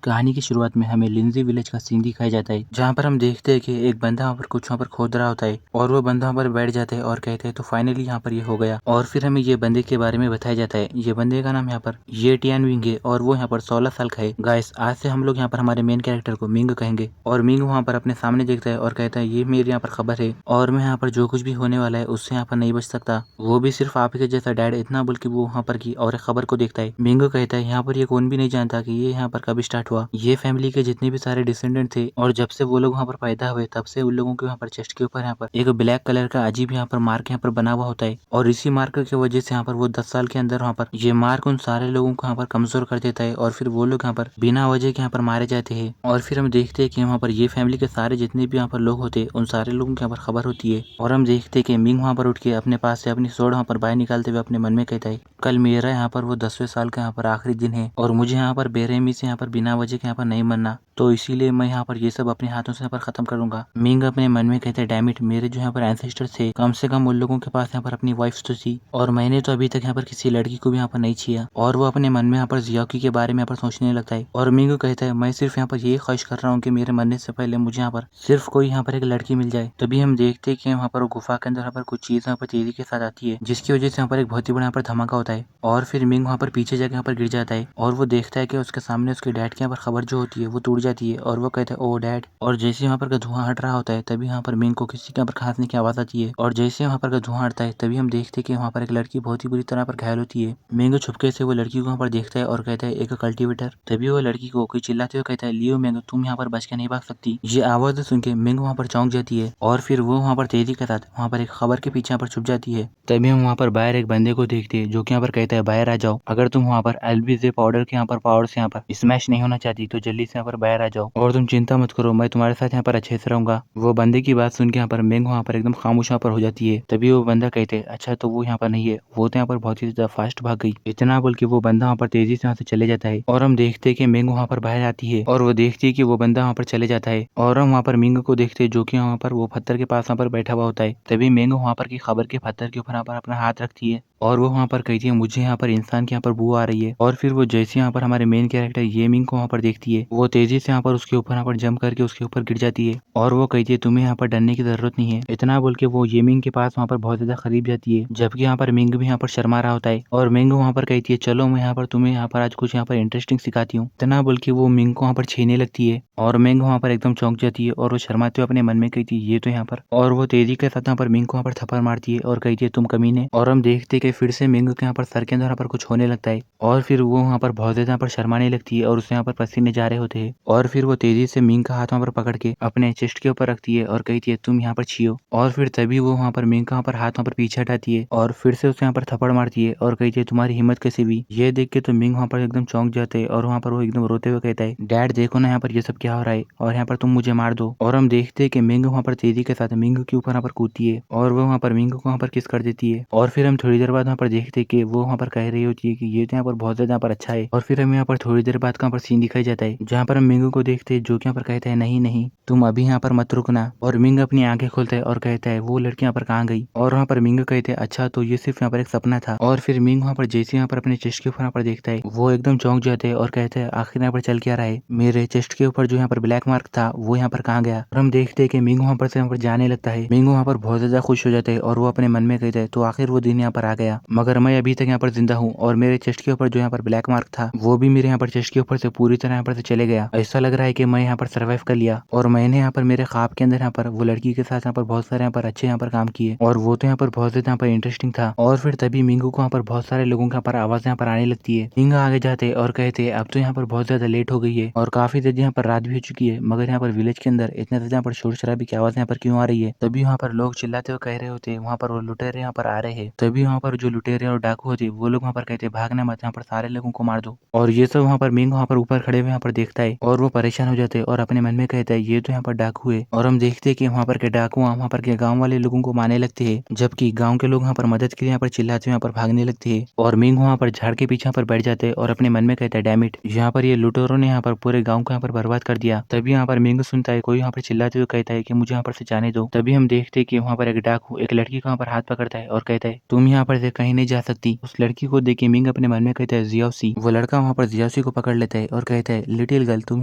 कहानी की शुरुआत में हमें लिंजी विलेज का सीन दिखाया जाता है, जहाँ पर हम देखते हैं कि एक बंदा वहाँ पर कुछ वहाँ पर खोद रहा होता है और वो बंदा वहाँ पर बैठ जाता है और कहते हैं तो फाइनली यहाँ पर ये हो गया। और फिर हमें ये बंदे के बारे में बताया जाता है। ये बंदे का नाम यहाँ पर ये टियान विंग है और वो यहाँ पर 16 साल का है। गाइस, आज से हम लोग यहाँ पर हमारे मेन कैरेक्टर को मिंग कहेंगे और मिंग वहाँ पर अपने सामने देखता है और कहता है ये मेरी यहाँ पर खबर है और मैं यहाँ पर जो कुछ भी होने वाला है उससे यहाँ पर नहीं बच सकता, वो भी सिर्फ आप ही के जैसा डैड। इतना बोल के वो वहाँ पर की और एक खबर को देखता है। मिंग कहता है यहाँ पर ये कौन भी नहीं जानता कि ये यहाँ पर कब स्टार्ट हुआ। ये फैमिली के जितने भी सारे डिसेंडेंट थे और जब से वो लोग वहाँ पर पैदा हुए तब से उन लोगों के वहाँ पर चेस्ट के ऊपर यहाँ पर एक ब्लैक कलर का अजीब यहाँ पर मार्क यहाँ पर बना हुआ होता है और इसी मार्क की वजह से यहाँ पर वो 10 साल के अंदर वहाँ पर ये मार्क उन सारे लोगों को यहाँ पर कमजोर कर देता है और फिर वो लोग यहाँ पर बिना वजह के यहाँ पर मारे जाते हैं। और फिर हम देखते हैं कि वहाँ पर ये फैमिली के सारे जितने भी यहाँ पर लोग होते हैं उन सारे लोगों की यहाँ पर खबर होती है और हम देखते हैं कि मिंग वहाँ पर उठ के अपने पास से अपनी सोड वहाँ पर बाहर निकालते हुए अपने मन में कहता है कल मेरा यहाँ पर वो 10वें साल का यहाँ पर आखिरी दिन है और मुझे यहाँ पर बेरहमी से यहाँ पर बिना वजह के यहाँ पर नहीं मरना, तो इसीलिए मैं यहाँ पर ये सब अपने हाथों से यहाँ पर खत्म करूंगा। मिंग अपने मन में कहते हैं डैमिट, मेरे जो यहाँ पर एंसेस्टर्स थे कम से कम उन लोगों के पास यहाँ पर अपनी वाइफ्स तो थी और मैंने तो अभी तक यहाँ पर किसी लड़की को भी यहाँ पर नहीं छिया। और वो अपने मन में यहाँ पर जियाकी के बारे में यहाँ पर सोचने लगता है और मिंग कहता है मैं सिर्फ यहाँ पर यही ख्वाहिश कर रहा हूँ कि मेरे मरने से पहले मुझे यहाँ पर सिर्फ कोई यहाँ पर एक लड़की मिल जाए। तभी हम देखते हैं कि वहाँ पर गुफा के अंदर यहाँ पर कुछ चीज यहाँ पर तेजी के साथ आती है जिसकी वजह से यहाँ पर एक बहुत ही बड़ा यहाँ पर धमाका होता है और फिर मिंग वहाँ पर पीछे जाकर यहाँ पर गिर जाता है और वो देखता है कि उसके सामने उसके डैड की यहाँ पर खबर जो होती है वो टूट जाती है और वो कहता है ओ डैड। और जैसे वहाँ पर का धुआं हट रहा होता है तभी यहाँ पर मिंग को किसी के यहाँ पर खांसने की आवाज आती है और जैसे वहाँ पर का धुआं हटता है तभी हम देखते हैं कि वहाँ पर एक लड़की बहुत ही बुरी तरह पर घायल होती है। मिंग छुपके से वो लड़की को वहाँ पर देखता है और कहता है एक कल्टीवेटर। तभी वो लड़की को कोई चिल्लाते हुए कहता है लियो मिंग, तुम यहाँ पर बच के नहीं भाग सकती। ये आवाज सुन के मिंग वहाँ पर चौंक जाती है और फिर वो वहाँ पर तेजी के साथ वहाँ पर एक खबर के पीछे यहाँ पर छुप जाती है। तभी हम वहाँ पर बाहर एक बंदे को देखते हैं जो कि यहाँ पर कहता है बाहर आ जाओ, अगर तुम वहाँ पर एलबीजे पाउडर के यहाँ पर पावर से यहाँ पर स्मैश नहीं होना चाहती तो जल्दी से यहाँ पर बाहर आ जाओ और तुम चिंता मत करो, मैं तुम्हारे साथ यहाँ पर अच्छे से रहूंगा। वो बंदे की बात सुन के यहाँ पर मिंग वहाँ पर एकदम खामोश यहाँ पर हो जाती है। तभी वो बंदा कहते हैं अच्छा तो वो यहाँ पर नहीं है, वो तो यहाँ पर बहुत ही ज्यादा फास्ट भाग गई। इतना बोल के वो बंदा वहाँ पर तेजी से यहाँ से चले जाता है और हम देखते हैं कि मिंग वहाँ पर बाहर आती है और वो देखती है कि वो बंदा वहाँ पर चले जाता है और हम वहाँ पर मिंग को देखते हैं जो कि वहाँ पर वो पत्थर के पास वहाँ पर बैठा हुआ होता है। तभी मिंग वहाँ पर की खबर के पत्थर के ऊपर यहाँ पर अपना हाथ रखती है और वो वहाँ पर कहती है मुझे यहाँ पर इंसान की यहाँ पर बू आ रही है। और फिर वो जैसे यहाँ पर हमारे मेन कैरेक्टर ये मिंग को वहाँ पर देखती है वो तेजी से यहाँ पर उसके ऊपर यहाँ पर जंप करके उसके ऊपर गिर जाती है और वो कहती है तुम्हें यहाँ पर डरने की जरूरत नहीं है। इतना बोल के वो ये मिंग के पास वहाँ पर बहुत ज्यादा करीब जाती है जबकि यहाँ पर मिंग भी यहाँ पर शर्मा रहा होता है और मिंग वहाँ पर कहती है चलो मैं यहाँ पर तुम्हें यहाँ पर आज कुछ यहाँ पर इंटरेस्टिंग सिखाती हूँ। इतना बोल के वो मिंग को वहाँ पर छीने लगती है और मिंग वहाँ पर एकदम चौंक जाती है और वो शर्माते हुए अपने मन में कहती है ये तो यहाँ पर, और वो तेजी के साथ यहाँ पर मिंग को वहाँ पर थप्पड़ मारती है और कहती है तुम कमीने। और हम देखते कि फिर से मिंग के यहाँ पर सर के अंदर यहाँ पर कुछ होने लगता है और फिर वो वहाँ पर बहुत ज्यादा यहाँ पर शर्माने लगती है और उससे यहाँ पर पसीने जा रहे होते हैं और फिर वो तेजी से मिंग का हाथ वहाँ पर पकड़ के अपने चेस्ट के ऊपर रखती है और कहती है तुम यहाँ पर छियो। और फिर तभी वो वहाँ पर मिंग का वहाँ पर हाथ वहाँ पर पीछे हटाती है और फिर से उसे यहाँ पर थप्पड़ मारती है और कहती है तुम्हारी हिम्मत कैसे भी। ये देख के तो मिंग वहाँ पर एकदम चौंक जाते हैं और वहाँ पर वो एकदम रोते हुए कहता है डैड देखो ना यहाँ पर ये सब क्या हो रहा है और यहाँ पर तुम मुझे मार दो। और हम देखते हैं कि मिंग वहाँ पर तेजी के साथ मिंग के ऊपर यहाँ पर कूदती है और वो वहाँ पर मिंग को वहाँ पर किस कर देती है। और फिर हम थोड़ी देर बाद वहाँ पर देखते हैं कि वो वहाँ पर कह रही होती है कि ये तो यहाँ पर बहुत ज्यादा यहाँ पर अच्छा है। और फिर हमें यहाँ पर थोड़ी देर बाद यहाँ पर सीन दिखाई जाता है जहाँ पर हम मिंग को देखते हैं जो कि यहाँ पर कहता है नहीं नहीं तुम अभी यहाँ पर मत रुकना। और मिंग अपनी आंखें खोलता है और कहता है वो लड़की यहाँ पर कहाँ गई। और वहाँ पर मिंग कहते हैं अच्छा तो ये सिर्फ यहाँ पर एक सपना था। और फिर मिंग वहाँ पर जैसे यहाँ पर अपने चेस्ट के ऊपर यहाँ पर देखता है वो एकदम चौंक जाते हैं और कहते हैं आखिर यहाँ पर चल क्या रहा है, मेरे चेस्ट के ऊपर जो यहाँ पर ब्लैक मार्क था वो यहाँ पर कहाँ गया। और हम देखते हैं कि मिंग वहाँ पर से यहाँ पर जाने लगता है। मिंग वहाँ पर बहुत ज्यादा खुश हो जाता है और वो अपने मन में कहता है तो आखिर वो दिन यहाँ पर आ गया, मगर मैं अभी तक यहाँ पर जिंदा हूँ और मेरे चेस्ट के ऊपर जो यहाँ पर ब्लैक मार्क था वो भी मेरे यहाँ पर चेस्ट के ऊपर से पूरी तरह यहाँ पर से चले गया। ऐसा लग रहा है कि मैं यहाँ पर सर्वाइव कर लिया और मैंने यहाँ पर मेरे ख्वाब के अंदर यहाँ पर वो लड़की के साथ यहाँ पर बहुत सारे यहाँ पर अच्छे यहाँ पर काम किए और वो तो यहाँ पर बहुत ज्यादा यहाँ पर इंटरेस्टिंग था। और फिर तभी मिंगू को यहाँ पर बहुत सारे लोगों के यहाँ पर आवाज यहाँ पर आने लगती है। मिंग आगे जाते और कहते अब तो यहाँ पर बहुत ज्यादा लेट हो गई है और काफी ज्यादा यहाँ पर रात भी हो चुकी है, मगर यहाँ पर विलेज के अंदर इतना ज्यादा यहाँ पर शोर शराबी की आवाज यहाँ पर क्यों आ रही है। तभी वहाँ पर लोग चिल्लाते हुए कह रहे होते वहाँ पर वो लुटेरे यहाँ पर आ रहे हैं। तभी वहाँ पर जो लुटेरे और डाकू होते वो लोग वहाँ पर कहते भागना मत, यहाँ पर सारे लोगों को मार दो। और ये सब वहाँ पर मिंग वहाँ पर ऊपर खड़े हुए यहाँ पर देखता है और वो परेशान हो जाते हैं और अपने मन में कहता है ये तो यहाँ पर डाकू है। और हम देखते हैं कि वहाँ पर के डाकू वहाँ पर के गाँव वाले लोगों को मारने लगते हैं जबकि गाँव के लोग यहाँ पर मदद के लिए यहाँ पर चिल्लाते हुए यहाँ पर भागने लगते हैं। और मिंग वहाँ पर झाड़ के पीछे पर बैठ जाते हैं और अपने मन में कहता है डैमिट, यहाँ पर ये लुटेरों ने यहाँ पर पूरे गाँव को यहाँ पर बर्बाद कर दिया। तभी यहाँ पर मिंग सुनता है कोई यहाँ पर चिल्लाते हुए कहता है कि मुझे यहाँ पर से जाने दो। तभी हम देखते हैं कि वहाँ पर एक डाकू एक लड़की को यहाँ पर हाथ पकड़ता है और कहता है तुम यहाँ पर से कहीं नहीं जा सकती, जियाओसी। उस लड़की को देख के मिंग अपने मन में कहता है जियाओसी। वो लड़का वहाँ पर जियाओसी को पकड़ लेता है और कहता है लिटिल गर्ल तुम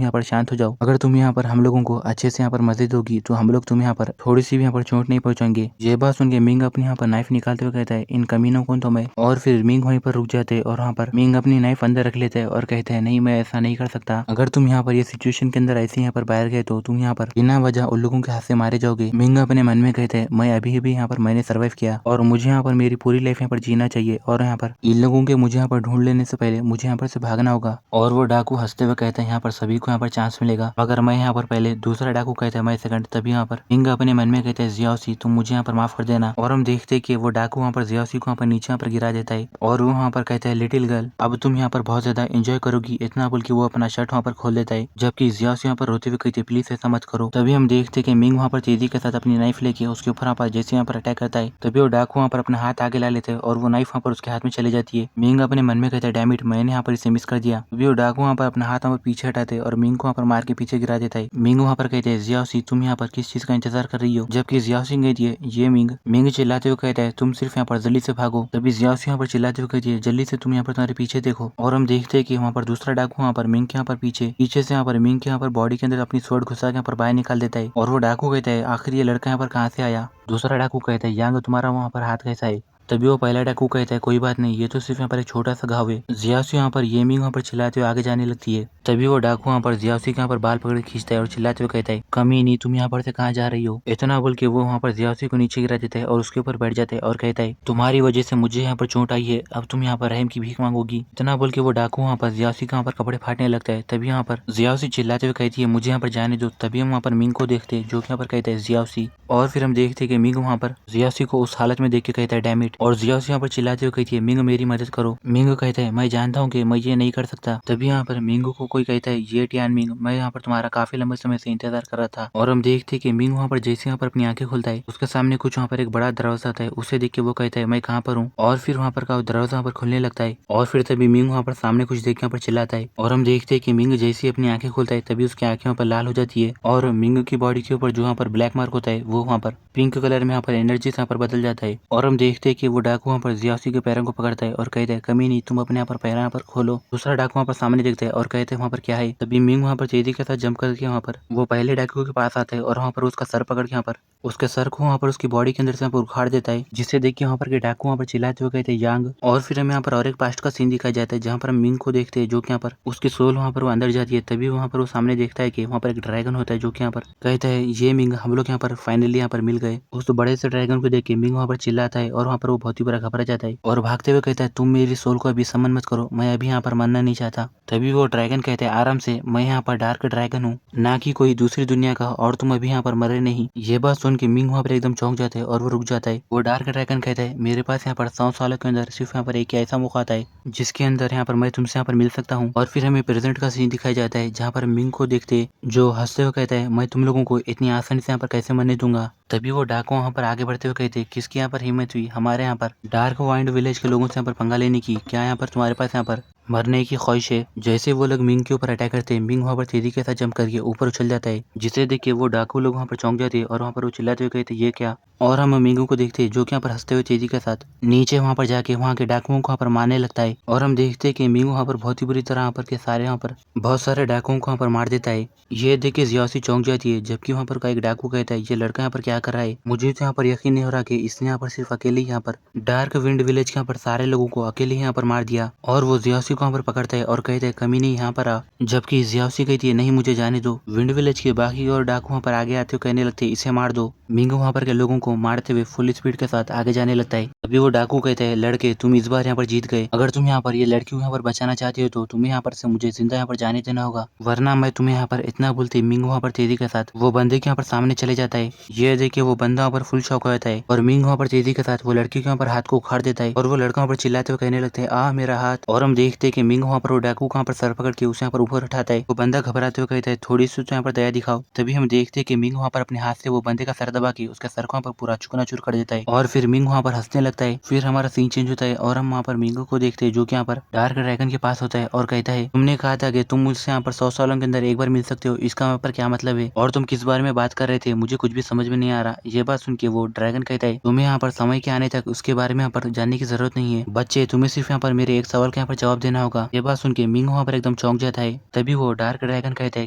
यहाँ पर शांत हो जाओ। अगर तुम यहाँ पर हम लोगों को अच्छे से यहाँ पर मदद दोगी तो हम लोग तुम यहाँ पर थोड़ी सी भी यहाँ पर चोट नहीं पहुंचाएंगे। ये बात सुन के मिंग अपने यहाँ पर नाइफ निकालते हुए कहता है इन कमीनों को तो मैं। और फिर मिंग वहीं पर रुक जाते हैं और वहाँ पर मिंग अपनी नाइफ अंदर रख लेता है और कहता है नहीं मैं ऐसा नहीं कर सकता। अगर तुम यहाँ पर ये सिचुएशन के अंदर ऐसे यहाँ पर बाहर गए तो तुम यहाँ पर बिना वजह उन लोगों के हाथ से मारे जाओगे। मिंग अपने मन में कहते हैं मैं अभी यहाँ पर मैंने सर्वाइव किया और मुझे यहाँ पर मेरी पूरी लाइफ यहाँ पर जीना चाहिए और यहाँ पर इन लोगों के मुझे यहाँ पर ढूंढ लेने से पहले मुझे यहाँ पर से भागना होगा। और वो डाकू हंसते हुए कहते हैं यहाँ पर सभी को यहाँ पर चांस मिलेगा अगर मैं यहाँ पर पहले, दूसरा डाकू कहता है मैं सेकंड। तभी यहाँ पर मिंग अपने मन में कहते हैं जियाओसी तुम मुझे यहाँ पर माफ कर देना। और हम देखते हैं कि वो डाकू वहाँ पर जियाओसी को यहाँ पर नीचे यहाँ पर गिरा देता है और वो वहाँ पर कहता है लिटिल गर्ल अब तुम यहाँ पर बहुत ज्यादा एंजॉय करोगी। इतना बोल के वो अपना शर्ट वहाँ पर खोल देता है जबकि जियाओसी यहाँ पर रोते हुए कहते प्लीज ऐसा मत करो। तभी हम देखते हैं कि मिंग वहाँ पर तेजी के साथ अपनी नाइफ लेके उसके ऊपर यहाँ पर जैसे यहाँ पर अटैक करता है तभी वो डाकू वहाँ पर अपना हाथ आगे ला लेते हैं और वो नाइफ वहाँ पर उसके हाथ में चली जाती है। मिंग अपने मन में कहता है डैम इट मैंने यहाँ पर इसे मिस कर दिया। तभी वो डाकू वहाँ पर अपना हाथ वहाँ पर पीछे हटाते और मिंग को वहाँ पर मार के पीछे गिरा देता है। मिंग वहाँ पर कहते हैं जियाओसी तुम यहाँ पर किस चीज का इंतजार कर रही हो। जबकि जियाओसी कहती है ये मिंग चिल्लाते हुए कहता है तुम सिर्फ यहाँ पर जल्दी से भागो। तभी जियाओसी यहाँ पर चिल्लाते हुए कहती है जल्दी से तुम यहाँ पर तुम्हारे पीछे देखो। और हम देखते हैं कि वहाँ पर दूसरा डाकू वहाँ पर मिंग के यहाँ पर पीछे से यहाँ पर मिंग के यहाँ पर बॉडी के अंदर अपनी स्वॉर्ड घुसा के यहाँ पर बाहर निकाल देता है। और वो डाकू कहता है आखिर ये लड़का यहाँ पर कहाँ से आया। दूसरा डाकू कहता है यांग तुम्हारा वहाँ पर हाथ कैसा है। तभी वो पहला डाकू कहता है कोई बात नहीं ये तो सिर्फ यहाँ पर एक छोटा सा घाव है। जियाओसी यहाँ पर ये मिंग वहाँ पर चिल्लाते हुए आगे जाने लगती है। तभी वो डाकू वहाँ पर जियाओसी के यहाँ पर बाल पकड़ खींचता है और चिल्लाते हुए कहता है कमीनी तुम यहाँ पर से कहाँ जा रही हो। इतना बोल के वो वहाँ पर जियाओसी को नीचे गिरा देता है और उसके ऊपर बैठ जाता है और कहता है तुम्हारी वजह से मुझे यहाँ पर चोट आई है अब तुम यहाँ पर रहम की भीख मांगोगी। इतना बोल के वो डाकू वहाँ पर जियाओसी के यहाँ पर कपड़े फाटने लगता है। तभी यहाँ पर जियाओसी चिल्लाते हुए कहती है मुझे यहाँ पर जाने दो। तभी हम वहाँ पर मिंग को देखते हैं जो कि यहाँ पर कहता है जियाओसी। और फिर हम देखते हैं कि मिंग वहाँ पर जियाओसी को उस हालत में देख के कहता है डैम इट। और जियाओसी यहाँ पर चिल्लाते हुए कहती है मिंग मेरी मदद करो। मिंग कहता है मैं जानता हूँ कि मैं ये नहीं कर सकता। तभी यहाँ पर मिंग को कोई कहता है ये टियान मिंग मैं यहाँ पर तुम्हारा काफी लंबे समय से इंतजार कर रहा था। और हम देखते हैं कि मिंग वहाँ पर जैसे यहाँ पर अपनी आंखें खोलता है उसके सामने कुछ वहाँ पर एक बड़ा दरवाजा आता है। उसे देख के वो कहता है मैं कहाँ पर हूँ। और फिर वहाँ पर का दरवाजा वहाँ पर खुलने लगता है और फिर तभी मिंग वहाँ पर सामने कुछ देख के यहाँ पर चिल्लाता है। और हम देखते हैं कि मिंग जैसे ही अपनी आंखें खोलता है तभी उसकी आंखें वहाँ पर लाल हो जाती है और मिंग की बॉडी के ऊपर जो वहाँ पर ब्लैक मार्क होता है वो वहाँ पर पिंक कलर में यहाँ पर एनर्जी यहाँ पर बदल जाता है। और हम देखते हैं कि वो डाकू वहाँ पर जियाओसी के पैरों को पकड़ता है और कहता है कमी नहीं तुम अपने यहाँ पर पैर यहाँ पर खोलो। दूसरा डाकू वहाँ पर सामने देखता है और कहते हैं वहाँ पर क्या है। तभी मिंग वहाँ पर तेजी के साथ जंप करके वहाँ पर वो पहले डाकू के पास आता है और वहाँ पर उसका सर पकड़ के यहाँ पर उसके सर को वहाँ पर उसकी बॉडी के अंदर से यहाँ पर उखाड़ देता है जिससे देख के वहाँ पर के डाकू वहाँ पर चिल्लाते हुए कहते हैं यांग। और फिर हमें यहाँ पर और एक पास्ट का सीन दिखाया जाता है जहाँ पर हम मिंग को देखते हैं जो कि यहाँ पर उसकी सोल वहाँ पर वो अंदर जाती है। तभी वहाँ पर वो सामने देखता है कि वहाँ पर एक ड्रैगन होता है जो कि यहाँ पर कहता है ये मिंग हम लोग यहाँ पर फाइनली यहाँ पर मिल गए। उस बड़े से ड्रैगन को देख के मिंग वहाँ पर चिल्लाता है और वहाँ पर वो बहुत ही बुरा घबरा जाता है और भागते हुए कहता है तुम मेरी सोल को अभी समन मत करो मैं अभी यहाँ पर मरना नहीं चाहता। तभी वो ड्रैगन कहते हैं आराम से मैं यहाँ पर डार्क ड्रैगन हूँ ना कि कोई दूसरी दुनिया का और तुम अभी यहाँ पर मरे नहीं। ये बात सुन के मिंग वहाँ पर एकदम चौंक जाता है और वो रुक जाता है। वो डार्क ड्रैगन कहता है मेरे पास यहाँ पर 100 सालों के अंदर सिर्फ यहाँ पर एक ऐसा मौका आता है जिसके अंदर यहाँ पर मैं तुमसे यहाँ पर मिल सकता हूँ। और फिर हमें प्रेजेंट का सीन दिखाया जाता है जहाँ पर मिंग को देखते जो हंसते हुए कहता है मैं तुम लोगों को इतनी आसानी से यहाँ पर कैसे मरने दूंगा। तभी वो डाकू वहाँ पर आगे बढ़ते हुए कहते किसकी यहाँ पर हिम्मत हुई हमारे यहाँ पर डार्क वाइंड विलेज के लोगों से यहाँ पर पंगा लेने की। क्या यहाँ पर तुम्हारे पास यहाँ पर मरने की ख्वाहिश है। जैसे वो लोग मिंग के ऊपर अटैक करते हैं मिंग वहाँ पर तेजी के साथ जंप करके ऊपर उछल जाता है जिसे देख के वो डाकू लोग वहाँ पर चौंक जाते हैं और वहाँ पर वो चिल्लाते हुए कहते ये क्या। और हम मिंगू को देखते हैं जो कि यहाँ पर हंसते हुए तेजी के साथ नीचे वहाँ पर जाके वहाँ के डाकुओं को वहाँ पर मारने लगता है। और हम देखते हैं कि मिंगू वहाँ पर बहुत ही बुरी तरह यहाँ पर के सारे यहाँ पर बहुत सारे डाकुओं को वहाँ पर मार देता है। ये देख के जियाओसी चौंक जाती है जबकि वहाँ पर का एक डाकू कहता है ये लड़का यहाँ पर क्या कर रहा है। मुझे तो यहाँ पर यकीन नहीं हो रहा कि इसने यहाँ पर सिर्फ अकेले यहाँ पर डार्क विंड विलेज के यहाँ पर सारे लोगों को अकेले यहाँ पर मार दिया। और वो जियाओसी को यहाँ पर पकड़ता है और कहता है कमी नहीं यहाँ पर आ। जबकि जियाओसी कहती है नहीं मुझे जाने दो। विंड विलेज के बाकी और डाकू वहाँ पर आगे आते हुए कहने लगते हैं इसे मार दो। मिंगू वहाँ पर के लोगों को मारते हुए फुल स्पीड के साथ आगे जाने लगता है। अभी वो डाकू कहते हैं लड़के तुम इस बार यहाँ पर जीत गए। अगर तुम यहाँ पर ये लड़की यहाँ पर बचाना चाहते हो तो तुम्हें यहाँ पर से मुझे जिंदा यहाँ पर जाने देना होगा वरना मैं तुम्हें यहाँ पर इतना बोलते। मिंग वहाँ पर तेजी के साथ वो बंदे के यहाँ पर सामने चले जाता है। ये देखे वो बंदा वहाँ पर फुल शॉक हो जाता है और मिंग वहाँ पर तेजी के साथ वो लड़की के यहाँ पर हाथ को उखाड़ देता है और वो लड़का वहाँ पर चिल्लाते हुए कहने लगते हैं आ मेरा हाथ। और हम देखते देखे मिंग वहाँ पर वो डाकू कहाँ पर सर पकड़ के उसे यहाँ पर ऊपर उठाता है। वो बंदा घबराते हुए कहता है थोड़ी सी तो यहाँ पर दया दिखाओ। तभी हम देखते हैं कि मिंग वहाँ पर अपने हाथ से वो बंदे का सर दबा के उसका सर को वहाँ पर पूरा चूर कर देता है और फिर मिंग वहाँ पर हंसने लगता है। फिर हमारा सीन चेंज होता है और हम वहाँ पर मिंगो को देखते हैं जो कि यहाँ पर डार्क ड्रैगन के पास होता है और कहता है तुमने कहा था कि तुम मुझसे यहाँ पर 100 सालों के अंदर एक बार मिल सकते हो, इसका यहाँ पर क्या मतलब है और तुम किस बारे में बात कर रहे थे, मुझे कुछ भी समझ में नहीं आ रहा। ये बात सुन के वो ड्रैगन कहता है तुम्हें यहाँ पर समय के आने तक उसके बारे में यहाँ पर जानने की जरूरत नहीं है बच्चे, तुम्हें सिर्फ यहाँ पर मेरे एक सवाल का यहाँ पर जवाब देना होगा। ये बात सुन के मिंग वहाँ पर एकदम चौंक जाता है। तभी वो डार्क ड्रैगन कहता है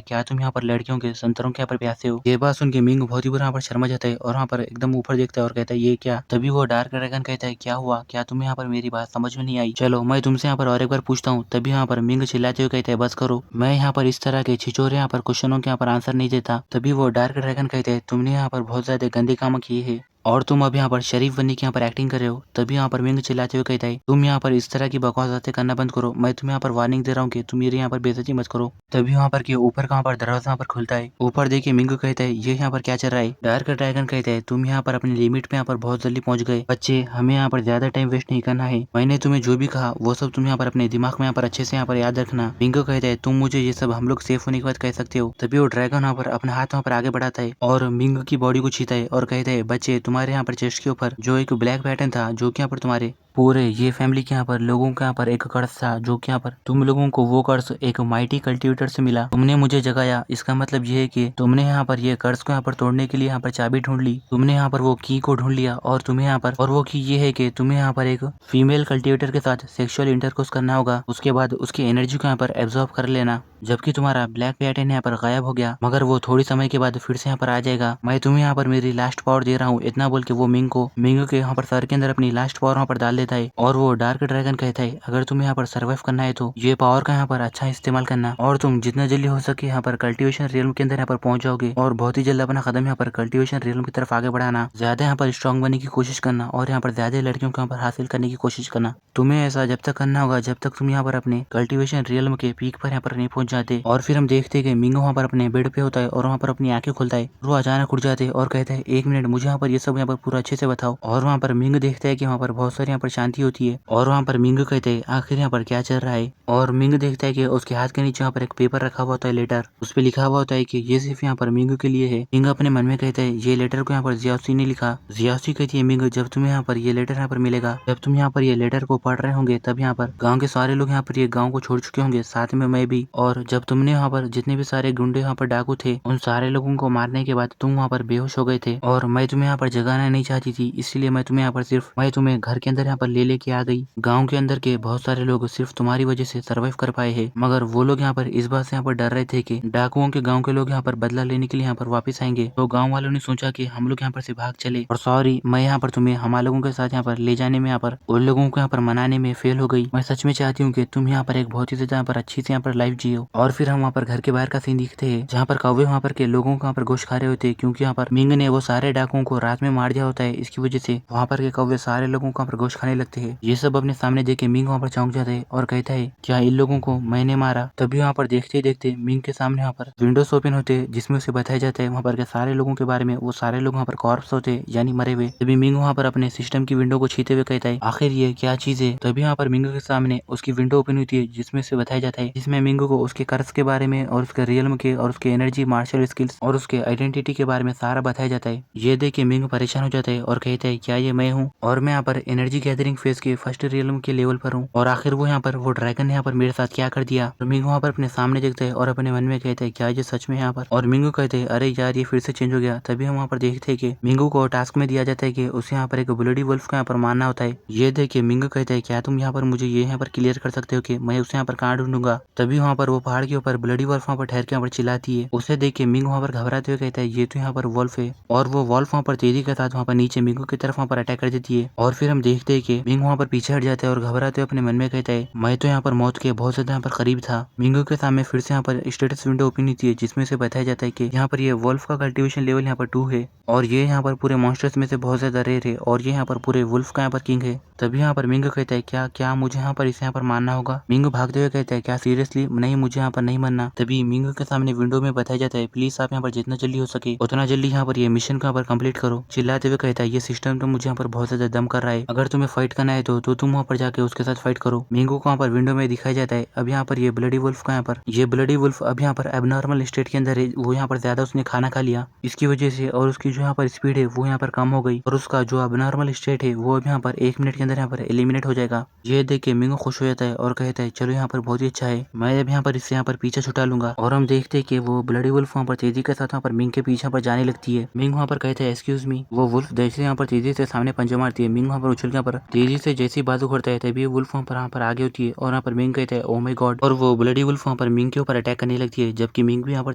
क्या तुम यहाँ पर लड़कियों के संतरों के यहाँ पर प्यासे हो। ये बात सुन के मिंग बहुत ही बुरा यहाँ पर शर्मा जाता है और वहाँ पर एकदम ऊपर देखता है और कहता है ये क्या। तभी वो डार्क ड्रैगन कहता है क्या हुआ, क्या तुम्हें यहाँ पर मेरी बात समझ में नहीं आई, चलो मैं तुमसे यहाँ पर और एक बार पूछता हूँ। तभी यहाँ पर मिंग चिल्लाते हुए कहता है बस करो, मैं यहाँ पर इस तरह के छिछोरे यहाँ पर क्वेश्चनों के यहाँ पर आंसर नहीं देता। तभी वो डार्क ड्रैगन कहते हैं तुमने यहाँ पर बहुत ज्यादा गंदे काम किए हैं और तुम अब यहाँ पर शरीफ बनने की यहाँ पर एक्टिंग कर रहे हो। तभी यहाँ पर मिंग चिल्लाते हुए कहता है तुम यहाँ पर इस तरह की बकवास बातें करना बंद करो, मैं तुम्हें यहाँ पर वार्निंग दे रहा हूँ कि तुम मेरे यहाँ पर बेइज्जती मत करो। तभी वहाँ पर के ऊपर कहाँ पर दरवाजा यहाँ पर खुलता है। ऊपर देखिए मिंग कहता है ये यहाँ पर क्या चल रहा है। डार्क ड्रैगन कहता है तुम यहाँ पर अपनी लिमिट पे यहाँ पर बहुत जल्दी पहुंच गए बच्चे, हमें यहाँ पर ज्यादा टाइम वेस्ट नहीं करना है। मैंने तुम्हें जो भी कहा वो सब तुम यहाँ पर अपने दिमाग में यहाँ पर अच्छे से यहाँ पर याद रखना। मिंग कहता है तुम मुझे ये सब हम लोग सेफ होने के बाद कह सकते हो। तभी वो ड्रैगन यहाँ पर अपना हाथ वहाँ पर आगे बढ़ाता है और मिंग की बॉडी को छीता है और कहता है बच्चे, तुम्हारे यहाँ पर चेस्ट के ऊपर जो एक ब्लैक पैटर्न था जो कि यहाँ पर तुम्हारे पूरे ये फैमिली के यहाँ पर लोगों के यहाँ पर एक कर्ज था जो कि यहाँ पर तुम लोगों को वो कर्ज एक माइटी कल्टीवेटर से मिला, तुमने मुझे जगाया। इसका मतलब ये है कि तुमने यहाँ पर ये कर्ज को यहाँ पर तोड़ने के लिए यहाँ पर चाबी ढूंढ ली, तुमने यहाँ पर वो की को ढूंढ लिया और तुम्हें यहाँ पर और वो की ये है कि तुम्हें यहाँ पर एक फीमेल कल्टीवेटर के साथ सेक्सुअल इंटरकोर्स करना होगा, उसके बाद उसकी एनर्जी को यहाँ पर एब्जॉर्ब कर लेना। जबकि तुम्हारा ब्लैक पैटर्न यहाँ पर गायब हो गया मगर वो थोड़ी समय के बाद फिर से यहाँ पर आ जाएगा। मैं तुम्हें यहाँ पर मेरी लास्ट पावर दे रहा हूँ। इतना बोल के वो मिंग के यहाँ पर सर के अंदर अपनी लास्ट पावर वहाँ पर डाल देता है और वो डार्क ड्रैगन कहता है अगर तुम्हें यहाँ पर सर्वाइव करना है तो ये पावर का यहाँ पर अच्छा इस्तेमाल करना और तुम जितना जल्दी हो सके यहाँ पर कल्टीवेशन रियल्म के अंदर यहाँ पर पहुंच जाओगे और बहुत ही जल्द अपना कदम यहाँ पर कल्टीवेशन रियल्म की तरफ आगे बढ़ाना। ज्यादा यहाँ पर स्ट्रॉन्ग बनने की कोशिश करना और यहाँ पर ज्यादा लड़कियों को यहाँ पर हासिल करने की कोशिश करना। तुम्हें ऐसा जब तक करना होगा जब तक तुम यहाँ पर अपने कल्टीवेशन रियल्म के पीक पर यहाँ पर नहीं पहुंच जाते। और फिर हम देखते हैं कि मिंग वहाँ पर अपने बेड पे होता है और वहाँ पर अपनी आंखें खुलता है। वो अचानक उठ जाते हैं और कहता है एक मिनट, मुझे यहाँ पर ये सब यहाँ पर पूरा अच्छे से बताओ। और वहाँ पर मिंग देखता है कि वहाँ पर बहुत सारी यहाँ पर शांति होती है और वहाँ पर मिंग कहते हैं आखिर यहाँ पर क्या चल रहा है। और मिंग देखता है कि उसके हाथ के नीचे यहाँ पर एक पेपर रखा हुआ होता है, लेटर। उस पर लिखा हुआ होता है कि ये सिर्फ यहाँ पर मिंग के लिए है। मिंग अपने मन में कहता है ये लेटर को यहाँ पर जियासी ने लिखा। जियासी कहती है मिंग जब तुम्हें यहाँ पर ये लेटर यहाँ पर मिलेगा, जब तुम यहाँ पर ये लेटर को पढ़ रहे होंगे तब यहाँ पर गाँव के सारे लोग यहाँ पर ये गाँव को छोड़ चुके होंगे, साथ में मैं भी। और जब तुमने यहाँ पर जितने भी सारे गुंडे यहाँ पर डाकू थे उन सारे लोगों को मारने के बाद तुम वहाँ पर बेहोश हो गए थे और मैं तुम्हें यहाँ पर जगाना नहीं चाहती थी, इसलिए मैं तुम्हें यहाँ पर सिर्फ मैं तुम्हें घर के अंदर यहाँ पर ले लेके आ गई। गाँव के अंदर के बहुत सारे लोग सिर्फ तुम्हारी वजह से सर्वाइव कर पाए हैं मगर वो लोग यहाँ पर इस बात से यहाँ पर डर रहे थे कि डाकुओं के गाँव के लोग यहाँ पर बदला लेने के लिए यहाँ पर वापस आएंगे। तो गाँव वालों ने सोचा कि हम लोग यहाँ पर से भाग चले और सॉरी, मैं यहाँ पर तुम्हें हमारे लोगों के साथ यहाँ पर ले जाने में यहाँ पर उन लोगों को यहाँ पर मनाने में फेल हो गई। मैं सच में चाहती हूँ कि तुम यहाँ पर एक बहुत ही ज्यादा यहाँ पर अच्छी से यहाँ पर लाइफ जियो। और फिर हम वहाँ पर घर के बाहर का सीन दिखते हैं जहाँ पर कौवे वहाँ पर के लोगों को यहाँ पर गोश्त खा रहे होते हैं क्योंकि यहाँ पर मिंग ने वो सारे डाकुओं को रात में मार दिया होता है। इसकी वजह से वहाँ पर के कौवे सारे लोगों को यहाँ पर गोश्त खाने लगते हैं। ये सब अपने सामने देख के मिंग वहाँ पर चौंक जाता है और कहता है क्या इन लोगों को मैंने मारा। तभी वहाँ पर देखते ही देखते मिंग के सामने वहाँ पर विंडोज ओपन होते हैं जिसमें उसे बताया जाता है वहाँ पर के सारे लोगों के बारे में। वो सारे लोग वहाँ पर कॉर्प्स होते यानी मरे हुए। तभी मिंग वहाँ पर अपने सिस्टम की विंडो को छीते हुए कहता है आखिर ये क्या चीज है। तभी वहाँ पर मिंग के सामने उसकी विंडो ओपन होती है जिसमें से बताया जाता है, जिसमें मिंग को उसके कर्ज के बारे में और उसके रियल्म के और उसके एनर्जी, मार्शल स्किल्स और उसके आइडेंटिटी के बारे में सारा बताया जाता है। ये देख के मिंग परेशान हो जाता है और कहता है क्या ये मैं हूँ और मैं यहाँ पर एनर्जी गैदरिंग फेज के फर्स्ट रियल्म के लेवल पर हूँ और आखिर वो यहाँ पर वो ड्रैगन यहाँ पर मेरे साथ क्या कर दिया। तो मिंग वहाँ पर अपने सामने देखता है और अपने मन में कहता है क्या ये सच में यहाँ पर। और मिंगू कहते हैं अरे यार ये फिर से चेंज हो गया। तभी हम वहाँ पर देखते हैं कि मिंगू को टास्क में दिया जाता है कि उसे यहाँ पर एक ब्लडी वुल्फ को यहाँ पर मारना होता है। ये देख के मिंगू कहता है क्या तुम यहाँ पर मुझे ये यहाँ पर क्लियर कर सकते हो कि मैं उसे यहाँ पर कहाँ ढूंढूंगा। तभी वहाँ पर वो पहाड़ के ऊपर ब्लडी वुल्फ वहाँ पर ठहर के यहाँ पर चिल्लाती है। उसे देख के मिंग वहाँ पर घबराते हुए कहता है ये तो यहाँ पर वुल्फ है और वो वुल्फ वहाँ पर तेजी के साथ वहाँ पर नीचे मिंगू की तरफ वहाँ पर अटैक कर देती है। और फिर हम देखते हैं कि मिंग वहाँ पर पीछे हट जाता है और घबराते हुए अपने मन में कहता है मैं तो यहाँ पर मौत के बहुत ज्यादा यहाँ पर करीब था। मिंगू के सामने फिर से यहाँ पर स्टेटस विंडो ओपन होती है जिसमें से बताया जाता है कि यहाँ पर ये वुल्फ का कल्टीवेशन लेवल यहाँ पर 2 है और ये यहाँ पर पूरे मॉन्स्टर्स में से बहुत ज्यादा रेयर है और ये यहाँ पर पूरे वुल्फ का यहाँ पर किंग है। तभी यहाँ पर मिंग कहता कहता है क्या क्या मुझे यहाँ पर इसे यहाँ पर मानना होगा। मिंगू भागते हुए कहता है क्या सीरियसली नहीं, मुझे यहाँ पर नहीं मानना। तभी मिंगू के सामने विंडो में बताया जाता है प्लीज आप यहाँ पर जितना जल्दी हो सके उतना जल्दी यहाँ पर ये मिशन को यहाँ पर कंप्लीट करो। चिल्लाते हुए कहता है ये सिस्टम तो मुझे यहाँ पर बहुत ज्यादा दम कर रहा है, अगर तुम्हें फाइट करना है तो तुम वहाँ पर जाके उसके साथ फाइट करो। मिंगू को यहाँ पर विंडो में दिखाया जाता है अब यहाँ पर ये ब्लडी वुल्फ का यहाँ पर ये ब्लडी वुल्फ अब यहाँ पर एबनॉर्मल स्टेट के अंदर है, वो यहाँ पर ज्यादा उसने खाना खा लिया इसकी वजह से, और उसकी जो यहाँ पर स्पीड है वो यहाँ पर कम हो गई और उसका जो एबनॉर्मल स्टेट है वो अब यहाँ पर 1 मिनट के अंदर यहाँ पर एलिमिनेट हो जाएगा। ये देख के मिंगू खुश हो जाता है और कहता है चलो यहाँ पर बहुत ही अच्छा है, मैं अब यहाँ पर इससे यहाँ पर पीछे छुटा लूंगा। और हम देखते हैं कि वो ब्लडी वुल्फ वहाँ पर तेजी के साथ वहाँ पर मिंग के पीछे पर जाने लगती है। मिंग वहाँ पर कहता है एक्सक्यूज मी। वो वुल्फ जैसे यहाँ पर तेजी से सामने पंजा मारती है, मिंग वहाँ पर उछल के यहाँ पर तेजी से जैसी बाजू करता है तभी वुल्फ वहाँ पर आगे होती है और यहाँ पर मिंग कहता है ओ माय गॉड, और वो ब्लडी वुल्फ वहाँ पर मिंग के ऊपर अटैक करने लगती है जबकि मिंग भी यहाँ पर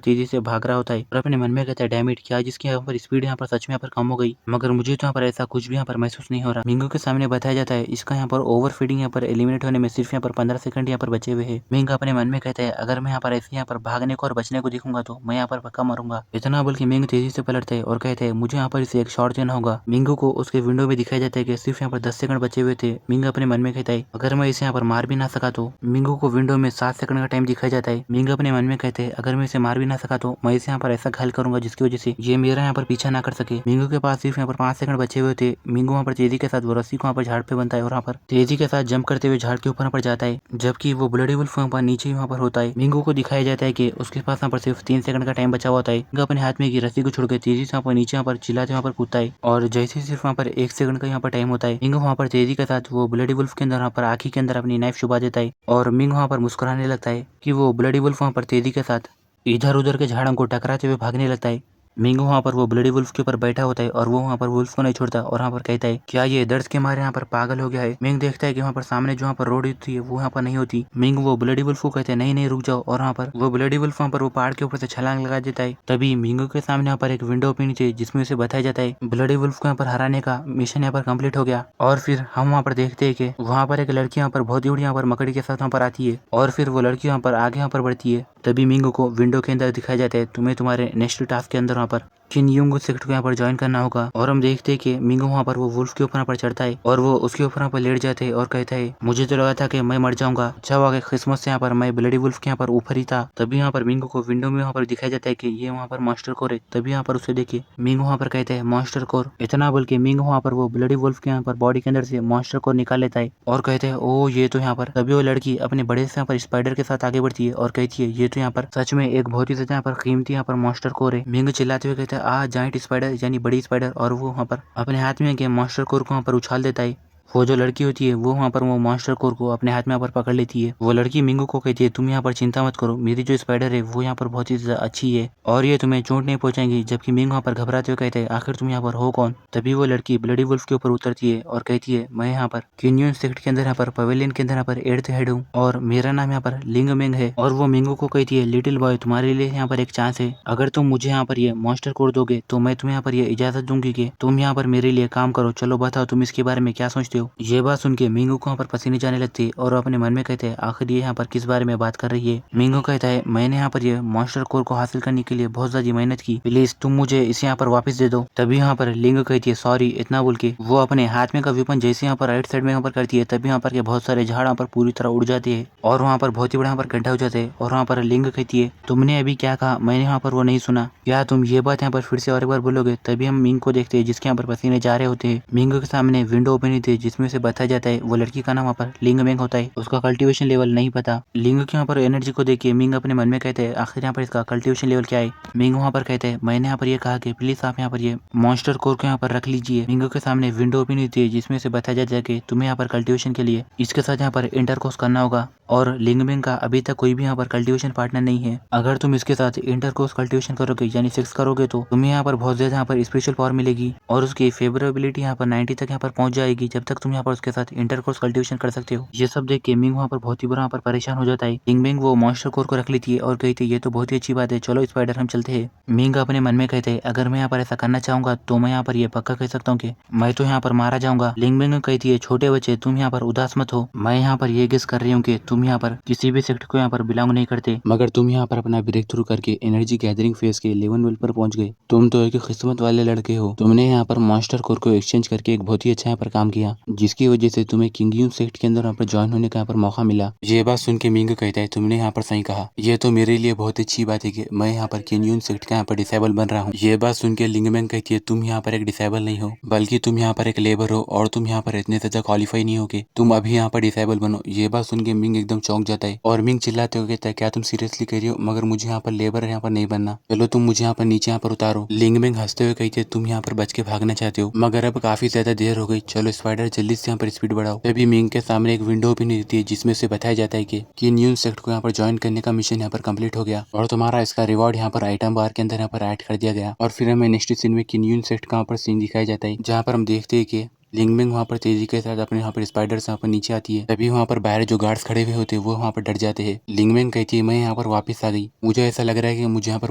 तेजी से भाग रहा होता है और अपने मन में कहता है डैम इट, क्या जिसकी यहाँ पर स्पीड यहाँ पर सच में यहाँ पर कम हो गई, मगर मुझे तो यहाँ पर ऐसा कुछ भी यहाँ पर महसूस नहीं हो रहा। मिंगू के सामने बताया जाता है इसका यहाँ पर ओवर फीडिंग यहाँ पर एलिमिनेट होने में सिर्फ यहाँ पर 15 सेकंड यहाँ पर बचे हुए हैं। मिंग अपने मन में कहता है अगर मैं यहाँ पर ऐसे यहाँ पर भागने को और बचने को दिखूंगा तो मैं यहाँ पर पक्का मरूंगा। इतना बोल के मिंग तेजी से पलटता है और कहते हैं मुझे यहाँ पर इसे एक शॉट देना होगा। मिंगू को उसके विंडो में दिखाया जाता है कि सिर्फ यहाँ पर 10 सेकंड बचे हुए थे। मिंग अपने मन में कहता है अगर मैं इसे यहाँ पर मार भी ना सका तो। मिंगू को विंडो में 7 सेकंड का टाइम दिखाया जाता है। मिंग अपने मन में कहते हैं अगर मैं इसे मार भी ना सका तो मैं इसे यहाँ पर ऐसा घायल करूंगा जिसकी वजह से ये मेरा यहाँ पर पीछा ना कर सके। मिंगू के पास सिर्फ यहाँ पर 5 सेकंड बचे हुए थे। मिंगू वहाँ पर तेजी के साथ वो रस्सी को वहाँ पर झाड़ पे बनता है और वहाँ पर तेजी के साथ जंप करते हुए झाड़ के ऊपर पर जाता है, जबकि वो ब्लडी वुल्फ वहाँ पर नीचे वहाँ पर होता है। मिंगू को दिखाया जाता है कि उसके पास यहाँ पर सिर्फ 3 सेकंड का टाइम बचा हुआ होता है। मिंगू अपने हाथ में की रस्सी को छोड़ के तेजी से वहाँ पर नीचे वहाँ पर चिल्लाते वहाँ पर कूदता है और जैसे सिर्फ वहाँ पर 1 सेकंड का यहाँ पर टाइम होता है मिंगू वहाँ पर तेजी के साथ वो ब्लडी वुल्फ के अंदर वहाँ पर आँखी के अंदर अपनी नाइफ छुपा देता है और मिंग वहाँ पर मुस्कुराने लगता है कि वो ब्लडी वुल्फ वहाँ पर तेजी के साथ इधर उधर के झाड़ों को टकराते हुए भागने लगता है। मिंगू वहाँ पर वो ब्लडी वुल्फ के ऊपर बैठा होता है और वो वहाँ पर वुल्फ को नहीं छोड़ता और वहाँ पर कहता है क्या ये दर्द के मारे यहाँ पर पागल हो गया है। मिंग देखता है कि वहाँ पर सामने जो वहाँ पर रोड होती है वो वहाँ पर नहीं होती। मिंग वो ब्लडी वुल्फ को कहते हैं नहीं नहीं रुक जाओ और वहाँ पर वो ब्लडी वुल्फ वहाँ पर वो पहाड़ के ऊपर से छलांग लगा देता है। तभी मिंगू के सामने यहाँ पर एक विंडो ओपन थी जिसमें उसे बताया जाता है ब्लडी वुल्फ को यहाँ पर हराने का मिशन यहाँ पर कम्प्लीट हो गया। और फिर हम वहाँ पर देखते है की वहाँ पर एक लड़की यहाँ पर बहुत ही यहाँ पर मकड़ी के साथ वहाँ पर आती है और फिर वो लड़की यहाँ पर आगे यहाँ पर बढ़ती है। तभी मिंगू को विंडो के अंदर दिखाया जाता है तुम्हें तुम्हारे नेक्स्ट टास्क के अंदर वहाँ पर किन युंग सेक्ट को यहाँ पर ज्वाइन करना होगा। और हम देखते हैं कि मिंगू वहाँ पर वो वुल्फ के ऊपर यहाँ पर चढ़ता है और वो उसके ऊपर यहाँ पर लेट जाते हैं और कहता है मुझे तो लगा था कि मैं मर जाऊंगा, अच्छा हुआ कि किस्मत से यहाँ पर मैं ब्लडी वुल्फ के यहाँ पर ऊपर ही था। तभी यहाँ पर मिंगू को विंडो में वहाँ पर दिखाया जाता है कि ये वहाँ पर मॉन्स्टर कोर है। तभी यहाँ पर उसे देखिए मिंगू वहाँ पर कहता है मॉन्स्टर कोर। इतना बोल के मिंगू वहाँ पर वो ब्लडी वुल्फ के यहाँ पर बॉडी के अंदर से मॉन्स्टर कोर निकाल लेता है और कहते हैं ओ ये तो यहाँ पर। तभी वो लड़की अपने बड़े से यहाँ पर स्पाइडर के साथ आगे बढ़ती है और कहती है ये तो यहाँ पर सच में एक बहुत ही ज्यादा यहाँ पर कीमती यहाँ पर मॉन्स्टर कोर है। मिंगू चिल्लाते हुए कहता है आ जाइंट स्पाइडर यानी बड़ी स्पाइडर, और वो वहाँ पर अपने हाथ में के मॉन्स्टर कोर को वहाँ पर उछाल देता है। वो जो लड़की होती है वो वहाँ पर वो मॉन्स्टर कोर को अपने हाथ में यहाँ पर पकड़ लेती है। वो लड़की मिंगू को कहती है तुम यहाँ पर चिंता मत करो, मेरी जो स्पाइडर है वो यहाँ पर बहुत ही अच्छी है और ये तुम्हें चोट नहीं पहुंचाएंगी। जबकि मिंग वहाँ पर घबराते हुए कहते हैं आखिर तुम यहाँ पर हो कौन। तभी वो लड़की ब्लडी वुल्फ के ऊपर उतरती है और कहती है मैं यहाँ पर किन्यून सेक्ट के अंदर यहाँ पर पवेलियन के अंदर यहाँ पर 8th हेड हूँ और मेरा नाम यहाँ पर लिंग मिंग है। और वो मिंगू को कहती है लिटिल बॉय तुम्हारे लिए यहाँ पर एक चांस है, अगर तुम मुझे यहाँ पर ये मॉन्स्टर कोर दोगे तो मैं तुम्हें यहाँ पर ये इजाजत दूंगी कि तुम यहाँ पर मेरे लिए काम करो। चलो बताओ तुम इसके बारे में क्या सोचते हो। ये बात सुन के मिंगू को यहाँ पर पसीने जाने लगती है और अपने मन में कहते हैं आखिर ये यहाँ पर किस बारे में बात कर रही है। मिंगू कहता है मैंने यहाँ पर ये मॉन्स्टर कोर को हासिल करने के लिए बहुत ज्यादा मेहनत की, प्लीज तुम मुझे इसे यहाँ पर वापस दे दो। तभी यहाँ पर लिंग कहती है सॉरी। इतना बोल के वो अपने हाथ में का वेपन जैसे यहाँ पर राइट साइड में यहाँ पर करती है तभी यहाँ पर के बहुत सारे झाड़ यहाँ पर पूरी तरह उड़ जाते हैं और वहाँ पर बहुत ही बड़ा यहाँ पर गड्ढा हो जाता है। और वहाँ पर लिंग कहती है तुमने अभी क्या कहा, मैंने यहाँ पर वो नहीं सुना, क्या तुम ये बात यहाँ पर फिर से और एक बार बोलोगे। तभी हम मिंग को देखते हैं जिसके यहाँ पर पसीने जा रहे होते हैं। मिंग के सामने विंडो ओपन होती है जिसमें से बताया जाता है वो लड़की का नाम वहाँ पर लिंग मिंग होता है, उसका कल्टीवेशन लेवल नहीं पता। लिंग के यहाँ पर एनर्जी को देख के मिंग अपने मन में कहते हैं आखिर यहाँ पर इसका कल्टीवेशन लेवल क्या है। मिंग वहाँ पर कहते हैं मैंने यहाँ पर ये कहा कि प्लीज आप यहाँ पर ये मॉन्स्टर कोर को यहाँ पर रख लीजिए। मिंग के सामने विंडो ओपन होती है जिसमें से बताया जाता है कि तुम्हें यहाँ पर कल्टीवेशन के लिए इसके साथ यहाँ पर इंटरकोर्स करना होगा और लिंग मिंग का अभी तक कोई भी यहाँ पर कल्टीवेशन पार्टनर नहीं है। अगर तुम इसके साथ इंटरकोर्स कल्टीवेशन करोगे यानी सेक्स करोगे तो तुम्हें यहाँ पर बहुत ज्यादा यहाँ पर स्पेशल पावर मिलेगी और उसकी फेवरेबिलिटी यहाँ पर 90 तक यहाँ पर पहुंच जाएगी जब तक तुम यहाँ पर उसके साथ इंटरकोर्स कल्टीवेशन कर सकते हो। ये सब देख के मिंग वहाँ पर बहुत ही बुरा यहाँ पर परेशान हो जाता है। लिंग मिंग वो मॉन्स्टर कोर को रख लेती है और कहती है ये तो बहुत ही अच्छी बात है, चलो स्पाइडर हम चलते हैं। मिंग अपने मन में कहते हैं अगर मैं यहाँ पर ऐसा करना चाहूंगा तो मैं यहाँ पर ये पक्का कह सकता हूँ कि मैं तो यहाँ पर मारा जाऊंगा। लिंग मिंग कहती है छोटे बच्चे तुम यहाँ पर उदास मत हो, मैं यहाँ पर ये गेस कर रही हूँ कि तुम यहाँ पर किसी भी सेक्ट को यहाँ पर बिलोंग नहीं करते, मगर तुम यहाँ पर अपना ब्रेक थ्रू करके एनर्जी गैदरिंग फेज के 11 लेवल पर पहुंच गए। तुम तो एक किस्मत वाले लड़के हो, तुमने यहाँ पर मॉन्स्टर कोर को एक्सचेंज करके एक बहुत ही अच्छा यहाँ पर काम किया। जिसकी वजह से तुम्हें किंग यून सेक्ट के अंदर यहाँ पर ज्वाइन होने का यहाँ पर मौका मिला। ये बात सुन के मिंग कहता है तुमने यहाँ पर सही कहा, ये तो मेरे लिए बहुत अच्छी बात है कि मैं यहाँ पर किंग यून सेक्ट का यहाँ पर डिसेबल बन रहा हूँ। ये बात सुन के लिंगमैन कहती है तुम यहाँ पर एक डिसेबल नहीं हो, बल्कि तुम यहाँ पर एक लेबर हो और तुम यहाँ पर इतने ज्यादा क्वालिफाई नहीं हो कि तुम अभी यहाँ पर डिसेबल बनो। ये बात सुन के मिंग एकदम चौंक जाता है और मिंग चिल्लाते हुए कहता है क्या तुम सीरियसली कह रही हो, मगर मुझे यहाँ पर लेबर यहाँ पर नहीं बनना, चलो तुम मुझे यहाँ पर नीचे यहाँ पर उतारो। लिंगमैन हंसते हुए कहती है तुम यहाँ पर बच के भागना चाहते हो, मगर अब काफी ज्यादा देर हो गई, चलो स्पाइडर जल्दी से यहाँ पर स्पीड बढ़ाओ। तभी मिंग के सामने एक विंडो भी नहीं रहती है जिसमें से बताया जाता है कि न्यून सेक्ट को यहाँ पर ज्वाइन करने का मिशन यहाँ पर कंप्लीट हो गया और तुम्हारा इसका रिवॉर्ड यहाँ पर आइटम बार के अंदर यहाँ पर ऐड कर दिया गया। और फिर हमें नेक्स्ट सीन में न्यून सेक्ट का यहाँ पर सीन दिखाया जाता है जहाँ पर हम देखते हैं कि लिंगमिंग वहाँ पर तेजी के साथ अपने यहाँ पर स्पाइडर से यहाँ पर नीचे आती है। तभी वहाँ पर बाहर जो गार्ड्स खड़े हुए होते हैं वो वहाँ पर डर जाते हैं। लिंगमिंग कहती है मैं यहाँ पर वापस आ गई, मुझे ऐसा लग रहा है कि मुझे यहाँ पर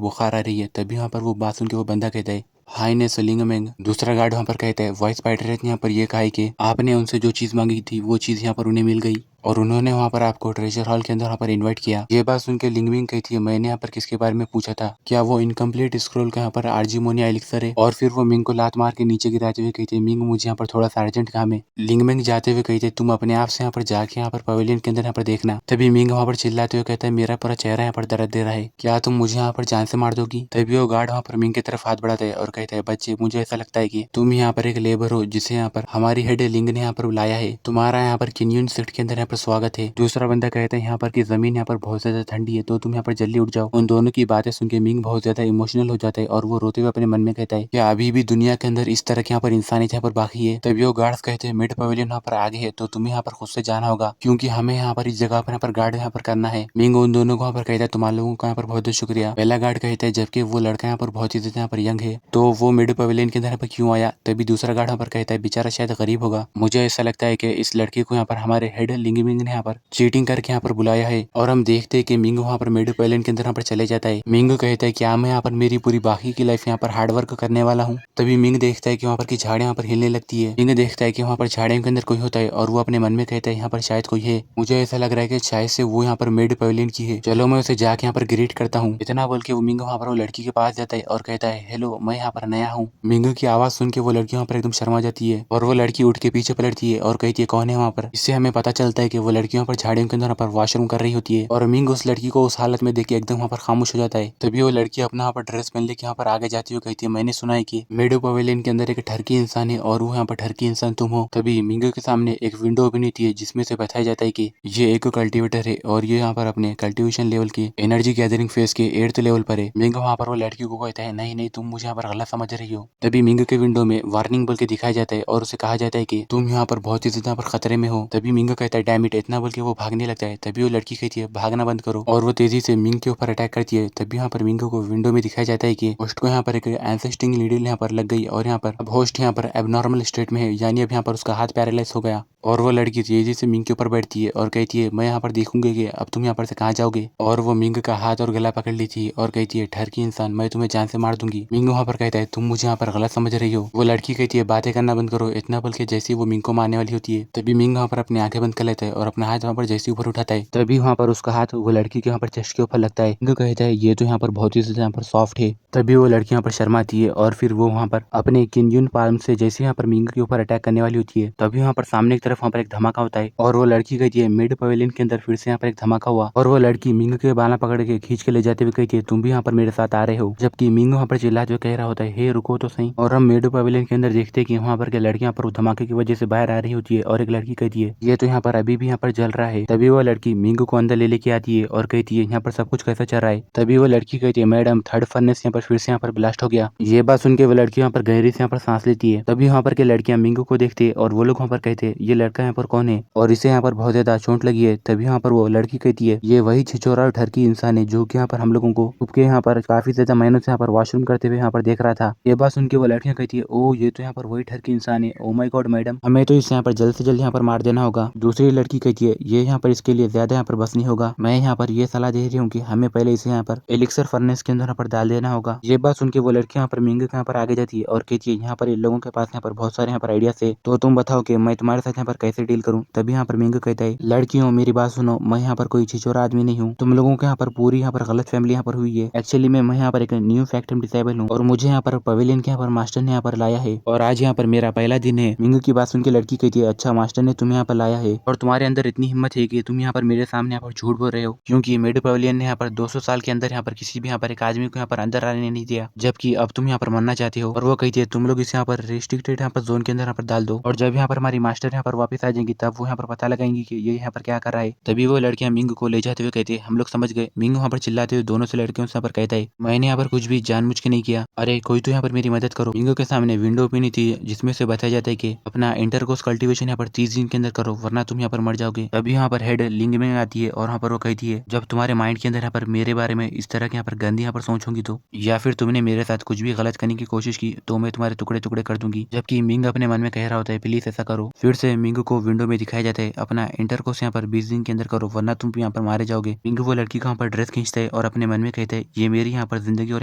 बुखार आ रही है। तभी वहाँ पर वो बात सुन के वो बंदा कहता है हाय ने लिंगमिंग। दूसरा गार्ड वहाँ पर कहता है वॉइस स्पाइडर ने यहाँ पर ये कहा है कि आपने उनसे जो चीज मांगी थी वो चीज यहाँ पर उन्हें मिल गई और उन्होंने वहाँ पर आपको ट्रेजर हॉल के अंदर वहाँ पर इनवाइट किया। ये बात सुन के लिंगमिंग कहती है मैंने यहाँ पर किसके बारे में पूछा था, क्या वो इनकम्प्लीट स्क्रोल का यहाँ पर आर्जीमोनिया एलिक्सर है। और फिर वो मिंग को लात मार के नीचे गिराते हुए कहते हैं मिंग मुझे यहाँ पर थोड़ा सा अर्जेंट काम है। लिंगमिंग जाते हुए कहते तुम अपने आप से यहाँ पर जाके यहाँ पर पवेलियन के अंदर यहाँ पर देखना। तभी मिंग वहाँ पर चिल्लाते हुए कहता है मेरा पूरा चेहरा यहाँ पर दर्द दे रहा है, क्या तुम मुझे यहाँ पर जान से मार दोगी। तभी वो गार्ड वहाँ पर मिंग की तरफ हाथ बढ़ाता है और कहता है बच्चे मुझे ऐसा लगता है कि तुम यहाँ पर एक लेबर हो जिसे यहाँ पर हमारी हेड लिंग ने यहाँ पर बुलाया है, तुम्हारा यहाँ पर किन्यून सेक्ट के अंदर यहाँ पर स्वागत है। दूसरा बंदा कहता है यहाँ पर की जमीन यहाँ पर बहुत ज्यादा ठंडी है तो तुम यहाँ पर जल्दी उठ जाओ। उन दोनों की बातें सुन के मिंग बहुत ज्यादा इमोशनल हो जाता है और वो रोते हुए अपने मन में कहता है क्या अभी भी दुनिया के अंदर इस तरह के यहाँ पर इंसानियत यहाँ पर बाकी है। तभी वो गार्ड्स कहते हैं मिड पवेलियन यहाँ पर आगे है तो तुम्हें यहाँ पर खुद से जाना होगा क्योंकि हमें यहाँ पर इस जगह पर यहाँ पर गार्ड यहाँ पर करना है। मिंग उन दोनों को यहाँ पर कहता है तुम्हारे लोगों का यहाँ पर बहुत बहुत शुक्रिया। पहला गार्ड कहता है जबकि वो लड़का यहाँ पर बहुत ही ज्यादा यहाँ पर यंग है तो वो मिड पवेलियन के अंदर यहाँ पर क्यों आया। तभी दूसरा गार्ड यहाँ पर कहता है बेचारा शायद गरीब होगा, मुझे ऐसा लगता है कि इस लड़के को यहाँ पर हमारे हेड लिंगमिंग ने यहाँ पर चीटिंग करके यहाँ पर बुलाया है। और हम देखते हैं कि मिंग वहाँ पर मिड पवेलियन के अंदर यहाँ पर चले जाता है। मिंग कहता है क्या मैं यहाँ पर मेरी पूरी बाकी की लाइफ यहाँ पर हार्ड वर्क करने वाला हूँ। तभी मिंग देखता है कि वहाँ पर की झाड़ियाँ यहाँ पर हिलने लगती है। मिंग देखता है कि वहाँ पर झाड़ियों के अंदर कोई होता है और वो अपने मन में कहता है यहाँ पर शायद कोई है, मुझे ऐसा लग रहा है कि शायद से वो यहाँ पर मिड पवेलियन की है, चलो मैं उसे जाके यहाँ पर ग्रीट करता हूँ। इतना बोल के वो मिंग वहाँ पर वो लड़की के पास जाता है और कहता है हेलो मैं यहाँ पर नया हूँ। मिंग की आवाज सुन के वो लड़की वहाँ पर एकदम शर्मा जाती है और वो लड़की उठ के पीछे पलटती है और कहती है कौन है वहाँ पर। इससे हमें पता चलता है कि वो लड़की वहाँ पर झाड़ियों के अंदर पर वॉशरूम कर रही होती है और मिंग उस लड़की को उस हालत में देख के एकदम वहाँ पर खामोश हो जाता है। तभी वो लड़की अपना वहाँ पर ड्रेस पहन लेके यहाँ पर आगे जाती हुई कहती है मैंने सुना है कि मेडो पवेलियन के अंदर एक ठरकी इंसान है और वो यहाँ पर ठरकी इंसान तुम हो। तभी मिंग के सामने एक विंडो ओपन होती है जिसमें से बताया जाता है कि ये एक कल्टिवेटर है और ये यहाँ पर अपने कल्टिवेशन लेवल की एनर्जी गैदरिंग फेज के 8th लेवल पर है। मिंग वहाँ पर वो लड़की को कहता है नहीं नहीं तुम मुझे यहाँ पर गलत समझ रही हो। तभी मिंग के विंडो में वार्निंग बोल के दिखाया जाता है और उसे कहा जाता है कि तुम यहाँ पर बहुत ही ज्यादा पर खतरे में हो। तभी मिंग कहता है डैम इट, इतना बोल के वो भागने लगता है। तभी वो लड़की कहती है भागना बंद करो और वो तेजी से मिंग के ऊपर अटैक करती है। तभी यहाँ पर मिंग को विंडो में दिखाया जाता है कि होस्ट को यहाँ पर एक एंसेस्टिंग नीडल यहाँ पर लग गई और यहाँ पर अब होस्ट यहाँ पर एबनॉर्मल स्टेट में है, यानी अब यहाँ पर उसका हाथ पैरालाइज हो गया। और वो लड़की तेजी से मिंग के ऊपर बैठती है और कहती है मैं यहाँ पर देखूंगी कि अब तुम यहाँ पर से कहाँ जाओगे। और वो मिंग का हाथ और गला पकड़ लेती है और कहती है ठरकी इंसान मैं तुम्हें जान से मार दूंगी। मिंग वहाँ पर कहता है तुम मुझे यहाँ पर गलत समझ रही हो। वो लड़की कहती है बातें करना बंद करो, इतना बोल के जैसे वो मिंग को मारने वाली होती है तभी मिंग वहाँ पर अपनी आंखें बंद कर लेता है और अपना हाथ वहाँ पर जैसे ऊपर उठाता है तभी वहाँ पर उसका हाथ वो लड़की के यहाँ पर चेस्ट के ऊपर लगता है। मिंग कहता है ये तो यहाँ पर बहुत ही ज्यादा यहाँ पर सॉफ्ट है। तभी वो लड़की यहाँ पर शर्माती है और फिर वो वहाँ पर अपने किन्यून पाल्म से जैसे यहाँ पर मिंग के ऊपर अटैक करने वाली होती है तभी वहाँ पर सामने की तरफ वहाँ पर एक धमाका होता है और वो लड़की कहती है मिड पवेलियन के अंदर फिर से यहाँ पर एक धमाका हुआ और वो लड़की मिंग के बाला पकड़ के खींच के ले जाते हुए कहती है तुम भी यहाँ पर मेरे साथ आ रहे हो। जबकि मिंग वहाँ पर चिल्लाते हुए कह रहा होता है हे रुको तो सही। और हम मिड पवेलियन के अंदर देखते हैं कि वहाँ पर के लड़कियां पर धमाके की वजह से बाहर आ रही होती है और एक लड़की कहती है ये तो यहाँ पर अभी भी यहाँ पर जल रहा है। तभी वो लड़की मिंग को अंदर ले लेके आती है और कहती है यहाँ पर सब कुछ कैसा चल रहा है। तभी वो लड़की कहती है मैडम थर्ड फर्नेस यहाँ पर फिर से यहाँ पर ब्लास्ट हो गया। ये बात सुन के वो लड़की यहाँ पर गहरी से यहाँ पर सांस लेती है। तभी वहाँ पर के लड़कियां मिंग को देखते हैं और वो लोग वहाँ पर कहते हैं ये लड़का यहाँ पर कौन है और इसे यहाँ पर बहुत ज्यादा चोट लगी है। तभी यहाँ पर वो लड़की कहती है ये वही छिछोरा और ठरकी इंसान है जो कि यहाँ पर हम लोगों को छुप के यहाँ पर काफी ज्यादा महीनों से यहाँ पर वॉशरूम करते हुए यहाँ पर देख रहा था। ये बात सुन के वो लड़कियां कहती है ओ ये तो यहाँ पर वही ठरकी इंसान है, ओ माय गॉड मैडम हमें तो इसे यहाँ पर जल्द से जल्द यहाँ पर मार देना होगा। दूसरी लड़की कहती है ये यहाँ पर इसके लिए ज्यादा यहाँ पर बस नहीं होगा, मैं यहाँ पर ये सलाह दे रही हूँ कि हमें पहले इसे यहाँ पर एलिक्सर फर्नेस के अंदर यहाँ पर डाल देना होगा। ये बात सुन के वो लड़की यहाँ पर मिंग के यहाँ पर आगे जाती है और कहती है यहाँ पर इन लोगों के पास यहाँ पर बहुत सारे यहाँ पर आइडिया है तो तुम बताओ कि मैं तुम्हारे साथ यहाँ पर कैसे डील करूँ। तभी यहाँ पर मिंग कहता है, लड़कियों मेरी बात सुनो, मैं यहाँ पर कोई छिछोरा आदमी नहीं हूँ। तुम लोगों के यहाँ पर पूरी यहाँ पर गलत फैमिली यहाँ पर हुई है। एक्चुअली मैं यहाँ पर एक न्यू फैक्टम डिसेबल हूँ और मुझे यहाँ पर पवेलियन के यहाँ पर मास्टर ने यहाँ पर लाया है और आज यहाँ पर मेरा पहला दिन है। मिंग की बात सुन के लड़की कहती है, अच्छा मास्टर ने तुम्हें यहाँ पर लाया है और तुम्हारे अंदर इतनी हिम्मत है कि तुम यहाँ पर मेरे सामने यहाँ पर झूठ बोल रहे हो, क्योंकि मेड पवेलियन ने यहाँ पर 200 साल के अंदर यहाँ पर किसी भी यहाँ पर एक आदमी को यहाँ पर अंदर आने नहीं दिया, जबकि अब तुम यहाँ पर मरना चाहते हो। और वो कहती है तुम लोग इसे यहाँ पर रिस्ट्रिक्टेड यहाँ पर जोन के अंदर यहाँ पर डाल दो और जब यहाँ पर हमारी मास्टर यहाँ पर वापस आ जाएंगी तब वो यहाँ पर पता लगाएंगी कि ये यहाँ पर क्या कर रहा है। तभी वो लड़कियां मिंग को ले जाते हुए कहती है, हम लोग समझ गए। मिंग वहाँ पर चिल्लाते हुए दोनों से लड़कियों से यहाँ पर कहता है, मैंने यहाँ पर कुछ भी जानबूझ के नहीं किया, अरे कोई तो यहाँ पर मेरी मदद करो। मिंग के सामने विंडो ओपन थी जिसमें से बताया जाता है कि अपना इंटरकोर्स कल्टीवेशन यहाँ पर 30 दिन के अंदर करो वरना तुम यहाँ पर मर जाओगे। तभी यहाँ पर हेड लिंग में आती है और यहाँ पर वो कहती है, जब तुम्हारे माइंड के अंदर यहाँ पर मेरे बारे में इस तरह के यहाँ पर गंदी यहाँ पर सोच होंगी तो, या फिर तुमने मेरे साथ कुछ भी गलत करने की कोशिश की तो मैं तुम्हारे टुकड़े टुकड़े कर दूंगी। जबकि मिंग अपने मन में कह रहा होता है, प्लीज ऐसा करो। फिर से मिंग को विंडो में दिखाया जाता है, अपना इंटरकोर्स यहाँ पर 20 दिन के अंदर करो वरना तुम यहाँ पर मारे जाओगे। मिंग वो लड़की का यहाँ पर ड्रेस खींचता है और अपने मन में कहता है, ये मेरी यहाँ पर जिंदगी और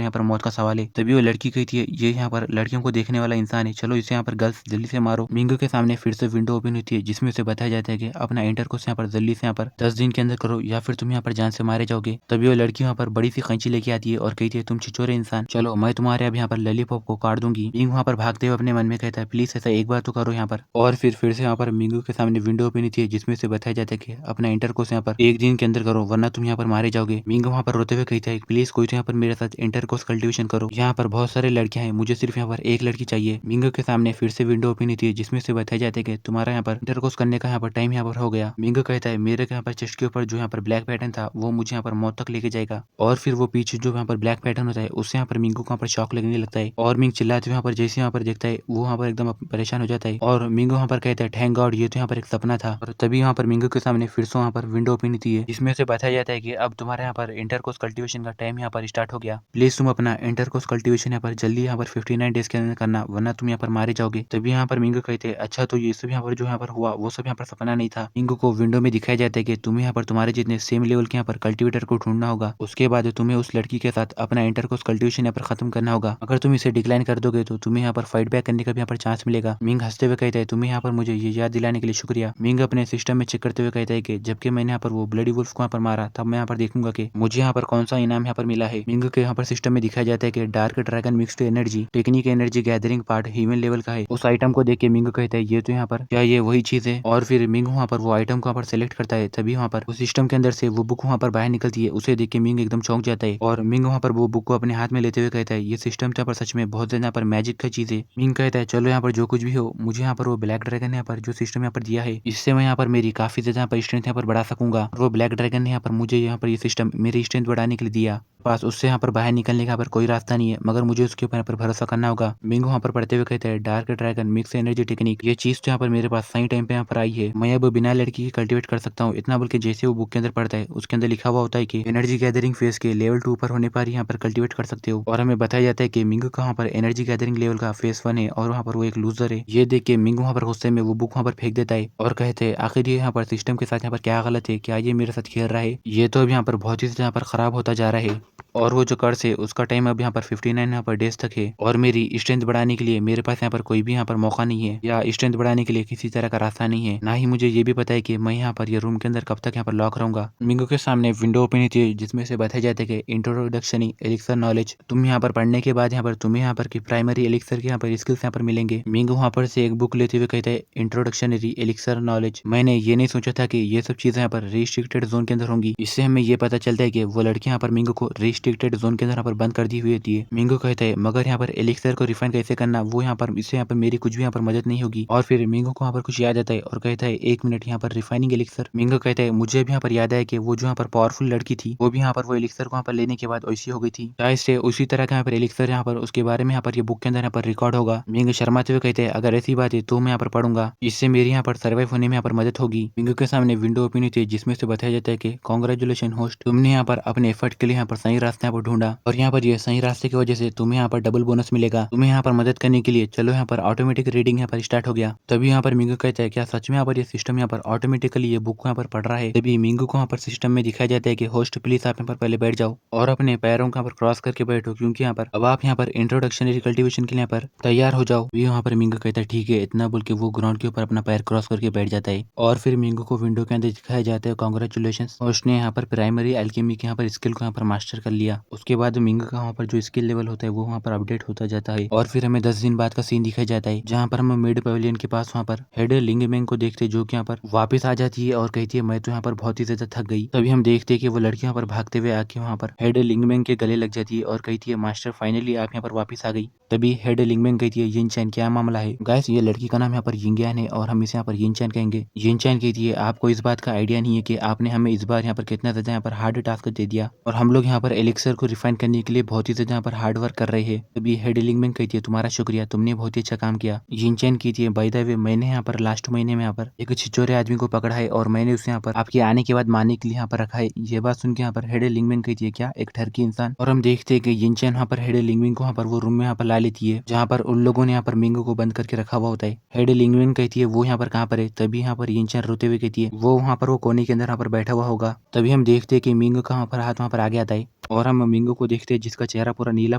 यहाँ पर मौत का सवाल है। तभी वो लड़की कहती है, ये यहाँ पर लड़कियों को देखने वाला इंसान है, चलो इसे यहाँ पर गर्ल्स जल्दी से मारो। मिंग के सामने फिर से विंडो ओपन होती है जिसमें से बताया जाता है कि अपना इंटरकोर्स यहाँ पर जल्दी से यहाँ पर 10 दिन के अंदर करो या फिर तुम यहाँ पर जान से मारे जाओगे। तभी वो लड़की यहाँ पर बड़ी सी कैंची लेके आती है और कहती है, तुम छिछोरे इंसान, चलो मैं तुम्हारे अब यहाँ पर लॉलीपॉप को काट दूंगी। मिंग वहाँ पर भागते हुए अपने मन में कहता है, प्लीज ऐसा एक बार तो करो यहाँ पर। और फिर से यहाँ पर मिंग के सामने विंडो ओपन होती है जिसमें से बताया जाता है कि अपना इंटरकोर्स यहाँ पर 1 दिन के अंदर करो वरना तुम यहाँ पर मारे जाओगे। मिंग वहाँ पर रोते हुए कहता है, प्लीज कोई तो यहाँ पर मेरे साथ इंटरकोर्स कल्टीवेशन करो, यहाँ पर बहुत सारे लड़कियां हैं, मुझे सिर्फ यहाँ पर एक लड़की चाहिए। मिंग के सामने फिर से विंडो ओपन होती है जिसमें से बताया जाता है कि तुम्हारा यहाँ पर इंटरकोर्स करने का यहाँ पर टाइम यहाँ पर हो गया। मिंग कहता है, मेरे यहाँ पर चेस्ट के ऊपर जो यहाँ पर ब्लैक पैटर्न था वो मुझे यहाँ पर मौत तक लेके जाएगा। और फिर वो पीछे जो यहाँ पर ब्लैक पैटर्न होता है उससे यहाँ पर मिंग को यहाँ पर शॉक लगने लगता है और मिंग चिल्लाते हुए यहाँ पर जैसे यहाँ पर देखता है वो यहाँ पर एकदम परेशान हो जाता है और मिंग वहाँ पर कहता है, थैंक गॉड ये तो यहाँ पर एक सपना था। और तभी यहाँ पर मिंग के सामने फिर से वहाँ पर विंडो ओपन होती है जिसमें से बताया जाता है कि अब तुम्हारे यहाँ पर इंटरकोर्स कल्टीवेशन का टाइम यहाँ पर स्टार्ट हो गया, प्लीज तुम अपना इंटरकोर्स कल्टीवेशन यहाँ पर जल्दी यहाँ पर 59 डेज के अंदर करना वरना तुम यहाँ पर मारे जाओगे। तभी यहाँ पर मिंग कहते हैं, अच्छा तो ये सब यहाँ पर जो यहाँ पर हुआ वो सब यहाँ पर सपना नहीं था। मिंग को विंडो में दिखाया जाता है कि तुम्हें यहाँ पर तुम्हारे जितने सेम लेवल के यहाँ पर कल्टीवेटर को ढूंढना होगा, उसके बाद तुम्हें उस लड़की के साथ अपना इंटरकोर्स कल्टीवेशन यहाँ पर खत्म करना होगा। अगर तुम इसे डिक्लाइन कर दोगे तो तुम्हें यहाँ पर फाइट बैक करने का भी यहाँ पर चांस मिलेगा। मिंग हंसते हुए कहता है, तुम्हें यहाँ पर मुझे ये याद दिलाने के लिए शुक्रिया। मिंग अपने सिस्टम में चेक करते हुए कहता है कि जबकि मैंने यहाँ पर वो ब्लडी वुल्फ को यहाँ पर मारा तब मैं यहाँ पर देखूंगा कि मुझे यहाँ पर कौन सा इनाम यहाँ पर मिला है। मिंग के यहाँ पर सिस्टम में दिखाया जाता है कि dark dragon mixed energy technique energy gathering part human level का है। उस आइटम को देख के मिंग कहता है, ये तो यहाँ पर क्या ये वही चीज है। और फिर मिंग वहाँ पर वो आइटम को यहाँ पर सेलेक्ट करता है। तभी वहाँ पर उस सिस्टम के अंदर से वो बुक वहाँ पर बाहर निकलती है, उसे देख के मिंग एकदम चौंक जाता है और मिंग वहाँ पर वो बुक को अपने हाथ में लेते हुए कहता है, ये सिस्टम तो यहाँ पर सच में बहुत ज्यादा यहाँ पर मैजिक का चीज है। मिंग कहता है, चलो यहाँ पर जो कुछ भी हो मुझे यहाँ पर वो ब्लैक ड्रैगन यहाँ पर जो सिस्टम यहाँ पर दिया है इससे मैं यहाँ पर मेरी काफी ज्यादा यहाँ पर स्ट्रेंथ यहाँ पर बढ़ा सकूंगा। वो ब्लैक ड्रैगन ने यहाँ पर मुझे यहाँ पर ये सिस्टम मेरी स्ट्रेंथ बढ़ाने के लिए दिया, पास उससे यहाँ पर बाहर निकलने का यहाँ पर कोई रास्ता नहीं है मगर मुझे उसके ऊपर यहाँ पर भरोसा करना होगा। मिंग वहाँ पर पढ़ते हुए कहता है, dark dragon mix energy technique, ये चीज तो यहाँ पर मेरे पास सही टाइम पे यहाँ पर आई है, मैं अब बिना लड़की की कल्टीवेट कर सकता हूँ। इतना बोल के जैसे वो बुक के अंदर पढ़ता है उसके अंदर लिखा हुआ होता है कि एनर्जी गैदरिंग फेज के लेवल 2 पर होने पर यहाँ पर कल्टीवेट कर सकते हो। और हमें बताया जाता है कि मिंग का वहाँ पर एनर्जी गैदरिंग लेवल का फेज 1 है और वहाँ पर वो एक लूजर है। ये देख के मिंग वहाँ पर गुस्से में वो बुक वहाँ पर फेंक देता है और कहते हैं, आखिर ये यहाँ पर सिस्टम के साथ यहाँ पर क्या गलत है, क्या ये मेरे साथ खेल रहा है, ये तो अब यहाँ पर बहुत ही यहाँ पर खराब होता जा रहा है। और वो जो कर्स है उसका टाइम अब यहाँ पर 59 यहाँ पर डेज तक है और मेरी स्ट्रेंथ बढ़ाने के लिए मेरे पास यहाँ पर कोई भी यहाँ पर मौका नहीं है या स्ट्रेंथ बढ़ाने के लिए किसी तरह का रास्ता नहीं है। ना ही मुझे ये भी पता है कि मैं यहाँ पर ये रूम के अंदर कब तक यहाँ पर लॉक रहूंगा। मिंगो के सामने विंडो ओपन होती है जिसमें से बताया जाता है कि इंट्रोडक्शनी एलिक्सर नॉलेज, तुम यहाँ पर पढ़ने के बाद यहाँ पर तुम्हें यहाँ पर की प्राइमरी एलिक्सर के यहाँ पर स्किल्स यहाँ पर मिलेंगे। मिंगो वहाँ पर से एक बुक लेते हुए कहता है, इंट्रोडक्शनरी एलिक्सर नॉलेज। मैंने ये नहीं सोचा था कि ये सब चीजें यहाँ पर रिस्ट्रिक्टेड जोन के अंदर होंगी। इससे हमें ये पता चलता है कि वो लड़की यहाँ पर मिंगो को रिस्ट्रिक्टेड जोन के अंदर पर बंद कर दी हुई होती है। मिंगो कहता है, मगर यहाँ पर एलिक्सर को रिफाइन कैसे करना वो यहाँ पर इससे यहाँ पर मेरी कुछ भी यहाँ पर मदद नहीं होगी। और फिर मिंगो को यहाँ पर कुछ याद आता है और कहता है, 1 मिनट यहाँ पर रिफाइनिंग एलिक्सर। मिंगो कहता है, मुझे भी यहाँ पर याद है कि वो जो यहाँ पर पावरफुल लड़की थी वो भी यहाँ पर वो एलिक्सर को यहाँ पर लेने के बाद ऐसी हो गई थी, शायद से उसी तरह का यहाँ पर एलिक्सर यहाँ पर उसके बारे में यहाँ पर ये बुक के अंदर यहाँ पर रिकॉर्ड होगा। मिंगो शर्माते हुए कहते हैं, अगर ऐसी बात है तो मैं यहाँ पर पढ़ूंगा, इससे मेरी यहाँ पर सर्वाइव होने में यहाँ पर मदद होगी। मिंगो के सामने विंडो ओपन होती है जिसमें से बताया जाता है कि कांग्रेचुलेशन होस्ट, तुमने यहाँ पर अपने एफर्ट के लिए यहाँ पर सही रास्ते यहाँ पर ढूंढा और यहाँ पर ये सही रास्ते की वजह से तुम्हें यहाँ पर डबल बोनस मिलेगा। तुम्हें यहाँ पर मदद करने के लिए चलो यहाँ पर ऑटोमेटिक रीडिंग यहाँ पर स्टार्ट हो गया। तभी यहाँ पर मिंगो कहता है, क्या सच में यहाँ पर ये सिस्टम यहाँ पर ऑटोमेटिकली ये बुक को यहाँ पर पढ़ रहा है। तभी मिंगो को यहाँ पर सिस्टम में दिखाया जाता है कि होस्ट प्लीज आप यहाँ पर पहले बैठ जाओ और अपने पैरों को यहाँ पर क्रॉस करके बैठो, क्योंकि यहाँ पर अब आप यहाँ पर इंट्रोडक्शनरी कल्टीवेशन के लिए यहाँ पर तैयार हो जाओ। यहाँ पर मिंगो कहता है, ठीक है। इतना बोल के वो ग्राउंड के ऊपर अपना अपना पैर क्रॉस करके बैठ जाता है और फिर मिंगो को विंडो के अंदर दिखाया जाता है कांग्रेचुलेशन, उसने यहाँ पर प्राइमरी एल्केमी के यहाँ पर स्किल को यहाँ पर मास्टर कर लिया। उसके बाद मिंगो का वहाँ पर जो स्किल लेवल होता है वो वहाँ पर अपडेट होता जाता है और फिर हमें 10 दिन बाद का सीन दिखाया जाता है जहाँ पर हम मिड पवेलियन के पास वहाँ पर हेड लिंगमेंग को देखते जो कि यहाँ पर वापस आ जाती है और कहती है मैं तो यहाँ पर बहुत ही ज्यादा थक गई। तभी हम देखते हैं कि वो लड़की यहाँ पर भागते हुए आके वहाँ पर हेड लिंगमेंग के गले लग जाती है और कहती है मास्टर फाइनली आप यहाँ पर वापस आ गई। तभी हेड लिंगमेंग कहती है यिनचैन क्या मामला है। गाइस ये लड़की का नाम यहाँ पर यिंगयान है और हम इसे यहाँ पर यिनचैन कहेंगे। यिनचैन कहती है आपको इस बात का आइडिया नहीं है कि आपने हमें इस बार यहाँ पर कितना ज्यादा यहाँ पर हार्ड टास्क दे दिया और हम लोग यहाँ पर एलिक्सर को रिफाइन करने के लिए बहुत ही ज्यादा यहाँ पर हार्ड वर्क कर रहे हैं। तभी हेड लिंगमेंग कहती है तुम्हारा शुक्रिया, तुमने बहुत ही अच्छा काम किया। यिनचैन कहती है बाय द वे मैंने यहाँ पर लास्ट महीने में यहाँ पर एक छिछोरे आदमी को पकड़ा है और मैंने उसे यहाँ पर आपके आने के बाद मारने के लिए यहाँ पर रखा है। ये बात सुन के यहाँ पर हेड लिंगमेंग कहती है क्या एक ठरकी इंसान। और हम देखते हैं कि यिनचैन वहाँ पर हेड लिंगमेंग को वहाँ पर वो रूम में यहाँ पर ला लेती है जहाँ पर उन लोगों ने यहाँ पर मिंगो को बंद करके रखा हुआ होता है। हेड लिंगमेंग कहती है वो यहाँ पर कहाँ पर है। तभी यहाँ पर यिनचैन रोते हुए कहती है वो वहाँ पर वो कोने के अंदर यहाँ पर बैठा हुआ होगा। तभी हम देखते हैं कि मिंगो का वहाँ पर हाथ वहाँ पर आगे आता है और हम मिंगो को देखते हैं जिसका चेहरा पूरा नीला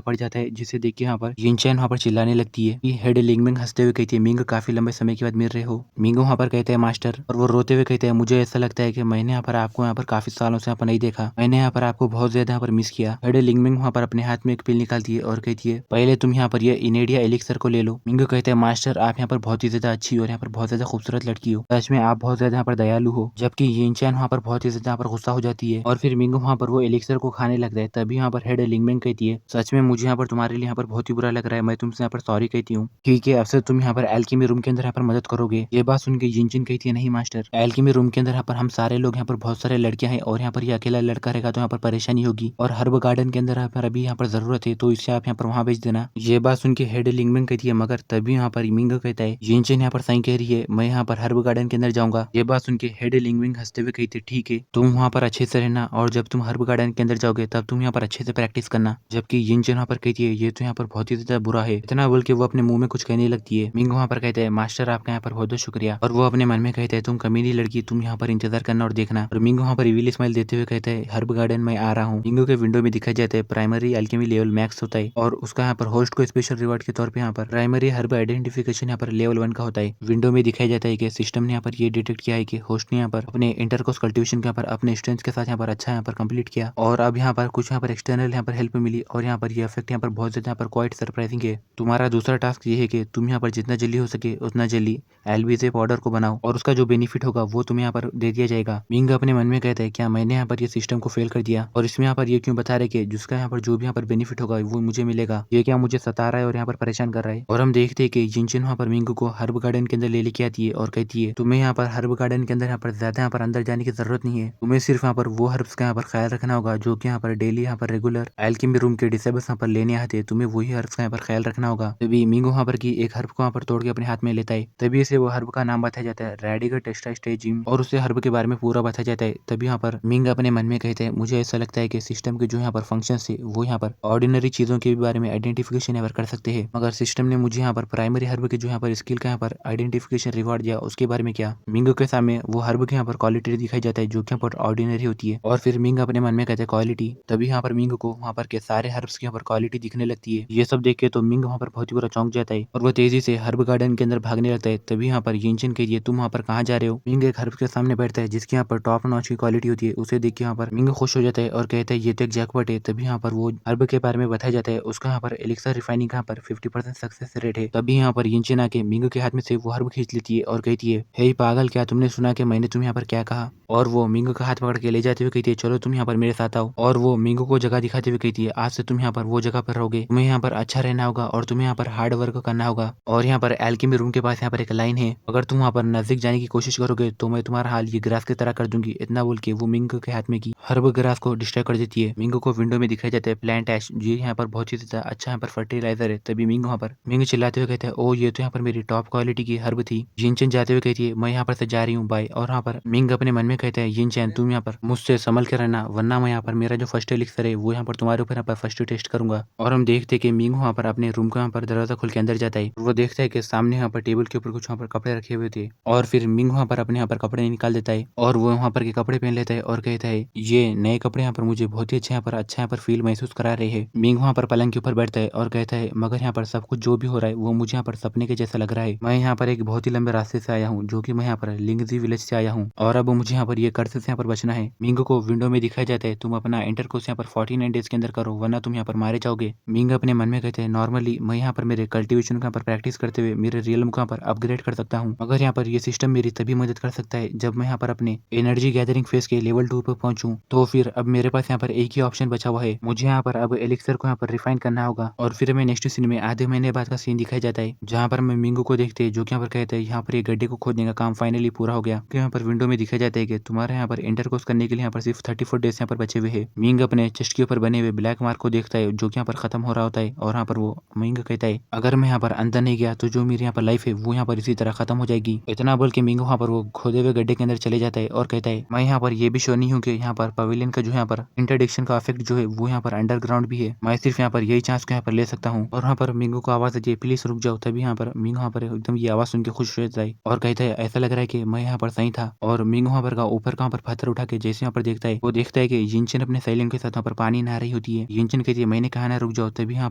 पड़ जाता है जिसे देख के यहाँ पर यिनचैन वहाँ पर चिल्लाने लगती है। ये हेड लिंगमेंग हंसते हुए कहती है मिंगो काफी लंबे समय के बाद मिल रहे हो। मिंगो वहाँ पर कहते हैं मास्टर और वो रोते हुए कहते हैं मुझे ऐसा लगता है कि मैंने यहाँ पर आपको यहाँ पर काफी सालों से यहाँ पर नहीं देखा, मैंने यहाँ पर आपको बहुत ज्यादा यहाँ पर मिस किया। हेड लिंगमेंग वहाँ पर अपने हाथ में एक पिल निकालती है और कहती है पहले तुम यहाँ पर ये इनेडिया एलिक्सर को ले लो। मिंगो कहते हैं मास्टर आप यहाँ पर बहुत ही ज्यादा अच्छी और यहाँ पर बहुत ज्यादा खूबसूरत लड़की हो, सच में आप बहुत ज्यादा यहाँ पर दयालु हो। जबकि यिनचैन वहाँ पर बहुत ही ज्यादा यहाँ पर गुस्सा हो जाती है और फिर मिंगो वहाँ पर वो एलिक्सर को खाने लगता है। तभी यहाँ पर हेड लिंगमेंग कहती है सच में मुझे यहाँ पर तुम्हारे लिए यहाँ पर बहुत ही बुरा लग रहा है, मैं तुमसे यहाँ पर सॉरी कहती हूँ। ठीक है अब से तुम यहाँ पर एल्केमी रूम के अंदर यहाँ पर मदद करोगे। ये बात सुन के यिनचैन कहती है नहीं मास्टर, एल्केमी रूम के अंदर यहाँ पर हम सारे लोग यहाँ पर बहुत सारे लड़कियां हैं और यहाँ पर ये अकेला लड़का रहेगा तो यहाँ पर परेशानी होगी और हर्ब गार्डन के अंदर यहाँ पर अभी यहाँ पर जरूरत है तो इसे आप यहाँ पर वहाँ भेज देना। ये बात सुन के हेड लिंगमेंग कहती है मगर तभी यहाँ पर मिंगो कहता है यिनचैन यहाँ पर सही कह रही है, मैं यहाँ पर हर्ब गार्डन के अंदर जाऊंगा। ये बात सुन के हेड लिंगमेंग हंसते हुए कहती है ठीक है तुम वहाँ पर अच्छे से रहना और जब तुम हर्ब गार्डन के अंदर जाओगे तब तुम यहाँ पर अच्छे से प्रैक्टिस करना। जबकि यिनचैन वहाँ पर कहती है ये तो यहाँ पर बहुत ही ज्यादा बुरा है, इतना बोल के वो अपने मुंह में कुछ कहने लगती है। मिंगो वहाँ पर कहते हैं मास्टर आपका यहाँ पर बहुत बहुत शुक्रिया और वो अपने मन में कहते हैं तुम कमीनी लड़की तुम यहाँ पर इंतजार करना और देखना। और मिंगो वहाँ पर रिवील स्माइल देते हुए कहते हैं हर्ब गार्डन में आ रहा हूँ। मिंगो के विंडो में दिखाई जाता है प्राइमरी एल्केमी लेवल मैक्स होता है और उसका यहाँ पर होस्ट को स्पेशल रिवार्ड के तौर पर यहाँ पर प्राइमरी हर्ब आइडेंटिफिकेशन यहाँ पर लेवल 1 का होता है। विंडो में दिखाई जाता है कि सिस्टम ने यहाँ पर ये डिटेक्ट किया है कि होस्ट ने यहाँ पर अपने इंटरकोर्स कल्टीवेशन के यहाँ पर अपने स्ट्रेंथ के साथ यहाँ पर अच्छा यहाँ पर कंप्लीट किया और अब यहाँ पर कुछ यहाँ पर एक्सटर्नल यहाँ पर हेल्प मिली और यहाँ पर ये इफेक्ट यहाँ पर बहुत ज्यादा यहाँ पर क्वाइट सरप्राइजिंग है। तुम्हारा दूसरा टास्क ये है कि तुम यहाँ पर जितना जल्दी हो सके उतना जल्दी एलबीजे पाउडर को बनाओ और उसका जो बेनिफिट होगा वो तुम्हें यहाँ पर दे दिया जाएगा। मिंग अपने मन में कहता है क्या मैंने यहाँ पर ये सिस्टम को फेल कर दिया और इसमें यहाँ पर ये क्यों बता रहे कि जिसका यहाँ पर जो भी यहाँ पर बेनिफिट होगा वो मुझे मिलेगा, ये क्या मुझे सता रहा है और यहाँ पर परेशान कर रहा है। और हम देखते हैं कि यिनचैन वहाँ पर मिंग को हर्ब गार्डन के अंदर ले लेके आती है और कहती है तुम्हें यहाँ पर हर्ब गार्डन के अंदर यहाँ पर ज्यादा यहाँ पर अंदर जाने की जरूरत नहीं है, तुम्हें सिर्फ यहाँ पर वो हर्ब्स का यहाँ पर ख्याल रखना होगा जो कि यहाँ पर डेली यहाँ पर रेगुलर एल्केमी रूम के डिसेबल्स यहाँ पर लेने आते हैं, तुम्हें वही हर्ब्स का यहाँ पर ख्याल रखना होगा। तभी मिंगो वहाँ पर की एक हर्ब को यहाँ पर तोड़ के अपने हाथ में लेता है। तभी इसे वो हर्ब का नाम बताया जाता है रेडिगर टेस्टास्टेजिम और उसे हर्ब के बारे में पूरा बताया जाता है। तभी यहाँ पर मिंग अपने मन में कहते हैं मुझे ऐसा लगता है कि सिस्टम के जो यहाँ पर फंक्शन है वो यहाँ पर ऑर्डिनरी चीजों के बारे में आइडेंटिफिकेशन यहाँ पर कर सकते हैं, मगर सिस्टम ने मुझे यहाँ पर प्राइमरी हर्ब के जो यहाँ पर स्किल का यहाँ पर आइडेंटिफिकेशन रिवॉर्ड दिया उसके बारे में क्या। मिंग के सामने वो हर्ब के यहाँ पर क्वालिटी दिखाई जाता है जो कि यहाँ पर ऑर्डिनरी होती है और फिर मिंग अपने मन में कहते हैं क्वालिटी। तभी यहाँ पर मिंग को वहाँ पर के सारे हर्ब्स की यहाँ पर क्वालिटी दिखने लगती है। ये सब देख के तो मिंग वहाँ पर बहुत ही बुरा चौंक जाता है और वो तेजी से हर्ब गार्डन के अंदर भागने लगता है। तभी यहाँ पर यिनचैन कहती है तुम वहाँ पर कहाँ जा रहे हो। मिंग एक हर्ब के सामने बैठता है जिसकी यहाँ पर टॉप नॉच की क्वालिटी होती है, उसे देख के यहाँ पर मिंग खुश हो जाता है और कहता है ये तो एक जैकपॉट है। तभी यहाँ पर वो हर्ब के बारे में बताया जाता है उसका यहाँ पर एलिक्सर रिफाइनिंग का यहाँ पर 50% सक्सेस रेट है। तभी यहाँ पर यिनचैन आके मिंग के हाथ में से वो हर्ब खींच लेती है और कहती है हे पागल क्या तुमने सुना कि मैंने तुम्हें यहाँ पर क्या कहा। और वो मिंग का हाथ पकड़ के ले जाते हुए कहती है चलो तुम यहाँ पर मेरे साथ आओ और वो मिंग को जगह दिखाते हुए कहती है आज से तुम यहाँ पर वो जगह पर रहोगे, तुम्हें यहाँ पर अच्छा रहना होगा और तुम्हें यहाँ पर हार्ड वर्क करना होगा। और यहाँ पर एल्केमी रूम के पास यहाँ पर एक लाइन है, अगर तुम वहाँ पर नजदीक जाने की कोशिश करोगे तो मैं तुम्हारा हाल ये ग्रास की तरह कर दूंगी। इतना बोल के वो मिंग के हाथ में की हर्ब ग्रास को डिस्ट्रॉय कर देती है। मिंग को विंडो में दिखाई जाता है प्लांट एश, ये यहाँ पर बहुत ही ज्यादा अच्छा यहाँ पर फर्टिलाइजर है। तभी मिंग वहाँ पर मिंग चिल्लाते हुए कहते हैं ओ ये तो यहाँ पर मेरी टॉप क्वालिटी की हर्ब थी। यिनचैन जाते हुए कहती है मैं यहाँ पर से जा रही हूँ बाय। और यहाँ पर मिंग अपने मन में कहता है यिनचैन तुम यहाँ पर मुझसे संभल के रहना वरना मैं यहाँ पर मेरा जो फर्स्ट फर्स्ट एलिक्सर है वो यहाँ पर तुम्हारे ऊपर यहाँ पर फर्स्ट टेस्ट करूंगा। और हम देखते हैं कि मिंग वहाँ पर अपने रूम का यहाँ पर दरवाजा खोल के अंदर जाता है। वो देखता है कि सामने यहाँ पर टेबल के ऊपर कुछ वहाँ पर कपड़े रखे हुए थे और फिर मिंग वहाँ पर अपने यहाँ पर कपड़े निकाल देता है और वो वहाँ पर के कपड़े पहन लेता है और कहता है ये नए कपड़े यहाँ पर मुझे बहुत ही अच्छा यहाँ पर फील महसूस करा रहे हैं। मिंग वहाँ पर पलंग के ऊपर बैठता है और कहता है मगर यहाँ पर सब कुछ जो भी हो रहा है वो मुझे यहाँ पर सपने के जैसा लग रहा है। मैं यहाँ पर एक बहुत ही लंबे रास्ते से आया हूँ जो कि मैं यहाँ पर लिंगजी विलेज से आया हूँ और अब मुझे यहाँ पर ये कर्ज से यहाँ पर बचना है। मिंग को विंडो में दिखाया जाता है तुम अपना इंटर कोर्स यहाँ पर 49 डेज के अंदर करो वरना तुम यहाँ पर मारे जाओगे। मिंग अपने मन में कहते हैं नॉर्मली मैं यहाँ पर मेरे कल्टीवेशन का यहाँ पर प्रैक्टिस करते हुए मेरे रियलम को यहाँ पर अपग्रेड कर सकता हूँ मगर यहाँ पर ये सिस्टम मेरी तभी मदद कर सकता है जब मैं यहाँ पर अपने एनर्जी गैदरिंग फेज के लेवल 2 पर पहुंचूं। तो फिर अब मेरे पास यहाँ पर एक ही ऑप्शन बचा हुआ है, मुझे यहाँ पर अब एलिक्सर को यहाँ पर रिफाइन करना होगा। और फिर हमें नेक्स्ट सीन में आधे महीने बाद का सीन दिखाया जाता है जहाँ पर मैं मिंगू को देखते हैं जो कि यहाँ पर कहते हैं यहाँ पर ये गड्ढे को खोदने का काम फाइनली पूरा हो गया। यहाँ पर विंडो में दिखाया जाता है कि तुम्हारे यहाँ पर इंटर कोर्स करने के लिए यहाँ पर सिर्फ 34 डेज यहाँ पर बचे हुए हैं। मिंग अपने चेस्ट के ऊपर बने हुए ब्लैक मार्क को देखता है जो कि यहाँ पर खत्म हो रहा होता है और यहाँ पर वो मिंग कहता है अगर मैं यहाँ पर अंदर नहीं गया तो जो मेरी यहाँ पर लाइफ है वो यहाँ पर इसी तरह खत्म हो जाएगी। इतना बोल के मिंग वहाँ पर वो खोदे हुए गड्ढे के अंदर चले जाता है और कहता है मैं यहाँ पर ये भी श्योर नहीं हूँ कि यहाँ पर पवेलियन का जो यहाँ पर इंटरडिक्शन का इफेक्ट जो है वो यहाँ पर अंडरग्राउंड भी है। मैं सिर्फ यहाँ पर यही चांस को यहाँ पर ले सकता हूँ। और यहाँ पर मिंगो को आवाज आती है प्लीज रुक जाओ। तभी यहाँ पर मिंग वहाँ पर एकदम ये आवाज सुन के खुश रहता है और कहता है ऐसा लग रहा है कि मैं यहाँ पर सही था। और मिंग वहाँ पर ऊपर कहाँ पर पत्थर उठा के जैसे यहाँ पर देखता है वो देखता है कि यिनचेन अपने सहेलियों के साथ वहाँ पर पानी नहा रही होती है। यिनचेन कहती है मैंने कहा ना रुक जाओ। तभी यहाँ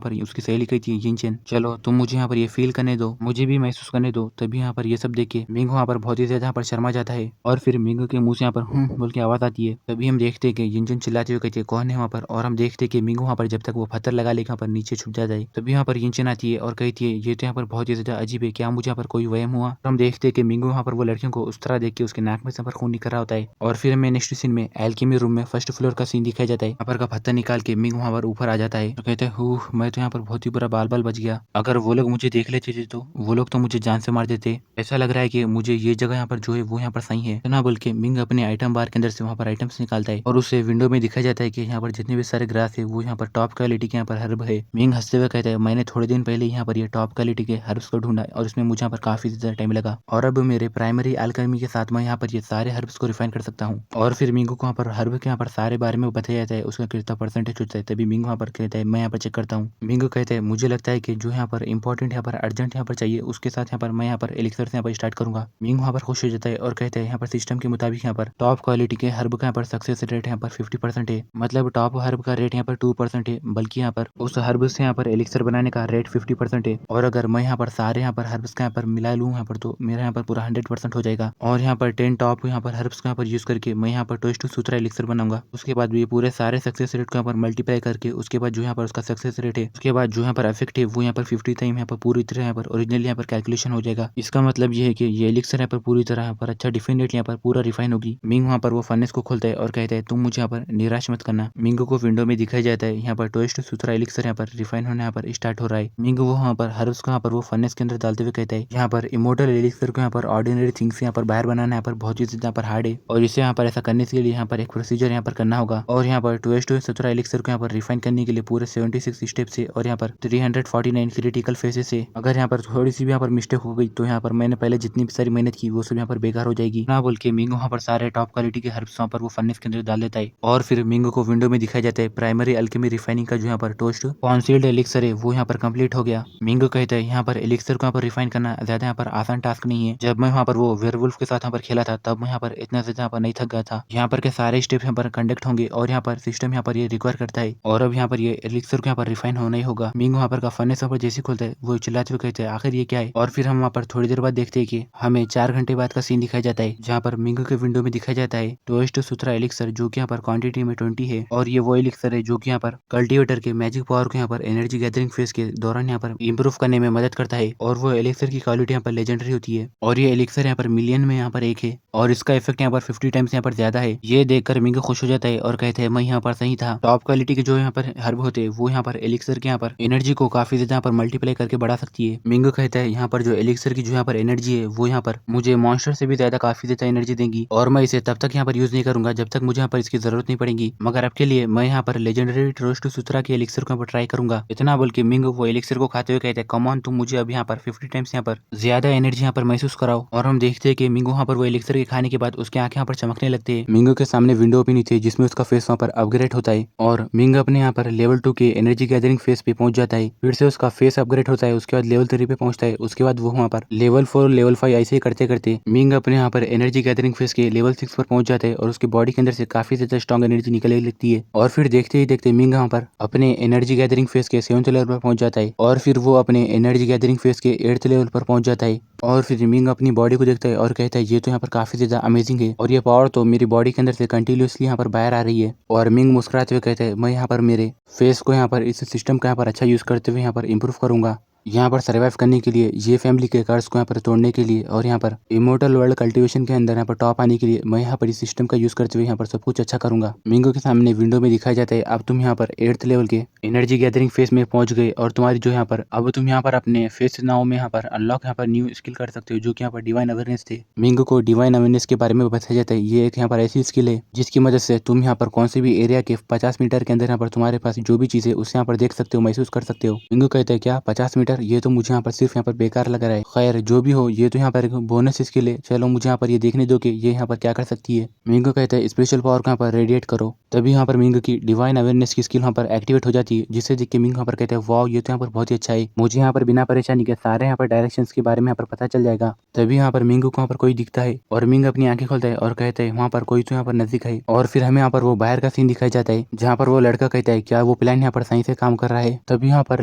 पर उसकी सहेली कहती है यिनचेन चलो तुम मुझे यहाँ पर ये फील करने दो, मुझे भी महसूस करने दो। तभी यहाँ पर ये सब देख के मिंग वहाँ पर बहुत ही ज्यादा यहाँ पर शर्मा जाता है और फिर मिंग के मुंह से यहाँ पर बोल के आवाज आती है। तभी हम देखते हैं कि यिनचेन चिल्लाते हुए कहती है कौन है वहाँ पर। और हम देखते हैं कि मिंग वहाँ पर जब तक वो पत्थर लगा लेकर वहाँ पर नीचे छुप जाता है तभी यहाँ पर यिनचेन आती है और कहती है ये तो यहाँ पर बहुत ही ज्यादा अजीब है, क्या मुझे यहाँ पर कोई वहम हुआ। हम देखते हैं कि मिंग वहाँ पर वो लड़कियों को उस तरह देख के उसके नाक में से खून निकल रहा होता है। और फिर हमें नेक्स्ट सीन में एल्केमी रूम में फर्स्ट फ्लोर का सीन दिखाया जाता है। यहाँ पर का पत्थर निकाल के मिंग वहाँ पर ऊपर आ जाता है तो कहते हैं मैं तो यहाँ पर बहुत ही बुरा बाल बाल बच गया, अगर वो लोग मुझे देख लेते थे तो वो लोग तो मुझे जान से मार देते। ऐसा लग रहा है कि मुझे ये जगह यहाँ पर जो है वो यहाँ पर सही है। इतना बोल के मिंग अपने आइटम बार के अंदर से वहाँ पर आइटम्स निकालता है और उसे विंडो में दिखाया जाता है कि यहाँ पर जितने भी सारे ग्रास है वो यहाँ पर टॉप क्वालिटी के यहाँ पर हर्ब है। मिंग हंसते हुए कहता है मैंने थोड़े दिन पहले यहाँ पर ये टॉप क्वालिटी के हर्ब्स को ढूंढा और इसमें मुझे यहाँ पर काफी ज्यादा टाइम लगा और अब मेरे प्राइमरी अल्केमी के साथ मैं यहाँ पर ये सारे हर्ब्स को रिफाइन कर सकता हूँ। और फिर मिंगो को यहाँ पर हर्ब के यहाँ पर सारे बारे में बताया जाता है उसका कितना परसेंटेज होता है। तभी मिंग वहाँ पर कहता है मैं यहाँ पर चेक करता हूँ। मिंगो कहता है मुझे लगता है कि जो यहाँ पर इंपॉर्टेंट यहाँ पर अर्जेंट यहाँ पर चाहिए उसके साथ यहाँ पर मैं यहाँ पर एलिक्सर से यहाँ पर स्टार्ट करूंगा। मिंग वहाँ पर खुश हो जाता है और कहता है यहाँ पर सिस्टम के मुताबिक यहाँ पर टॉप क्वालिटी के हर्ब का यहाँ पर सक्सेस रेट यहाँ पर 50% है, मतलब टॉप हर्ब का रेट यहाँ पर 2% है, बल्कि यहाँ पर उस हर्ब से यहाँ पर एलिक्सर बनाने का रेट 50% है। और अगर मैं यहाँ पर सारे यहाँ पर हर्ब्स का यहाँ पर मिला लूँ यहाँ पर तो मेरा यहाँ पर पूरा 100% हो जाएगा। और यहाँ पर 10 टॉप यहाँ पर हर्ब्स का यहाँ पर यूज करके मैं यहाँ पर टोस्ट सूत्रा एलिक्सर बनाऊंगा। उसके बाद ये पूरे सारे सक्सेस रेट को यहाँ पर मल्टीप्लाई करके उसके बाद जो यहाँ पर उसका सक्सेस रेट है उसके बाद जो यहाँ पर इफेक्ट है वो यहाँ पर 50 टाइम यहाँ पर पूरी तरह यहाँ पर ओरिजिनल यहाँ पर कैलकुलेशन हो जाएगा। इसका मतलब ये है कि ये एलिक्सर यहाँ पर पूरी तरह यहाँ पर अच्छा डिफिनेटली यहाँ पर पूरा रिफाइन होगी। मिंग वहाँ पर वो फर्नेस को खोलता है और कहता है तुम मुझे यहाँ पर निराश मत करना। मिंग को विंडो में दिखाया जाता है यहाँ पर टोस्ट सूत्रा एलिक्सर यहाँ पर रिफाइन होने यहाँ पर स्टार्ट हो रहा है। मिंग वो यहाँ पर हर्ब्स को यहाँ पर वो फर्नेस के अंदर डालते हुए कहता है यहाँ पर इमोर्टल एलिक्सर को यहाँ पर ऑर्डिनरी थिंग्स यहाँ पर बाहर बनाना यहाँ पर बहुत ही ज्यादा यहाँ पर हार्ड है और इसे यहाँ पर ऐसा करने के लिए यहाँ पर एक प्रोसीजर यहाँ पर करना होगा। और यहाँ पर टोस्ट सूत्रा एलिक्सर को यहाँ पर रिफाइन करने के लिए पूरे 76 स्टेप से और यहाँ पर 349 क्रिटिकल फेजेस से अगर यहाँ पर थोड़ी सी भी यहाँ पर मिस्टेक हो गई तो यहाँ पर मैंने पहले जितनी भी सारी मेहनत की वो सब यहाँ पर बेकार हो जाएगी ना बोल के मिंगो वहाँ पर सारे टॉप क्वालिटी के हर्ब्स वहाँ पर वो फर्नेस के अंदर डाल देता है। और फिर मिंगो को विंडो में दिखाया जाता है प्राइमरी अल्केमी रिफाइनिंग का जो यहाँ पर टोस्ट कॉन्सील्ड एलिक्सर है वो यहाँ पर कंप्लीट हो गया। मिंगो कहता है यहाँ पर एलिक्सर को यहाँ पर रिफाइन करना ज्यादा यहाँ पर आसान टास्क नहीं है। जब मैं वहाँ पर वो वेयरवुल्फ के साथ यहाँ पर खेला था तब मैं यहाँ पर इतना ज्यादा यहाँ पर नहीं थक गया था। यहाँ पर के सारे स्टेप यहाँ पर कंडक्ट होंगे और यहाँ पर सिस्टम यहाँ पर ये रिक्वायर करता है और अब यहाँ पर ये एलिक्सर को यहाँ पर रिफाइन होना ही होगा। मिंग वहाँ पर का फर्नेस यहाँ पर जैसे खुलता है वो चिल्लाते हुए कहते हैं आखिर ये क्या है। और फिर हम वहाँ पर थोड़ी देर बाद देखते हैं कि हमें 4 घंटे बाद का सीन दिखाया जाता है जहाँ पर मिंग के विंडो में दिखाया जाता है टोस्ट सूत्रा एलिक्सर जो कि यहाँ पर क्वांटिटी में 20 है और ये वो एलिक्सर है जो कि यहाँ पर कल्टीवेटर के मैजिक पावर को यहाँ पर एनर्जी गैदरिंग फेज के दौरान यहाँ पर इंप्रूव करने में मदद करता है और वो एलिक्सर की क्वालिटी यहाँ पर लेजेंडरी होती है और ये एलिक्सर यहाँ पर मिलियन में यहाँ पर एक है और इसका इफेक्ट यहाँ पर 50 टाइम्स यहाँ पर ज्यादा है। ये देखकर मिंग खुश हो जाता है और कहते हैं मैं यहाँ पर सही था। टॉप क्वालिटी के जो यहाँ पर हर्ब होते हैं वो यहाँ पर एलिक्सर के यहाँ पर एनर्जी को काफी ज्यादा यहाँ पर मल्टीप्लाई करके बढ़ा सकती है। मिंग कहता है यहाँ पर जो एलिक्सर की जो यहाँ पर एनर्जी है वो यहाँ पर मुझे मॉन्स्टर से भी ज्यादा काफी ज्यादा एनर्जी देंगी और मैं इसे तब तक यहाँ पर यूज नहीं करूंगा जब तक मुझे यहाँ पर इसकी जरूरत नहीं पड़ेगी। मगर अब के लिए मैं यहाँ पर लेजेंडरी टोस्ट सूत्रा के एलिक्सर को यहाँ पर ट्राई करूंगा। इतना बोल के मिंग वो एलिक्सर को खाते हुए कहते हैं कम ऑन तुम मुझे अभी यहाँ पर 50 टाइम्स यहाँ पर ज्यादा एनर्जी यहाँ पर महसूस कराओ। और हम देखते हैं कि मिंगो वहाँ पर वो एलिक्सर के खाने के बाद उसके आंखें यहाँ पर चमकने लगते हैं। मिंगो के सामने विंडो भी नहीं थी जिसमें उसका फेस वहाँ पर अपग्रेड होता है और मिंग अपने यहाँ पर लेवल 2 के एनर्जी गैदरिंग फेस पे पहुंच जाता है। फिर से उसका फेस अपग्रेड होता है, उसके बाद लेवल 3 पे पहुंचता है, उसके बाद वो वहाँ पर लेवल 4 लेवल 5 ऐसे ही करते करते मिंग अपने यहाँ पर एनर्जी गैदरिंग फेस के लेवल 6 पर पहुंच जाता है और उसकी बॉडी के अंदर से काफी ज्यादा स्ट्रॉन्ग एनर्जी निकलने लगती है। और फिर देखते ही देखते मिंग यहाँ पर अपने एनर्जी गैदरिंग फेस के 7th लेवल पर पहुंच जाता है और फिर वो अपने एनर्जी गैदरिंग फेस के 8th लेवल पर पहुंच जाता है। और फिर मिंग अपनी बॉडी को देखता है और कहता है ये तो यहाँ पर काफी ज्यादा अमेजिंग है और ये पावर तो मेरी बॉडी के अंदर से कंटिन्यूसली यहाँ पर बाहर आ रही है। और मिंग मुस्कुराते हुए कहता है मैं यहाँ पर मेरे फेस को यहाँ पर इस सिस्टम का यहाँ पर अच्छा यूज करते हुए यहाँ पर इम्प्रूव करूंगा, यहाँ पर सर्वाइव करने के लिए, ये फैमिली के कर्ज को यहाँ पर तोड़ने के लिए और यहाँ पर इमोर्टल वर्ल्ड कल्टीवेशन के अंदर यहाँ पर टॉप आने के लिए मैं यहाँ पर इस सिस्टम का यूज करते हुए यहाँ पर सब कुछ अच्छा करूंगा। मिंगो के सामने विंडो में दिखाया जाता है अब तुम यहाँ पर 8th लेवल के एनर्जी गैदरिंग फेस में पहुंच गए और तुम्हारी जो यहाँ पर अब तुम यहाँ पर अपने फेस नाव में यहाँ पर अनलॉक यहाँ पर न्यू स्किल कर सकते हो जो कि यहाँ पर डिवाइन अवेयरनेस थे। मिंगो को डिवाइन अवेयरनेस के बारे में बताया जाता है ये एक यहाँ पर ऐसी स्किल है जिसकी मदद से तुम यहाँ पर कौन से भी एरिया के 50 मीटर के अंदर यहाँ पर तुम्हारे पास जो भी चीज है उसे यहाँ पर देख सकते हो, महसूस कर सकते हो। मिंगो कहते हैं क्या 50 मीटर, ये तो मुझे यहाँ पर सिर्फ यहाँ पर बेकार लग रहा है। खैर जो भी हो ये तो यहाँ पर एक बोनस स्किल है, चलो मुझे यहाँ पर ये देखने दो कि ये यहाँ पर क्या कर सकती है। मिंगो कहता है स्पेशल पावर को यहाँ पर रेडिएट करो, तभी यहाँ पर मिंगो की डिवाइन अवेयरनेस की स्किल यहाँ पर एक्टिवेट हो जाती है जिससे देख के मिंगो यहाँ पर कहते हैं वाह ये तो यहाँ पर बहुत ही अच्छा है, मुझे यहाँ पर बिना परेशानी के सारे यहाँ पर डायरेक्शंस के बारे में यहाँ पर पता चल जाएगा। तभी यहाँ पर मिंगो को यहाँ पर कोई दिखता है और मिंग अपनी आंखें खोलता है और कहता है वहाँ पर कोई तो यहाँ पर नजदीक है। और फिर हमें यहाँ पर वो बाहर का सीन दिखाया जाता है जहाँ पर वो लड़का कहता है क्या वो प्लान यहाँ पर सही से काम कर रहा है। तभी यहाँ पर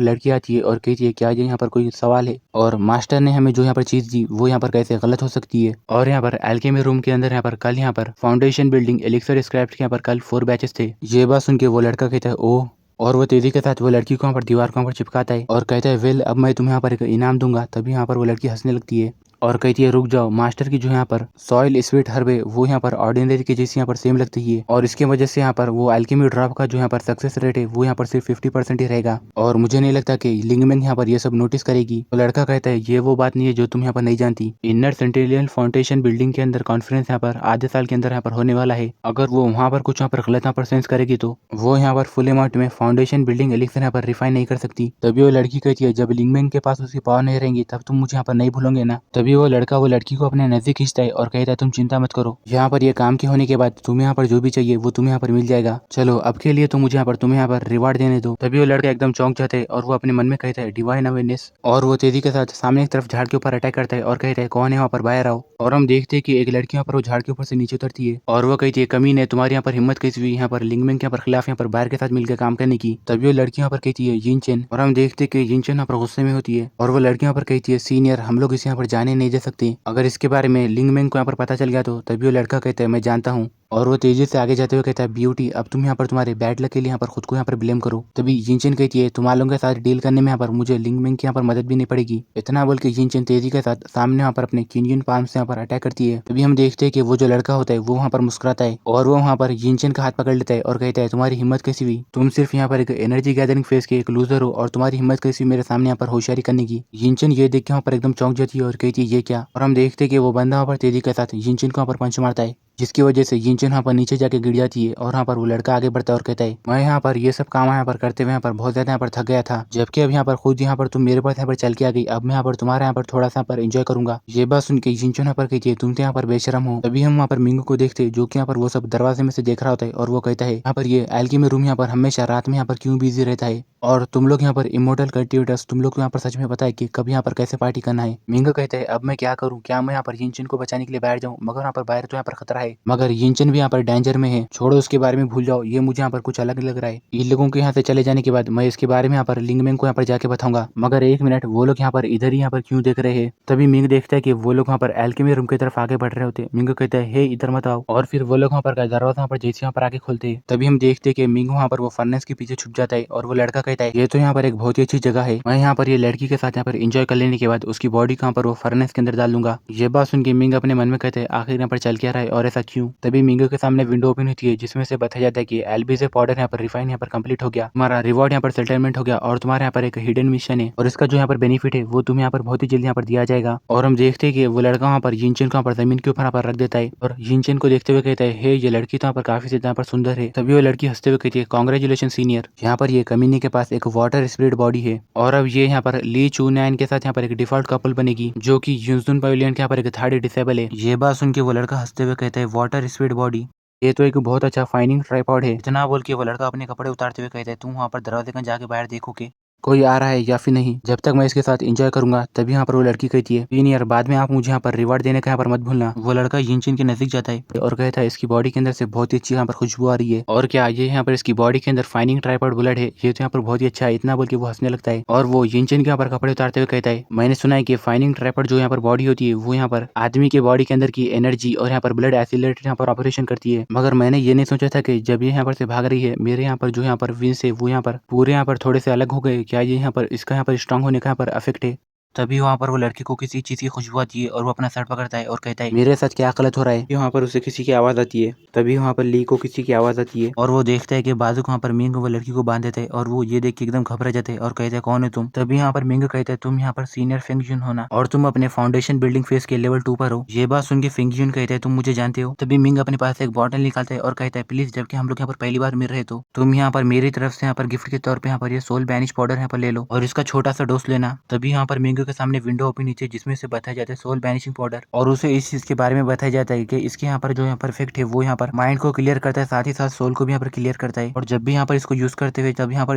लड़की आती है और कहती है क्या ये यहाँ पर कोई सवाल है और मास्टर ने हमें जो यहाँ पर चीज दी वो यहाँ पर कैसे गलत हो सकती है। और यहाँ पर एल्केमी रूम के अंदर यहाँ पर कल यहाँ पर फाउंडेशन बिल्डिंग एलिक्सर स्क्रैप्ट के यहाँ पर कल 4 बैचेस थे। ये बात सुन के वो लड़का कहता है ओह, और वो तेजी के साथ वो लड़की को यहाँ पर दीवार को यहाँ पर चिपकाता है और कहता है वेल अब मैं तुम्हें यहाँ पर एक इनाम दूंगा। तभी यहाँ पर वो लड़की हंसने लगती है और कहती है रुक जाओ, मास्टर की जो यहाँ पर सॉइल स्वीट हर्ब है वो यहाँ पर ऑर्डिनरी के जैसी यहाँ पर सेम लगती है और इसके वजह से यहाँ पर वो अल्केमी ड्रॉप का जो यहाँ पर सक्सेस रेट है वो यहाँ पर सिर्फ 50% ही रहेगा और मुझे नहीं लगता कि लिंगमैन यहाँ पर ये सब नोटिस करेगी। तो लड़का कहता है ये वो बात नहीं है जो तुम यहाँ पर नहीं जानती, इनर सेंटिनियल फाउंडेशन बिल्डिंग के अंदर कॉन्फ्रेंस यहाँ पर आधे साल के अंदर यहाँ पर होने वाला है। अगर वो वहाँ पर कुछ यहाँ पर गलत यहाँ पर सेंस करेगी तो वो यहाँ पर फुल अमाउंट में फाउंडेशन बिल्डिंग एलिक्सर यहाँ पर रिफाइन नहीं कर सकती। तभी वो लड़की कहती है जब लिंगमैन के पास उसकी पावर नहीं रहेंगी तब तुम मुझे यहाँ पर नहीं भूलोगे ना। तभी वो लड़का वो लड़की को अपने नजदीक खींचता है और कहता है तुम चिंता मत करो, यहाँ पर ये काम के होने के बाद तुम्हें यहाँ पर जो भी चाहिए वो तुम्हें यहाँ पर मिल जाएगा, चलो अब के लिए तो मुझे यहाँ पर तुम्हें यहाँ पर रिवार्ड देने दो। तभी वो लड़का एकदम चौंक जाता है और वो अपने मन में कहता है डिवाइन अवेयरनेस और वो तेजी के साथ सामने की तरफ झाड़ के ऊपर अटैक करता है और कहता है कौन है वहाँ पर बाहर आओ। और हम देखते हैं कि एक लड़की यहाँ पर वो झाड़ के ऊपर से नीचे उतरती है और वो कहती है कमीने तुम्हारी यहाँ पर हिम्मत कैसी हुई यहाँ पर लिंगमैन के यहाँ पर खिलाफ यहाँ पर बाहर के साथ मिलकर काम करने की। तभी वो लड़की यहाँ पर कहती है यिनचेन और हम देखते हैं कि यिनचेन यहाँ पर गुस्से में होती है और वो लड़की यहाँ पर कहती है सीनियर हम लोग इसे यहाँ पर जाने नहीं दे सकते, अगर इसके बारे में लिंगमैन को यहाँ पर पता चल गया तो। तभी वो लड़का कहता है मैं जानता हूँ और वो तेजी से आगे जाते हुए कहता है ब्यूटी अब तुम यहाँ पर तुम्हारे बैड लक के लिए यहाँ पर खुद को यहाँ पर ब्लेम करो। तभी यिनचेन कहती है तुम लोगों के साथ डील करने में यहाँ पर मुझे लिंगमैन की यहाँ पर मदद भी नहीं पड़ेगी। इतना बोल के यिनचेन तेजी के साथ सामने यहाँ पर अपने किंजिन पाम से यहाँ पर अटैक करती है। तभी हम देखते हैं कि वो जो लड़का होता है वो वहाँ पर मुस्कुराता है और वो वहाँ पर यिनचेन का हाथ पकड़ लेता है और कहता है तुम्हारी हिम्मत कैसी हुई, तुम सिर्फ यहाँ पर एक एनर्जी गैदरिंग फेस के एक लूजर हो और तुम्हारी हिम्मत कैसी मेरे सामने यहाँ पर होशियारी करने की। यिनचेन ये देख के वहाँ पर एकदम चौंक जाती है और कहती है ये क्या। और हम देखते हैं कि वो बंदा वहाँ पर तेजी के साथ यिनचेन को वहाँ पर पंच मारता है जिसकी वजह से यिनचेन यहाँ पर नीचे जाके गिर जाती है और यहाँ पर वो लड़का आगे बढ़ता है और कहता है मैं यहाँ पर ये सब काम यहाँ पर करते हुए यहाँ पर बहुत ज्यादा यहाँ पर थक गया था, जबकि अब यहाँ पर खुद यहाँ पर तुम मेरे पास यहाँ पर चल के आ गई, अब मैं यहाँ पर तुम्हारे यहाँ पर थोड़ा सा यहाँ पर एंजॉय करूंगा। ये बात सुन के यिनचेन यहाँ पर कहती है तुम तो यहाँ पर बेशरम हो। तभी हम वहाँ पर मिंगो को देखते जो कि यहाँ पर वो सब दरवाजे में से देख रहा होता है और वो कहता है यहाँ पर ये एल्केमी रूम यहाँ पर हमेशा रात में यहाँ पर क्यों बिजी रहता है और तुम लोग यहाँ पर इमोर्टल कल्टिवेटर्स तुम लोग को यहाँ पर सच में पता है कि कब यहाँ पर कैसे पार्टी करना है। मिंगो कहते हैं अब मैं क्या करूँ, क्या मैं यहाँ पर यिनचेन को बचाने के लिए बाहर जाऊँ, मगर यहाँ पर बाहर तो यहाँ पर खतरा है, मगर यिनचेन भी यहाँ पर डेंजर में है, छोड़ो उसके बारे में भूल जाओ, ये मुझे यहाँ पर कुछ अलग लग रहा है। इन लोगों के यहाँ से चले जाने के बाद मैं इसके बारे में यहाँ पर लिंगमैन को यहाँ पर जाके बताऊंगा, मगर एक मिनट वो लोग यहाँ पर इधर ही यहाँ पर क्यों देख रहे हैं। तभी मिंग देखता है कि वो लोग वहाँ पर एल्केमी रूम की तरफ आगे बढ़ रहे होते। मिंग कहता है हे इधर मत आओ और फिर वो लोग वहाँ पर दरवाजा यहाँ पर जैसे यहाँ पर आगे खोलते हैं तभी हम देखते हैं कि मिंग वहाँ पर वो फर्नेस के पीछे छुप जाता है और वो लड़का कहता है ये तो यहाँ पर एक बहुत ही अच्छी जगह है, मैं यहाँ पर ये लड़की के साथ यहाँ पर एंजॉय कर लेने के बाद उसकी बॉडी कहाँ पर वो फर्नेस के अंदर डाल दूंगा। ये बात सुन के मिंग अपने मन में कहते हैं आखिर यहाँ पर चल क्या रहा है और ऐसा क्यों। तभी मिंग के सामने विंडो ओपन होती है जिसमें से बताया जाता है कि एलबीजे पाउडर यहाँ पर रिफाइन यहाँ पर कंप्लीट हो गया, तुम्हारा रिवॉर्ड यहाँ पर सेटलमेंट हो गया और तुम्हारे यहाँ पर एक हिडन मिशन है और इसका जो यहाँ पर बेनिफिट है वो तुम्हें यहाँ पर बहुत ही जल्दी यहाँ पर दिया जाएगा। और हम देखते हैं कि वो लड़का वहाँ पर यिनचेन को यहाँ पर जमीन के ऊपर यहाँ पर रख देता है और यिनचेन को देखते हुए कहता है हे ये लड़की तो यहाँ पर काफी ज्यादा यहाँ पर सुंदर है। तभी वो लड़की हंसते हुए कहती है कांग्रेचुलेशन सीनियर, यहाँ पर ये कमीने के पास एक वाटर स्प्रिट बॉडी है और अब ये यहाँ पर ली चूनैन के साथ यहाँ पर एक डिफॉल्ट कपल बनेगी जो कि यूजुन पवेलियन के यहाँ पर एक थर्ड डिसेबल है। ये बात सुन के वो लड़का हंसते हुए कहता है वाटर स्प्रिट बॉडी ये तो एक बहुत अच्छा फाइनिंग ट्राइपॉड है। इतना बोल के वो लड़का अपने कपड़े उतारते हुए कहता है, तुम वहाँ पर दरवाजे का जाके बाहर देखोगे कोई आ रहा है या फिर नहीं। जब तक मैं इसके साथ एंजॉय करूंगा तभी यहाँ पर वो लड़की कहती है, सीनियर बाद में आप मुझे यहाँ पर रिवार्ड देने का यहाँ पर मत भूलना। वो लड़का यिनचिन के नजदीक जाता है और कहता है, इसकी बॉडी के अंदर से बहुत ही अच्छी यहाँ पर खुशबू आ रही है। और क्या ये यहाँ पर इसकी बॉडी के अंदर फाइनिंग ट्राइपॉड बुलेट है, ये तो यहाँ पर बहुत ही अच्छा है। इतना बोल के वो हंसने लगता है और वो यिनचिन के यहाँ पर कपड़े उतारते हुए कहता है, मैंने सुना है कि फाइनिंग ट्राइपॉड जो यहाँ पर बॉडी होती है वो यहाँ पर आदमी के बॉडी के अंदर की एनर्जी और यहाँ पर ब्लड एसिलेट यहाँ पर ऑपरेशन करती है। मगर मैंने ये नहीं सोचा था कि जब ये यहाँ पर से भाग रही है, मेरे यहाँ पर जो यहाँ पर विंस है वो यहाँ पर पूरे यहाँ पर थोड़े से अलग हो गए। क्या ये यहाँ पर इसका यहाँ पर स्ट्रांग होने का यहाँ पर अफेक्ट है। तभी वहाँ पर वो लड़के को किसी चीज की खुशबू आती है और वो अपना शर्ट पकड़ता है और कहता है, मेरे साथ क्या गलत हो रहा है। वहाँ पर उसे किसी की आवाज आती है। तभी वहाँ पर ली को किसी की आवाज आती है और वो देखता है कि बाजू वहाँ पर मिंग वो लड़की को बांध देते हैं और वो ये देख के एकदम घबरा जाते हैं और कहते हैं, कौन है तुम। तभी यहाँ पर मिंग कहता है, तुम यहाँ पर सीनियर फेंगजुन हो ना, और तुम अपने फाउंडेशन बिल्डिंग फेस के लेवल 2 पर हो। ये बात सुन के फेंगजुन कहता है, तुम मुझे जानते हो। तभी मिंग अपने पास एक बॉटल निकालता है और कहता है, प्लीज जबकि हम लोग यहाँ पर पहली बार मिल रहे तो तुम यहाँ पर मेरी तरफ से यहाँ पर गिफ्ट के तौर पर यहाँ पर ये सोल बैनिश पाउडर यहाँ पर ले लो और इसका छोटा सा डोज लेना। तभी यहाँ पर मिंग के सामने विंडो ओपन नीचे जिसमें से बताया जाता है सोल बैनिशिंग पाउडर, और उसे इस चीज के बारे में बताया जाता है कि इसके यहाँ पर जो यहाँ पर इफेक्ट है वो यहाँ पर माइंड को क्लियर करता है, साथ ही साथ सोल को भी यहाँ पर क्लियर करता है। और जब भी यहाँ पर इसको यूज करते हुए तब यहाँ पर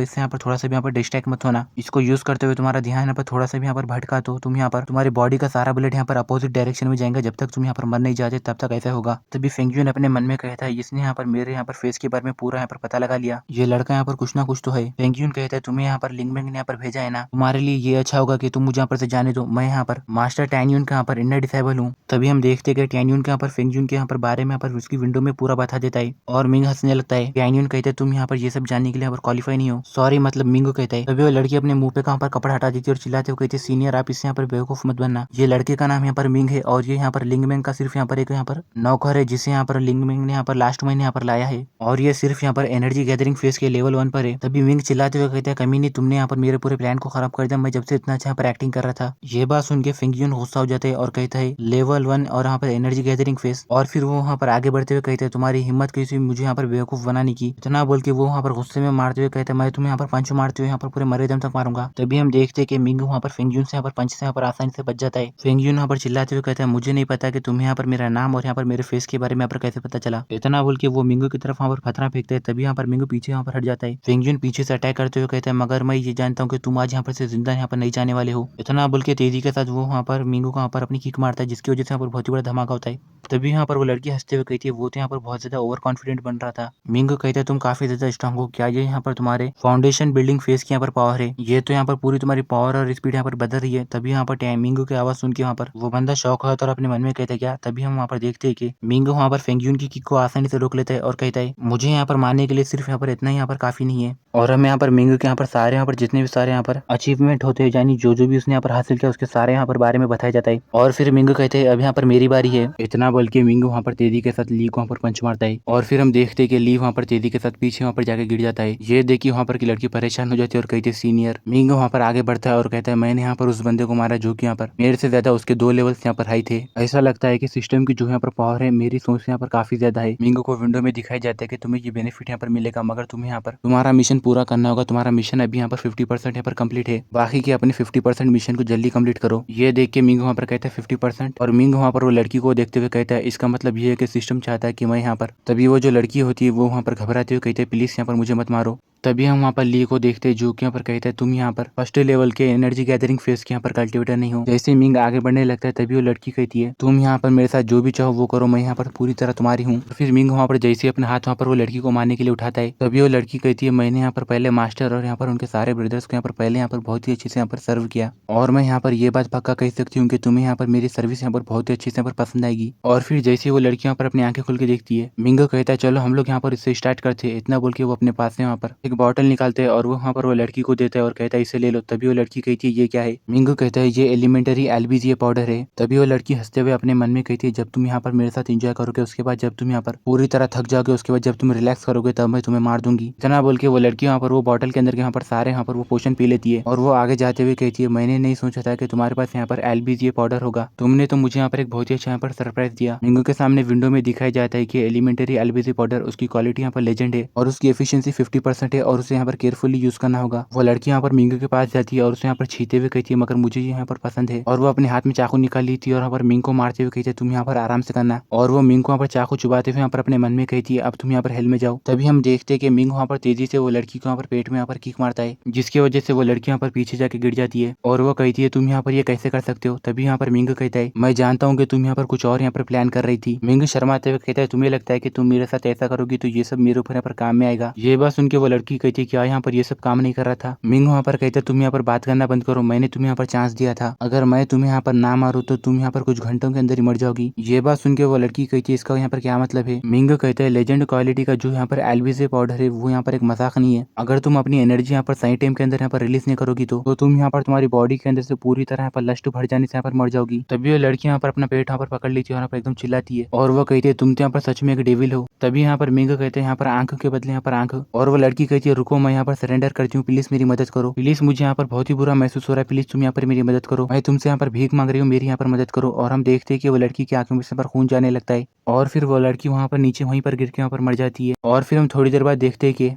इससे यहाँ पर थोड़ा सा भी यहाँ पर डिस्ट्रैक्ट मत होना। इसको यूज करते हुए तुम्हारा ध्यान यहाँ पर थोड़ा सा भी यहाँ पर भटका तो तुम यहाँ पर तुम्हारी बॉडी का सारा ब्लड यहाँ पर अपोजिट डायरेक्शन में जाएगा। जब तक तुम यहाँ पर मर नहीं जाते तब तक ऐसा होगा। तभी फेंगजुन अपने मन में कहता है, इसने यहाँ पर मेरे यहाँ पर फेस के बारे में पूरा यहाँ पर पता लगा लिया, ये लड़का यहाँ पर कुछ ना कुछ तो है। फेंगजुन कहता है, तुम्हें यहाँ पर लिंगमेंग ने यहाँ पर भेजा है ना, तुम्हारे लिए ये अच्छा होगा कि तुम मुझे यहाँ पर से जाने दो। मैं यहाँ पर मास्टर टैन्यून का यहाँ पर इनर डिसेबल हूँ। तभी हम देखते हैं टैन्यून के यहाँ पर फेंगजुन के यहाँ पर बारे में यहाँ पर उसकी विंडो में पूरा बता देता है और मिंग हंसने लगता है। टैन्यून कहते हैं, तुम यहाँ पर ये सब जानने के लिए यहाँ पर क्वालिफाई नहीं हो, सॉरी मतलब मिंग कहता है। तभी वो लड़की अपने मुंह पे कहाँ पर कपड़ा हटा देती है और चिल्लाते हुए कहती है, सीनियर आप इससे यहाँ पर बेवकूफ मत बनना। ये लड़के का नाम यहाँ पर मिंग है और ये यहाँ पर लिंगमेंग का सिर्फ यहाँ पर एक यहाँ पर नौकर है जिसे यहाँ पर लिंगमेंग ने यहाँ पर लास्ट महीने यहाँ पर लाया है और ये सिर्फ यहाँ पर एनर्जी गैदरिंग फेस के लेवल 1 पर है। तभी मिंग चिल्लाते हुए कहते हैं, कमीने तुमने यहाँ पर मेरे पूरे प्लान को खराब कर दिया, मैं जब से इतना अच्छा यहाँ पर एक्टिंग कर रहा था। ये बात सुन के फेंगजुन गुस्सा हो जाता है और कहता है, लेवल 1 और यहाँ पर एनर्जी गैदरिंग फेस। और फिर वो वहाँ पर आगे बढ़ते हुए कहते हैं, तुम्हारी हिम्मत कैसी मुझे यहाँ पर बेवकूफ बनाने की। इतना बोल के वो वहाँ पर गुस्से में मारते हुए कहते हैं, मैं तुम्हें यहाँ पर पंच मारते हुए यहाँ पर पूरे मरे दम तक मारूंगा। तभी हम देखते हैं कि मिंग वहाँ पर फेंगजुन से यहाँ पर पंच से यहाँ पर आसानी से बच जाता है। फेंगजुन यहाँ पर चिल्लाते हुए कहता है, मुझे नहीं पता कि तुम्हें यहाँ पर मेरा नाम और यहाँ पर मेरे फेस के बारे में यहाँ पर कैसे पता चला। इतना बोल के वो मिंगू की तरफ वहाँ पर खतरा फेंकते हैं। तभी यहाँ पर मिंगू पीछे यहाँ पर हट जाता है। फेंगजुन पीछे से अटैक करते हुए कहता है, मगर मैं ये जानता हूँ कि तुम आज यहाँ पर से जिंदा यहाँ पर नहीं जाने वाले हो। इतना बोल के तेजी के साथ वो वहाँ पर मिंगू को यहाँ पर अपनी किक मारता है जिसकी वजह से यहाँ पर बहुत ही बड़ा धमाका होता है। तभी यहाँ पर वो लड़की हंसते हुए कहती है, वो तो यहाँ पर बहुत ज्यादा ओवर कॉन्फिडेंट बन रहा था। मिंग कहता है, तुम काफी ज्यादा स्ट्रांग हो, क्या ये यहाँ पर तुम्हारे फाउंडेशन बिल्डिंग फेस की यहाँ पर पावर है। ये तो यहाँ पर पूरी तुम्हारी पावर और स्पीड यहाँ पर बदल रही है। तभी यहाँ पर मिंगू की आवाज सुन के वहाँ पर वो बंदा शौक होता है और अपने मन में कहता है क्या। तभी हम वहाँ पर देखते हैं कि मिंगू वहाँ पर फेंगजुन की किक को आसानी से रोक लेता है और कहता है, मुझे यहाँ पर मारने के लिए सिर्फ यहाँ पर इतना ही यहाँ पर काफी नहीं है। और हम यहाँ पर मिंगू के यहाँ पर सारे यहाँ पर जितने भी सारे यहाँ पर अचीवमेंट होते हैं, यानी जो भी उसने यहाँ पर हासिल किया उसके सारे यहाँ पर बारे में बताया जाता है। और फिर मिंगू कहते हैं, अब यहाँ पर मेरी बारी है। इतना बोल के मिंगू वहाँ पर तेजी के साथ ली को वहाँ पर पंच मारता है और फिर हम देखते हैं कि ली वहाँ पर तेजी के साथ पीछे वहाँ पर जाकर गिर जाता है। ये देखिए वहाँ पर की लड़की परेशान हो जाती है और कहती है, सीनियर। मिंगू वहाँ पर आगे बढ़ता है और कहता है, मैंने यहाँ पर उस बंदे को मारा जो कि यहाँ पर मेरे से ज्यादा उसके 2 लेवल्स यहाँ पर हाई थे। ऐसा लगता है कि सिस्टम की जो यहाँ पर पावर है मेरी सोच से यहाँ पर काफी ज्यादा है। मिंगू को विंडो में दिखाई जाता है कि तुम्हें ये बेनिफिट यहाँ पर मिलेगा, मगर तुम्हें यहाँ पर तुम्हारा मिशन पूरा करना होगा। तुम्हारा मिशन अभी यहाँ पर 50% यहाँ पर कंप्लीट है, बाकी के अपने 50% मिशन को जल्दी कंप्लीट करो। ये देख के मिंग वहाँ पर कहता है 50%, और मिंग वहाँ पर वो लड़की को देखते हुए कहता है, इसका मतलब ये है कि सिस्टम चाहता है कि मैं यहाँ पर। तभी वो जो लड़की होती है वो वहाँ पर घबराते हुए कहते हैं, प्लीज यहाँ पर मुझे मत मारो। तभी हम वहाँ पर ली को देखते हैं जो कि यहाँ पर कहता है, तुम यहाँ पर फर्स्ट लेवल के एनर्जी गैदरिंग फेस के यहाँ पर कल्टिवेटर नहीं हो। जैसे मिंग आगे बढ़ने लगता है तभी वो लड़की कहती है, तुम यहाँ पर मेरे साथ जो भी चाहो वो करो, मैं यहाँ पर पूरी तरह तुम्हारी हूँ। फिर मिंग वहाँ पर जैसे अपने हाथ वहाँ पर वो लड़की को मारने के लिए उठाता है तभी वो लड़की कहती है, मैंने यहाँ पर पहले मास्टर और यहाँ पर उनके सारे ब्रदर्स को यहाँ पर पहले यहाँ पर बहुत ही अच्छे से यहाँ पर सर्व किया, और मैं यहाँ पर ये बात पक्का कह सकती हूँ कि तुम्हें यहाँ पर मेरी सर्विस यहाँ पर बहुत ही अच्छे से यहाँ पर पसंद आएगी। और फिर जैसे वो लड़की यहाँ पर अपनी आंखें खुल के देखती है, मिंग कहता है, चलो हम लोग यहाँ पर इससे स्टार्ट करते हैं। इतना बोल के वो अपने पास से वहाँ पर एक बॉटल निकालते हैं और वो वहाँ पर वो लड़की को देता है और कहता है, इसे ले लो। तभी वो लड़की कहती है, ये क्या है। मिंगू कहता है, ये एलिमेंटरी एलबीजीए पाउडर है। तभी वो लड़की हंसते हुए अपने मन में कहती है, जब तुम यहाँ पर मेरे साथ एंजॉय करोगे, उसके बाद जब तुम यहाँ पर पूरी तरह थक जाओगे, उसके बाद जब तुम रिलैक्स करोगे तब मैं तुम्हें मार दूंगी। इतना बोल के वो लड़की वहाँ पर वो बॉटल के अंदर यहाँ पर सारे यहाँ पर वो पोशन पी लेती है और वो आगे जाते हुए कहती है, मैंने नहीं सोचा था कि तुम्हारे पास यहाँ पर एलबीजीए पाउडर होगा, तुमने तो मुझे यहाँ पर एक बहुत ही अच्छा यहाँ पर सरप्राइज दिया। मिंगू के सामने विंडो में दिखाई जाता है कि एलिमेंटरी एलबीजीए पाउडर उसकी क्वालिटी यहाँ पर लेजेंड है और उसकी एफिशिएंसी 50% है है और उसे यहाँ पर केयरफुली यूज करना होगा। वो लड़की यहाँ पर मिंग के पास जाती है और उसे यहाँ पर छीते हुए कहती है मगर मुझे यहाँ पर पसंद है, और वो अपने हाथ में चाकू निकाल ली थी और यहाँ पर मिंग को मारते हुए कहती है तुम यहाँ पर आराम से करना, और वो मिंग को यहाँ पर चाकू चुबाते हुए यहाँ पर अपने मन में कहती है अब तुम यहाँ पर हेल में जाओ। तभी हम देखते हैं कि मिंग वहाँ पर तेजी से वो लड़की को यहाँ पर पेट में यहाँ पर किक मारता है, जिसकी वजह से वो लड़की यहाँ पर पीछे जाके गिर जाती है और वो कहती है तुम यहाँ पर ये कैसे कर सकते हो। तभी यहाँ पर मिंग कहता है मैं जानता हूँ कि तुम यहाँ पर कुछ और यहाँ पर प्लान कर रही थी। मिंग शर्माते हुए कहता है तुम्हें लगता है कि तुम मेरे साथ ऐसा करोगी तो ये सब मेरे ऊपर यहाँ पर काम में आएगा। ये बात सुन के वो लड़की कहती है क्या यहाँ पर ये सब काम नहीं कर रहा था। मिंग वहाँ पर कहता है तुम यहाँ पर बात करना बंद करो, मैंने तुम्हें यहाँ पर चांस दिया था, अगर मैं तुम्हें यहाँ पर ना मारूं तो तुम यहाँ पर कुछ घंटों के अंदर ही मर जाओगी। ये बात सुन के वो लड़की कहती है इसका यहाँ पर क्या मतलब है। मिंग कहता है लेजेंड क्वालिटी का जो यहाँ पर एलविजे पाउडर है वो यहाँ पर एक मजाक नहीं है, अगर तुम अपनी एनर्जी यहाँ पर सही टाइम के अंदर यहाँ पर रिलीज नहीं करोगी तो तुम यहाँ पर तुम्हारी बॉडी के अंदर से पूरी तरह यहाँ पर लस्ट भर जाने से यहाँ पर मर जाओगी। तभी वो लड़की यहाँ पर अपना पेट यहाँ पर पकड़ लेती है और यहाँ पर एकदम चिल्लाती है और वो कहती है तुम तो यहाँ पर सच में एक डेविल हो। तभी यहाँ पर मिंग कहते हैं यहाँ पर आंख के बदले यहाँ पर आंख, और वो लड़की कहती है रुको मैं यहाँ पर सरेंडर करती हूँ, प्लीज मेरी मदद करो, प्लीज मुझे यहाँ पर बहुत ही बुरा महसूस हो रहा है, प्लीज तुम यहाँ पर मेरी मदद करो, मैं तुमसे यहाँ पर भीख मांग रही हूँ, मेरी यहाँ पर मदद करो। और हम देखते हैं कि वो लड़की की आंखों में से पर खून जाने लगता है और फिर वो लड़की वहाँ पर नीचे वहीं पर गिर के वहाँ पर मर जाती है। और फिर हम थोड़ी देर बाद देखते हैं कि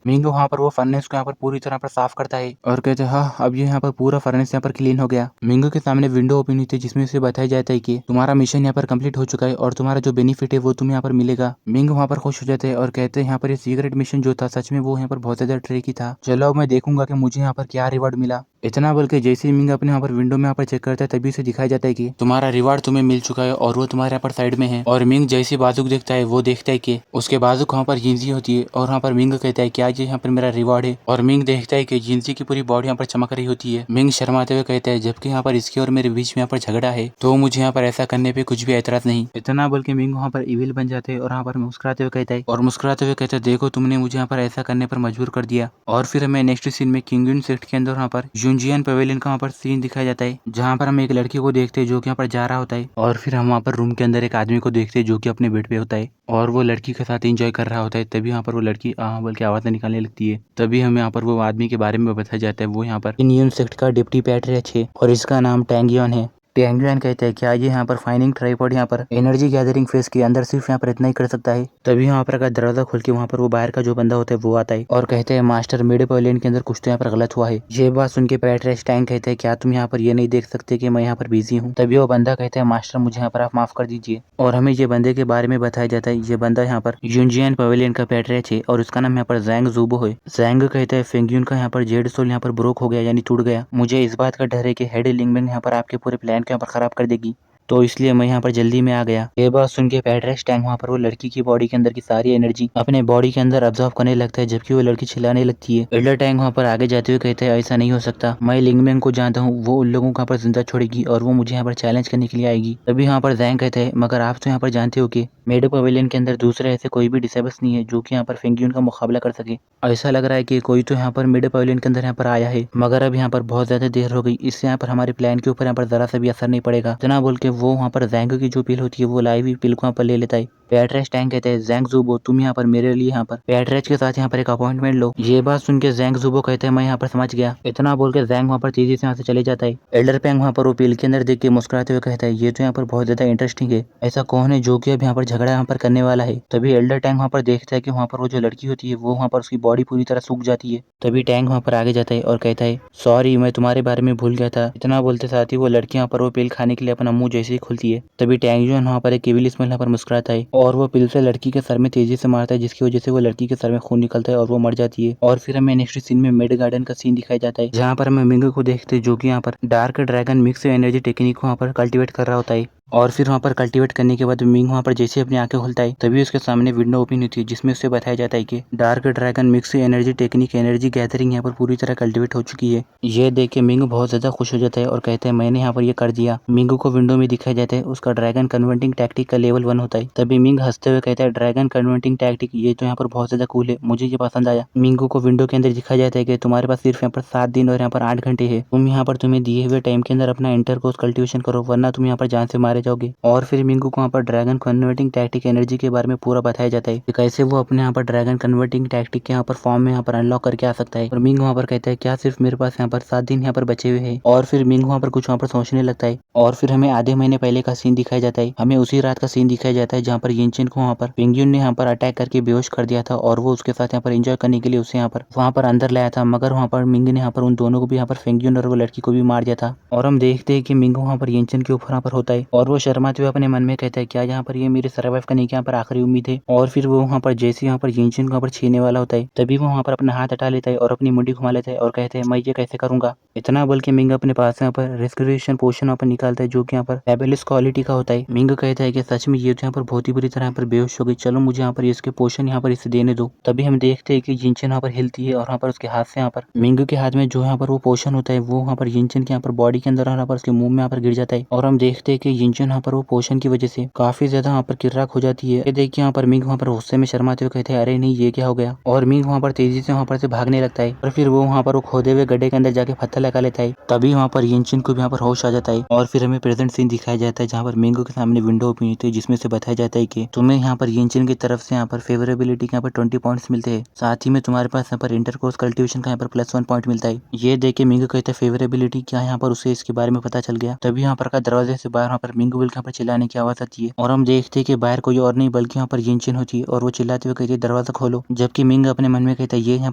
मिंग वहाँ पर वो फर्नेस को यहाँ पर पूरी तरह पर साफ करता है और कहते हैं हाँ अब ये यहाँ पर पूरा फर्नेस यहाँ पर क्लीन हो गया। मिंग के सामने विंडो ओपन हुई थी जिसमें उसे बताया जाता है कि तुम्हारा मिशन यहाँ पर कंप्लीट हो चुका है और तुम्हारा जो बेनिफिट है वो तुम्हें यहाँ पर मिलेगा। मिंग वहाँ पर खुश हो जाते हैं और कहते हैं यहाँ पर ये सीक्रेट मिशन जो था सच में वो यहाँ पर बहुत ज्यादा ट्रिकी था, चलो अब मैं देखूंगा कि मुझे यहाँ पर क्या रिवॉर्ड मिला। इतना बोल के जैसे ही मिंग अपने यहाँ पर विंडो में यहाँ पर चेक करता है तभी उसे दिखाया जाता है कि तुम्हारा रिवार्ड तुम्हें मिल चुका है और वो तुम्हारे यहाँ पर साइड में है। और मिंग जैसे बाजुक देखता है वो देखता है कि उसके बाजुक वहाँ पर जिंजी होती है और वहाँ पर मिंग कहता है क्या ये यहाँ पर मेरा रिवार्ड है, और मिंग देखता है कि जिंजी की पूरी बॉडी यहाँ पर चमक रही होती है। मिंग शर्माते हुए कहता है जबकि यहाँ पर इसके और मेरे बीच में यहाँ पर झगड़ा है तो मुझे यहाँ पर ऐसा करने पे कुछ भी एतराज नहीं। इतना बोल के मिंग वहाँ पर इविल बन जाते हैं और यहाँ पर मुस्कुराते हुए कहता है देखो तुमने मुझे यहाँ पर ऐसा करने पर मजबूर कर दिया। और फिर हमें नेक्स्ट सीन में किंगयुन सेक्ट के अंदर वहाँ पर यूनजियन पवेलियन का वहाँ पर सीन दिखाया जाता है जहाँ पर हम एक लड़की को देखते हैं जो कि यहाँ पर जा रहा होता है, और फिर हम वहाँ पर रूम के अंदर एक आदमी को देखते हैं जो कि अपने बेड पे होता है और वो लड़की के साथ एंजॉय कर रहा होता है। तभी यहाँ पर वो लड़की बोल के आवाज़ निकालने लगती है। तभी हमें यहाँ पर वो आदमी के बारे में बताया जाता है वो यहाँ पर किंगयुन सेक्ट का डिप्टी पैट्रियर्च है और इसका नाम टैंगियन है। टैंगियन कहते हैं क्या ये यहाँ पर फाइनिंग ट्राइपॉड यहाँ पर एनर्जी गैदरिंग फेस के अंदर सिर्फ यहाँ पर इतना ही कर सकता है। तभी यहाँ पर अगर दरवाजा खोल के वहाँ पर वो बाहर का जो बंदा होता है वो आता है और कहते हैं मास्टर मेरे पवेलियन के अंदर कुछ तो यहाँ पर गलत हुआ है। ये बात सुन के पैट्रियर्च टैंग कहते हैं क्या तुम यहाँ पर ये नहीं देख सकते कि मैं यहाँ पर बिजी हूँ। तभी वो बंदा कहता है मास्टर मुझे यहाँ पर आप माफ कर दीजिए, और हमें ये बंदे के बारे में बताया जाता है ये बंदा यहाँ पर यूनजियन पवेलियन का पैट्रियर्च है और उसका नाम यहाँ पर जैंग ज़ूबो है। जैंग कहता है फेंगयुन का यहाँ पर जेड सोल यहाँ पर ब्रोक हो गया यानी टूट गया, मुझे इस बात का डर है कि हेड लिंगमेंग यहाँ पर आपके पूरे प्लान को यहाँ पर खराब कर देगी, तो इसलिए मैं यहाँ पर जल्दी में आ गया। ये बात सुन के पैट्रियर्च टैंग वहाँ पर वो लड़की की बॉडी के अंदर की सारी एनर्जी अपने बॉडी के अंदर ऑब्जर्व करने लगता है जबकि वो लड़की चिल्लाने लगती है। एल्डर टैंग वहाँ पर आगे जाते हुए कहते हैं ऐसा नहीं हो सकता, मैं लिंगमेंग को जानता हूँ, वो उन लोगों को यहाँ पर जिंदा छोड़ेगी और वो मुझे यहाँ पर चैलेंज करने के लिए आएगी। तभी यहाँ पर जैंग कहते हैं मगर आप तो यहाँ पर जानते हो कि मेडो पवेलियन के अंदर दूसरे ऐसे कोई भी डिसेबल्स नहीं है जो कि यहाँ पर फेंगयुन का मुकाबला कर सके। ऐसा लग रहा है कि कोई तो यहाँ पर मेडो पवेलियन के अंदर यहाँ पर आया है मगर अब यहाँ पर बहुत ज्यादा देर हो गई, इससे यहाँ पर हमारे प्लान के ऊपर यहाँ पर जरा सा भी असर नहीं पड़ेगा। इतना बोल के वो वहाँ पर जैंग की जो पिल होती है वो लाइव पिल को यहाँ पर ले लेता है। पैट्रियर्च टैंग कहते हैं जैंग ज़ूबो तुम यहाँ पर मेरे लिए यहाँ पर पैट्रियर्च के साथ यहाँ पर एक अपॉइंटमेंट लो। ये बात सुन के जैंग ज़ूबो कहते हैं मैं यहाँ पर समझ गया। इतना बोल के जैंग वहाँ पर तेजी से यहाँ से चले जाता है। एल्डर पैंग वहाँ पर वो पिल के अंदर देख के मुस्कुराते हुए कहता है ये तो यहाँ पर बहुत ज्यादा इंटरेस्टिंग है, ऐसा कौन है जो कि अब यहाँ पर झगड़ा यहाँ पर करने वाला है। तभी एल्डर टैंग वहाँ पर देखता है कि वहाँ पर वो जो लड़की होती है वो वहाँ पर उसकी बॉडी पूरी तरह सूख जाती है। तभी टैंग वहाँ पर आगे जाता है और कहता है सॉरी मैं तुम्हारे बारे में भूल गया था। इतना बोलते साथ ही वो लड़की यहाँ पर वो पिल खाने के लिए अपना मुंह जैसे ही खुलती है तभी टैंगियन वहाँ पर एक केविल स्मेल यहाँ पर मुस्कुराता है और वो पिल से लड़की के सर में तेजी से मारता है जिसकी वजह से वो लड़की के सर में खून निकलता है और वो मर जाती है। और फिर हमें नेक्स्ट सीन में मिड गार्डन का सीन दिखाया जाता है जहाँ पर हमें मिंग को देखते हैं जो कि यहाँ पर dark dragon mix energy technique को वहाँ पर कल्टिवेट कर रहा होता है। और फिर वहाँ पर कल्टीवेट करने के बाद मिंग वहाँ पर जैसे अपनी आंखें खोलता है तभी उसके सामने विंडो ओपन होती है जिसमें उसे बताया जाता है कि dark dragon mix energy technique energy gathering यहाँ पर पूरी तरह कल्टीवेट हो चुकी है। ये देख के मिंग बहुत ज्यादा खुश हो जाता है और कहते हैं मैंने यहाँ पर ये कर दिया। मिंग को विंडो में दिखाया जाता है उसका ड्रैगन कन्वर्टिंग टैक्टिक का लेवल 1 होता है। तभी मिंग हंसते हुए कहता है ड्रैगन कन्वर्टिंग टैक्टिक ये तो यहाँ पर बहुत ज्यादा कूल है, मुझे ये पसंद आया। मिंग को विंडो के अंदर दिखाया जाता है कि तुम्हारे पास सिर्फ यहाँ पर 7 दिन और यहाँ पर 8 घंटे है, तुम यहाँ पर तुम्हें दिए हुए टाइम के अंदर अपना इंटर कोर्स कल्टिवेशन करो वरना तुम यहाँ पर जान से मारे मारे जाओगे। और फिर मिंगू को वहाँ पर ड्रैगन कन्वर्टिंग टैक्टिक एनर्जी के बारे में पूरा बताया जाता है कि कैसे वो अपने यहाँ पर ड्रैगन कन्वर्टिंग टैक्टिक के यहाँ पर फॉर्म में यहाँ पर अनलॉक करके आ सकता है। और मिंग वहाँ पर कहता है क्या सिर्फ मेरे पास यहाँ पर 7 दिन यहाँ पर बचे हुए हैं। और फिर मिंग वहाँ पर कुछ वहाँ पर सोचने लगता है और फिर हमें आधे महीने पहले का सीन दिखाया जाता है। हमें उसी रात का सीन दिखाया जाता है जहाँ पर यिनचेन को वहाँ पर पेंगुइन ने यहाँ पर अटैक करके बेहोश कर दिया था और वो उसके साथ यहाँ पर एंजॉय करने के लिए उसे वहाँ पर अंदर लाया था। मगर वहाँ पर मिंग ने यहाँ पर उन दोनों को भी यहाँ पर पेंगुइन और वो लड़की को भी मार दिया था। और हम देखते हैं कि मिंग वहाँ पर यिनचेन के ऊपर यहाँ पर होता है और वो शर्माते हुए अपने मन में कहता है क्या यहाँ पर ये मेरे सर्वाइव करने की यहाँ पर आखिरी उम्मीद है। और फिर वो वहाँ पर जैसे यहाँ पर यिनचेन को यहाँ पर छीनने वाला होता है तभी वो वहाँ पर अपना हाथ हटा लेता है और अपनी मुंडी घुमा लेता है और कहते हैं मैं ये कैसे करूंगा। इतना बोल के मिंग अपने पास यहाँ पर रेस्पिरेशन पोशन यहाँ पर निकालता है जो कि यहाँ पर फैबुलस क्वालिटी का होता है। मिंग कहता है कि सच में ये तो यहाँ पर बहुत ही बुरी तरह यहाँ पर बेहोश हो गई, चलो मुझे यहाँ पर इसके पोशन यहाँ पर इसे देने दो। तभी हम देखते हैं कि यिनचेन यहाँ पर हिलती है और यहाँ पर उसके हाथ से यहाँ पर मिंग के हाथ में जो यहाँ पर वो पोशन होता है वो यहाँ पर यिनचेन के यहाँ पर बॉडी के अंदर यहाँ पर उसके मुंह में यहाँ पर गिर जाता है। और हम देखते हैं कि यिनचेन यहाँ पर वो पोशन की वजह से काफी ज्यादा यहाँ पर किर्राक हो जाती है। देखिए यहाँ पर मिंग वहाँ पर गुस्से में शर्माते हुए कहते हैं अरे नहीं ये क्या हो गया। और मिंग वहाँ पर तेजी से वहाँ पर से भागने लगता है और फिर वो वहाँ पर वो खोदे हुए गड्ढे के अंदर जाके पत्थर लगा लेता है। तभी वहाँ पर यिनचेन को भी यहाँ पर होश आ जाता है और फिर हमें प्रेजेंट सीन दिखाया जाता है जहाँ पर मिंगो के सामने विंडो ओपन होती है जिसमें से बताया जाता है कि तुम्हें यहाँ पर यिनचेन की तरफ से यहाँ पर फेवरेबिलिटी के यहाँ पर 20 पॉइंट्स मिलते हैं, साथ ही में तुम्हारे पास यहाँ पर इंटरकोर्स कल्टीवेशन का यहाँ पर +1 पॉइंट मिलता है। ये देख के मिंगो कहते हैं फेवरेबिलिटी क्या यहाँ पर उसे इसके बारे में पता चल गया। तभी यहाँ पर का दरवाजे से बाहर यहाँ पर मिंगो विल यहाँ पर चिल्लाने की आवाज आती है और हम देखते हैं कि बाहर कोई और नहीं बल्कि यहाँ पर यिनचेन होती है और वो चिल्लाते हुए कहती है दरवाजा खोलो। जबकि मिंग अपने मन में कहता है ये यहाँ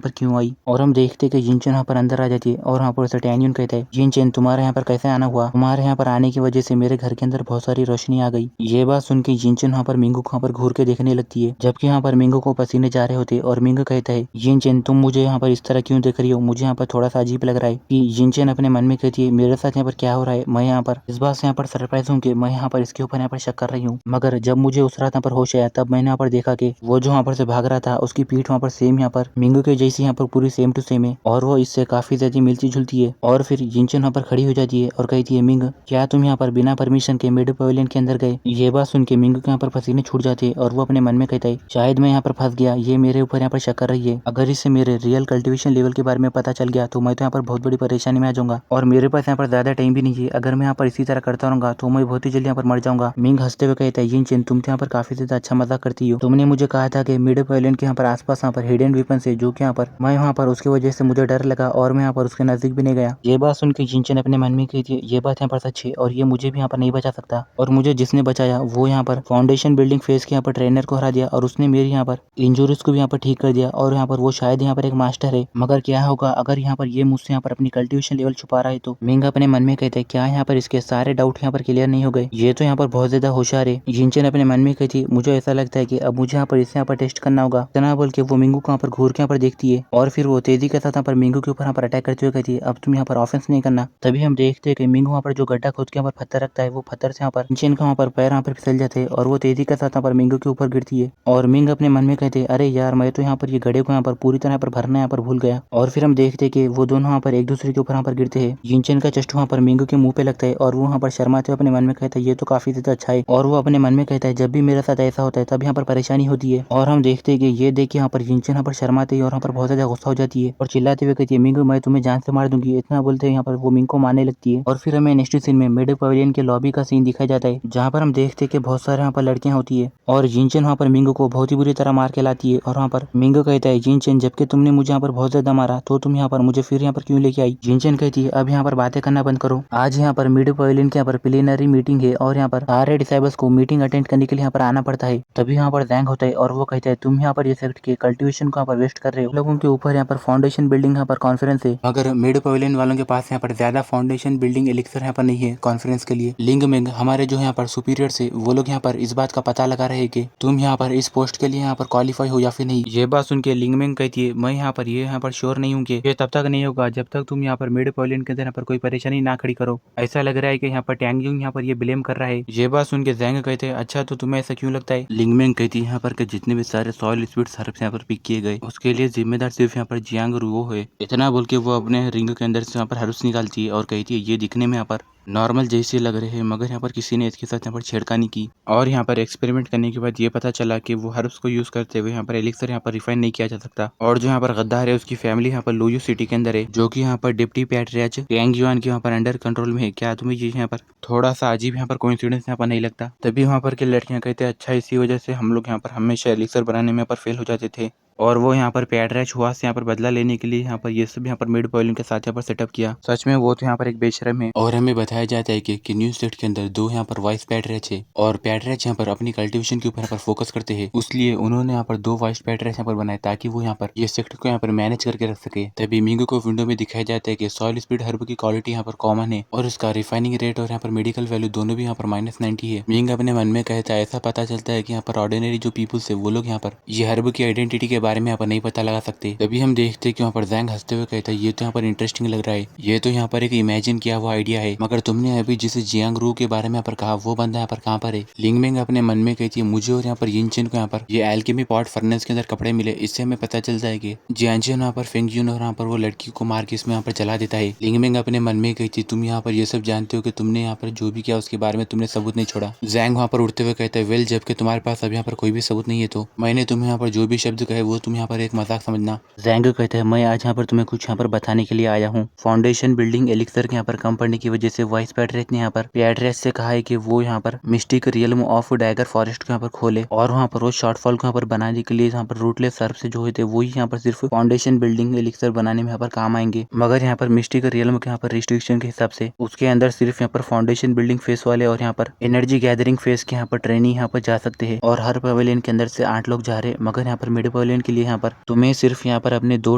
पर क्यों आई। और हम देखते हैं कि यिनचेन यहाँ पर अंदर आ जाती है और यहाँ पर उसे टैन्यून कहता है यिनचेन तुम्हारे यहाँ पर कैसे आना हुआ, तुम्हारे यहाँ पर आने की वजह से मेरे घर के अंदर बहुत सारी रोशनी आ गई। ये बात सुन के यिनचेन यहाँ पर मिंगो को यहाँ पर घूर के देखने लगती है जबकि यहाँ पर मिंगो को पसीने जा रहे होते और मिंगो कहता है यिनचेन तुम मुझे यहाँ पर इस तरह क्यों देख रही हो, मुझे यहाँ पर थोड़ा सा अजीब लग रहा है। कि यिनचेन अपने मन में कहती है मेरे साथ यहाँ पर क्या हो रहा है, मैं यहाँ पर इस बात से यहाँ पर सरप्राइज हूँ कि मैं यहाँ पर इसके ऊपर यहाँ पर शक कर रही हूँ। मगर जब मुझे उस रात यहाँ पर होश आया तब मैंने यहाँ पर देखा कि वो जो यहाँ पर से भाग रहा था उसकी पीठ वहाँ पर सेम यहाँ पर मिंगो के जैसी यहाँ पर पूरी सेम टू सेम है और वो इससे काफी ज्यादा मिलती जुलती है। और फिर यिनचेन यहाँ पर खड़ी हो जाती है और कहती है मिंग क्या तुम यहाँ पर बिना परमिशन के मेड पवेलियन के अंदर गए। ये बात सुन के मिंग के यहाँ पर पसीने छूट जाते हैं और वो अपने मन में कहता है शायद मैं यहाँ पर फंस गया, ये मेरे ऊपर यहाँ पर शक कर रही है। अगर इससे मेरे रियल कल्टीवेशन लेवल के बारे में पता चल गया तो मैं तो यहाँ पर बहुत बड़ी परेशानी में आ जाऊंगा और मेरे पास यहाँ पर ज्यादा टाइम भी नहीं है। अगर मैं यहाँ पर इसी तरह करता रहूंगा तो मैं बहुत ही जल्दी यहाँ पर मर जाऊंगा। मिंग हंसते हुए कहता है यिनचेन तुम तो यहाँ पर काफी ज्यादा अच्छा मजाक करती हो, तुमने मुझे कहा था कि मेड पवेलियन के यहाँ पर आसपास यहाँ पर हिडन वेपन है जो कि यहाँ पर मैं वहाँ पर उसकी वजह से मुझे डर लगा और मैं यहाँ पर उसके नजदीक भी नहीं गया। ये बात सुन के यिनचेन अपने मन में कहती है ये बात यहाँ पर सच है और ये मुझे भी यहाँ पर नहीं बचा सकता और मुझे जिसने बचाया वो यहाँ पर फाउंडेशन बिल्डिंग फेज के यहाँ पर ट्रेनर को हरा दिया और उसने मेरी यहाँ पर इंजुरीज को भी यहाँ पर ठीक कर दिया और यहाँ पर वो शायद यहाँ पर एक मास्टर है। मगर क्या होगा अगर यहाँ पर ये मुझसे यहाँ पर अपनी कल्टीवेशन लेवल छुपा रहा है तो। मिंग अपने मन में कहते हैं क्या यहाँ पर इसके सारे डाउट यहाँ पर क्लियर नहीं हो गए, ये तो यहाँ पर बहुत ज्यादा होशियार है। यिनचेन अपने मन में कहती मुझे ऐसा लगता है कि अब मुझे यहाँ पर इसे यहाँ पर टेस्ट करना होगा। इतना बोल के वो मिंगू को यहाँ पर घूर के यहाँ पर देखती है और फिर वो तेजी के साथ यहाँ पर मिंगू के ऊपर यहाँ पर अटैक करते हुए कहती है अब तुम यहाँ पर ऑफेंस नहीं करना। तभी हम देखते हैं कि मिंगू वहाँ पर जो गड्ढा खोद के यहाँ पर पत्थर रखता है वो पत्थर से यहाँ पर यिनचेन का वहाँ पर पैर यहाँ पर फिसल जाते हैं और वो तेजी के साथ यहाँ पर मिंगू के ऊपर गिरती है। और मिंग अपने मन में कहते अरे यार मैं तो यहाँ पर ये गड्ढे को यहाँ पर पूरी तरह पर भरना यहाँ पर भूल गया। और फिर हम देखते हैं कि वो दोनों यहाँ पर एक दूसरे के ऊपर यहाँ पर गिरते हैं। यिनचेन का चेस्ट वहाँ पर मिंगू के मुंह पे लगता है और वो वहाँ पर शर्माते हुए अपने मन में कहता है ये तो काफी ज्यादा अच्छा है। और वो अपने मन में कहता है जब भी मेरे साथ ऐसा होता है तब यहाँ पर परेशानी होती है। और हम देखते हैं कि ये देख के यहाँ पर यिनचेन यहाँ पर शर्माते है और यहाँ पर बहुत ज्यादा गुस्सा हो जाती है और चिल्लाते हुए कहती है मिंगू मैं तुम्हें जान से मार दूंगी। इतना बोलते हैं यहाँ पर वो मिंग को मारने लगती है। और फिर हमें नेक्स्ट सीन में मेड पवेलियन के लॉबी का सीन दिखाया जाता है जहाँ पर हम देखते हैं कि बहुत सारे यहाँ पर लड़कियां होती है और यिनचेन वहाँ पर मिंगू को बहुत ही बुरी तरह मार के लाती है। और वहाँ पर मिंगू कहता है यिनचेन जबकि तुमने मुझे यहाँ पर बहुत ज्यादा मारा तो तुम यहाँ पर मुझे फिर यहाँ पर क्यों लेके आई। यिनचेन कहती है अब यहाँ पर बातें करना बंद करो, आज यहाँ पर मेड पवेलियन के यहाँ पर प्लेनरी मीटिंग है और यहाँ पर सारे डिसाइबल्स को मीटिंग अटेंड करने के लिए यहाँ पर आना पड़ता है। तभी यहाँ पर जैंग होता है और वो कहता है तुम यहाँ पर ये सेक्ट के कल्टीवेशन को यहाँ पर वेस्ट कर रहे हो, लोगों के ऊपर यहाँ पर फाउंडेशन बिल्डिंग यहाँ पर कॉन्फ्रेंस है मगर मेड पवेलियन वालों के पास यहाँ पर ज्यादा फाउंडेशन बिल्डिंग एलिक्सर यहाँ पर नहीं है कॉन्फ्रेंस के लिए। लिंग मिंग हमारे जो यहाँ पर सुपीरियर है वो लोग यहाँ पर इस बात का पता लगा रहे हैं कि तुम यहाँ पर इस पोस्ट के लिए यहाँ पर क्वालिफाई हो या फिर नहीं। ये बात सुन के लिंग मिंग कहती है मैं यहाँ पर श्योर नहीं हूँ कि ये तब तक नहीं होगा जब तक तुम यहाँ पर मेड पवेलियन के अंदर यहाँ पर कोई परेशानी ना खड़ी करो। ऐसा लग रहा है कि यहाँ पर टैंगयुंग यहाँ पर ये ब्लेम कर रहा है। ये बात सुन के जैंग कहते हैं अच्छा तो तुम्हें ऐसा क्यों लगता है। लिंग मिंग कहती है यहाँ पर जितने भी सारे सॉइल स्पीड हर्ब्स यहाँ पर पिक किए गए उसके लिए जिम्मेदार सिर्फ यहाँ पर जियांग रुओ है। इतना बोल के वो अपने रिंग के अंदर से यहाँ पर हर्ब्स निकालती है और कहती है ये दिखने में यहाँ पर नॉर्मल जैसे लग रहे हैं, मगर यहाँ पर किसी ने इसके साथ यहाँ पर छेड़खानी की और यहाँ पर एक्सपेरिमेंट करने के बाद ये पता चला कि वो हर्ब्स को यूज करते हुए यहाँ पर एलिक्सर यहाँ पर रिफाइन नहीं किया जा सकता। और जो यहाँ पर गद्दार है उसकी फैमिली यहाँ पर लुयू सिटी के अंदर है, जो कि यहाँ पर डिप्टी पैट्रियार्च यांग युआन के यहाँ पर अंडर कंट्रोल में है। क्या तुम्हें ये यहाँ पर थोड़ा सा अजीब यहाँ पर कोइंसिडेंस यहाँ पर नहीं लगता? तभी वहाँ पर के लड़कियां कहते हैं अच्छा इसी वजह से हम लोग यहाँ पर हमेशा एलिक्सर बनाने में यहाँ पर फेल हो जाते थे, और वो यहाँ पर पैट्रियार्च हुआ से यहाँ पर बदला लेने के लिए यहाँ पर ये सब यहाँ पर मिड पॉइलिंग के साथ यहाँ पर सेटअप किया। सच में वो तो यहाँ पर एक बेशरम है। और हमें बताया जाता है कि न्यू स्टेट के अंदर दो यहाँ पर वाइस पैट्रियार्च है, और पैट्रियार्च यहाँ पर अपनी कल्टीवेशन के ऊपर यहाँ पर फोकस करते हैं, इसलिए उन्होंने यहाँ पर दो वाइस पैट्रियार्च यहाँ पर बनाए ताकि वो यहाँ पर ये सेक्टर को यहाँ पर मैनेज करके रख सके। तभी मिंगू को विंडो में दिखाया जाता है कि सॉइल स्पीड हर्ब की क्वालिटी यहाँ पर कॉमन है और उसका रिफाइनिंग रेट और यहाँ पर मेडिकल वैल्यू दोनों भी यहाँ पर -90 है। मिंग अपने मन में कहता है ऐसा पता चलता है कि यहाँ पर ऑर्डिनरी जो पीपुल्स है वो लोग यहाँ पर ये हर्ब की आइडेंटिटी के बारे में यहाँ पर नहीं पता लगा सकते। तभी हम देखते हैं कि वहाँ पर जैंग हंसते हुए कहता है ये तो यहाँ पर इंटरेस्टिंग लग रहा है, ये तो यहाँ पर एक इमेजिन किया हुआ आइडिया है, मगर तुमने अभी जिसे जियांग रू के बारे में यहाँ पर कहा वो बंदा यहाँ पर कहाँ पर है? लिंगमिंग अपने मन में कहती है मुझे और यहाँ पर यिनचेन को यहाँ पर ये एल्केमी पॉट फर्नेस के अंदर कपड़े मिले, इससे हमें पता चलता है कि जियांचेन यहाँ पर फेंगजून और यहाँ पर वो लड़की को मार के इसमें यहाँ पर चला देता है। लिंगमिंग अपने मन में कहती है तुम यहाँ पर ये सब जानते हो कि तुमने यहाँ पर जो भी किया उसके बारे में तुमने सबूत नहीं छोड़ा। जैंग वहाँ पर उठते हुए कहता है वेल जबकि तुम्हारे पास अब यहाँ पर कोई भी सबूत नहीं है तो मैंने तुम्हें यहाँ पर जो भी शब्द कहे वो तुम यहाँ पर एक मजाक समझना। जैंग कहता है मैं आज यहाँ पर तुम्हें कुछ यहाँ पर बताने के लिए आया हूँ। फाउंडेशन बिल्डिंग एलिक्सर के यहाँ पर कम पड़ने की वजह से वाइस पैट्रियार्च ने यहाँ पर पैट्रियार्च से कहा है कि वो यहाँ पर mistake realm of dagger forest को यहाँ पर खोले और वहाँ पर वो शॉर्टफॉल को यहाँ पर बनाने के लिए यहाँ पर रूटलेस हर्ब से जो होते हैं वही यहाँ पर सिर्फ फाउंडेशन बिल्डिंग एलिक्सर बनाने में यहाँ पर काम आएंगे, मगर यहाँ पर मिस्टिक रियल्म के यहाँ पर रिस्ट्रिक्शन के हिसाब से उसके अंदर सिर्फ यहाँ पर फाउंडेशन बिल्डिंग फेस वाले और यहाँ पर एनर्जी गैदरिंग फेस के यहाँ पर ट्रेनी यहाँ पर जा सकते हैं, और हर पवेलियन के अंदर से 8 लोग जा रहे हैं, मगर यहाँ पर मिड पवेलियन के लिए यहाँ पर तुम्हें सिर्फ यहाँ पर अपने 2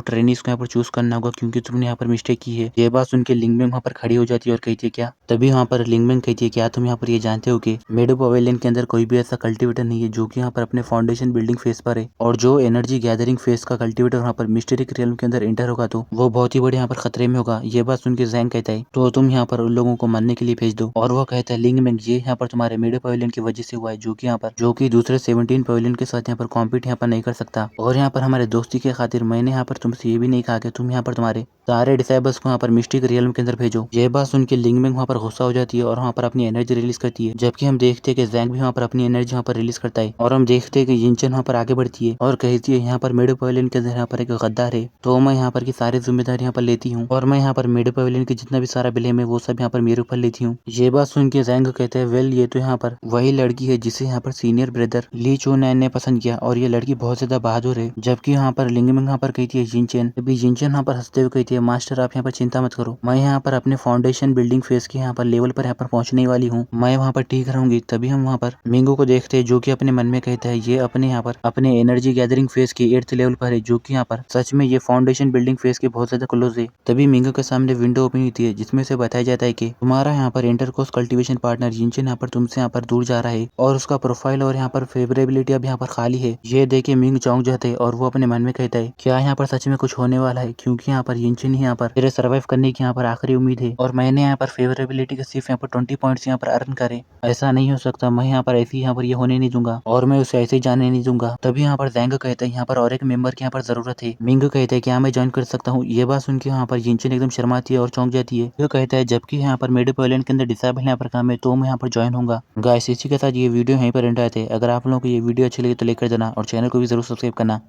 ट्रेनीज को यहाँ पर चूज करना होगा क्योंकि तुमने यहाँ पर मिस्टेक की है। ये बात सुन के लिंगमिंग वहाँ पर खड़ी हो जाती है और कहती है क्या? तभी वहाँ पर लिंगमिंग कहती है क्या तुम यहाँ पर ये जानते हो कि मिड पवेलियन के अंदर कोई भी ऐसा कल्टीवेटर नहीं है जो कि यहाँ पर अपने फाउंडेशन बिल्डिंग फेस पर है, और जो एनर्जी गैदरिंग फेस का कल्टीवेटर वहाँ पर मिस्टेरिक रियल्म के अंदर एंटर होगा तो वो बहुत ही बड़े यहाँ पर खतरे में होगा। ये बात सुन के जैंग कहता है तो तुम यहाँ पर उन लोगों को मारने के लिए भेज दो, और वो कहता है लिंगमिंग ये यहाँ पर तुम्हारे मिड पवेलियन की वजह से हुआ है जो कि यहाँ पर दूसरे 17 पवेलियन के साथ यहाँ पर कॉम्पीट यहाँ पर नहीं कर सकता, और यहाँ पर हमारे दोस्ती के खातिर मैंने यहाँ पर तुमसे ये भी नहीं कहा कि तुम यहाँ पर तुम्हारे सारे डिसाइबल्स को यहाँ पर मिस्टिक रियल्म के अंदर भेजो। ये बात सुन के लिंगमिंग वहाँ पर गुस्सा हो जाती है और वहाँ पर अपनी एनर्जी रिलीज करती है, जबकि हम देखते हैं कि जैंग भी वहाँ पर अपनी एनर्जी वहाँ पर रिलीज करता है, और हम देखते हैं कि यिनचेन वहाँ पर आगे बढ़ती है और कहती है यहाँ पर मिड पवेलियन के अंदर यहाँ पर एक गद्दार है तो मैं यहाँ पर की सारी जिम्मेदारी यहाँ पर लेती हूँ, और मैं यहाँ पर मिड पवेलियन की जितना भी सारा ब्लेम है वो सब यहाँ पर मेरे ऊपर लेती हूँ। ये बात सुन के जैंग कहते हैं वेल ये तो यहाँ पर वही लड़की है जिसे यहाँ पर सीनियर ब्रदर ली चोनैन ने पसंद किया, और ये लड़की बहुत ज्यादा बहादुर है। जबकि यहाँ पर लिंगमिंग यहाँ पर कहती है यिनचेन, अभी यिनचेन यहाँ पर हंसते हुए कहती है मास्टर आप यहाँ पर चिंता मत करो, मैं यहाँ पर अपने फाउंडेशन बिल्डिंग फेस के यहाँ पर लेवल पर यहाँ पर पहुंचने वाली हूँ, मैं वहाँ पर ठीक रहूंगी। तभी हम वहाँ पर मिंगू को देखते हैं जो कि अपने मन में कहता है ये अपने यहाँ पर अपने एनर्जी गैदरिंग फेस के 8th लेवल पर है, जो कि यहाँ पर सच में ये फाउंडेशन बिल्डिंग फेस के बहुत ज्यादा क्लोज है। तभी मिंगू के सामने विंडो ओपन होती है जिसमें से बताया जाता है कि तुम्हारा यहाँ पर इंटरकोर्स कल्टीवेशन पार्टनर यिनचेन यहाँ पर तुमसे यहाँ पर दूर जा रहा है और उसका प्रोफाइल और यहाँ पर फेवरेबिलिटी अब यहाँ पर खाली है। ये देखे मिंग चौंक जाते है और वो अपने मन में कहता है क्या यहाँ पर सच में कुछ होने वाला है, क्योंकि यहाँ पर यिनचेन ही यहाँ पर मेरे सर्वाइव करने की यहाँ पर आखिरी उम्मीद है, और मैंने यहाँ पर फेवरेबिलिटी के सिर्फ यहाँ पर 20 पॉइंट्स यहाँ पर अर्न करे। ऐसा नहीं हो सकता, मैं यहाँ पर ऐसी यहाँ पर ये होने नहीं दूंगा और मैं उसे ऐसे ही जाने नहीं दूंगा। तभी यहाँ पर जैंग कहता है यहाँ पर और एक मेंबर की यहाँ पर जरूरत है। मिंग कहता है क्या मैं ज्वाइन कर सकता हूँ? ये बात सुन के यहाँ पर यिनचेन एकदम शर्माती है और चौंक जाती है। वो कहता है जबकि यहाँ पर मिड पवेलियन के अंदर डिसेबल यहाँ पर काम है तो मैं यहाँ पर ज्वाइन होगा। गाइस इसी के साथ ये वीडियो यहीं पर एंड आए थे। अगर आप लोगों को ये वीडियो अच्छी लगी तो लाइक कर देना और चैनल को भी जरूर सब्सक्राइब करना।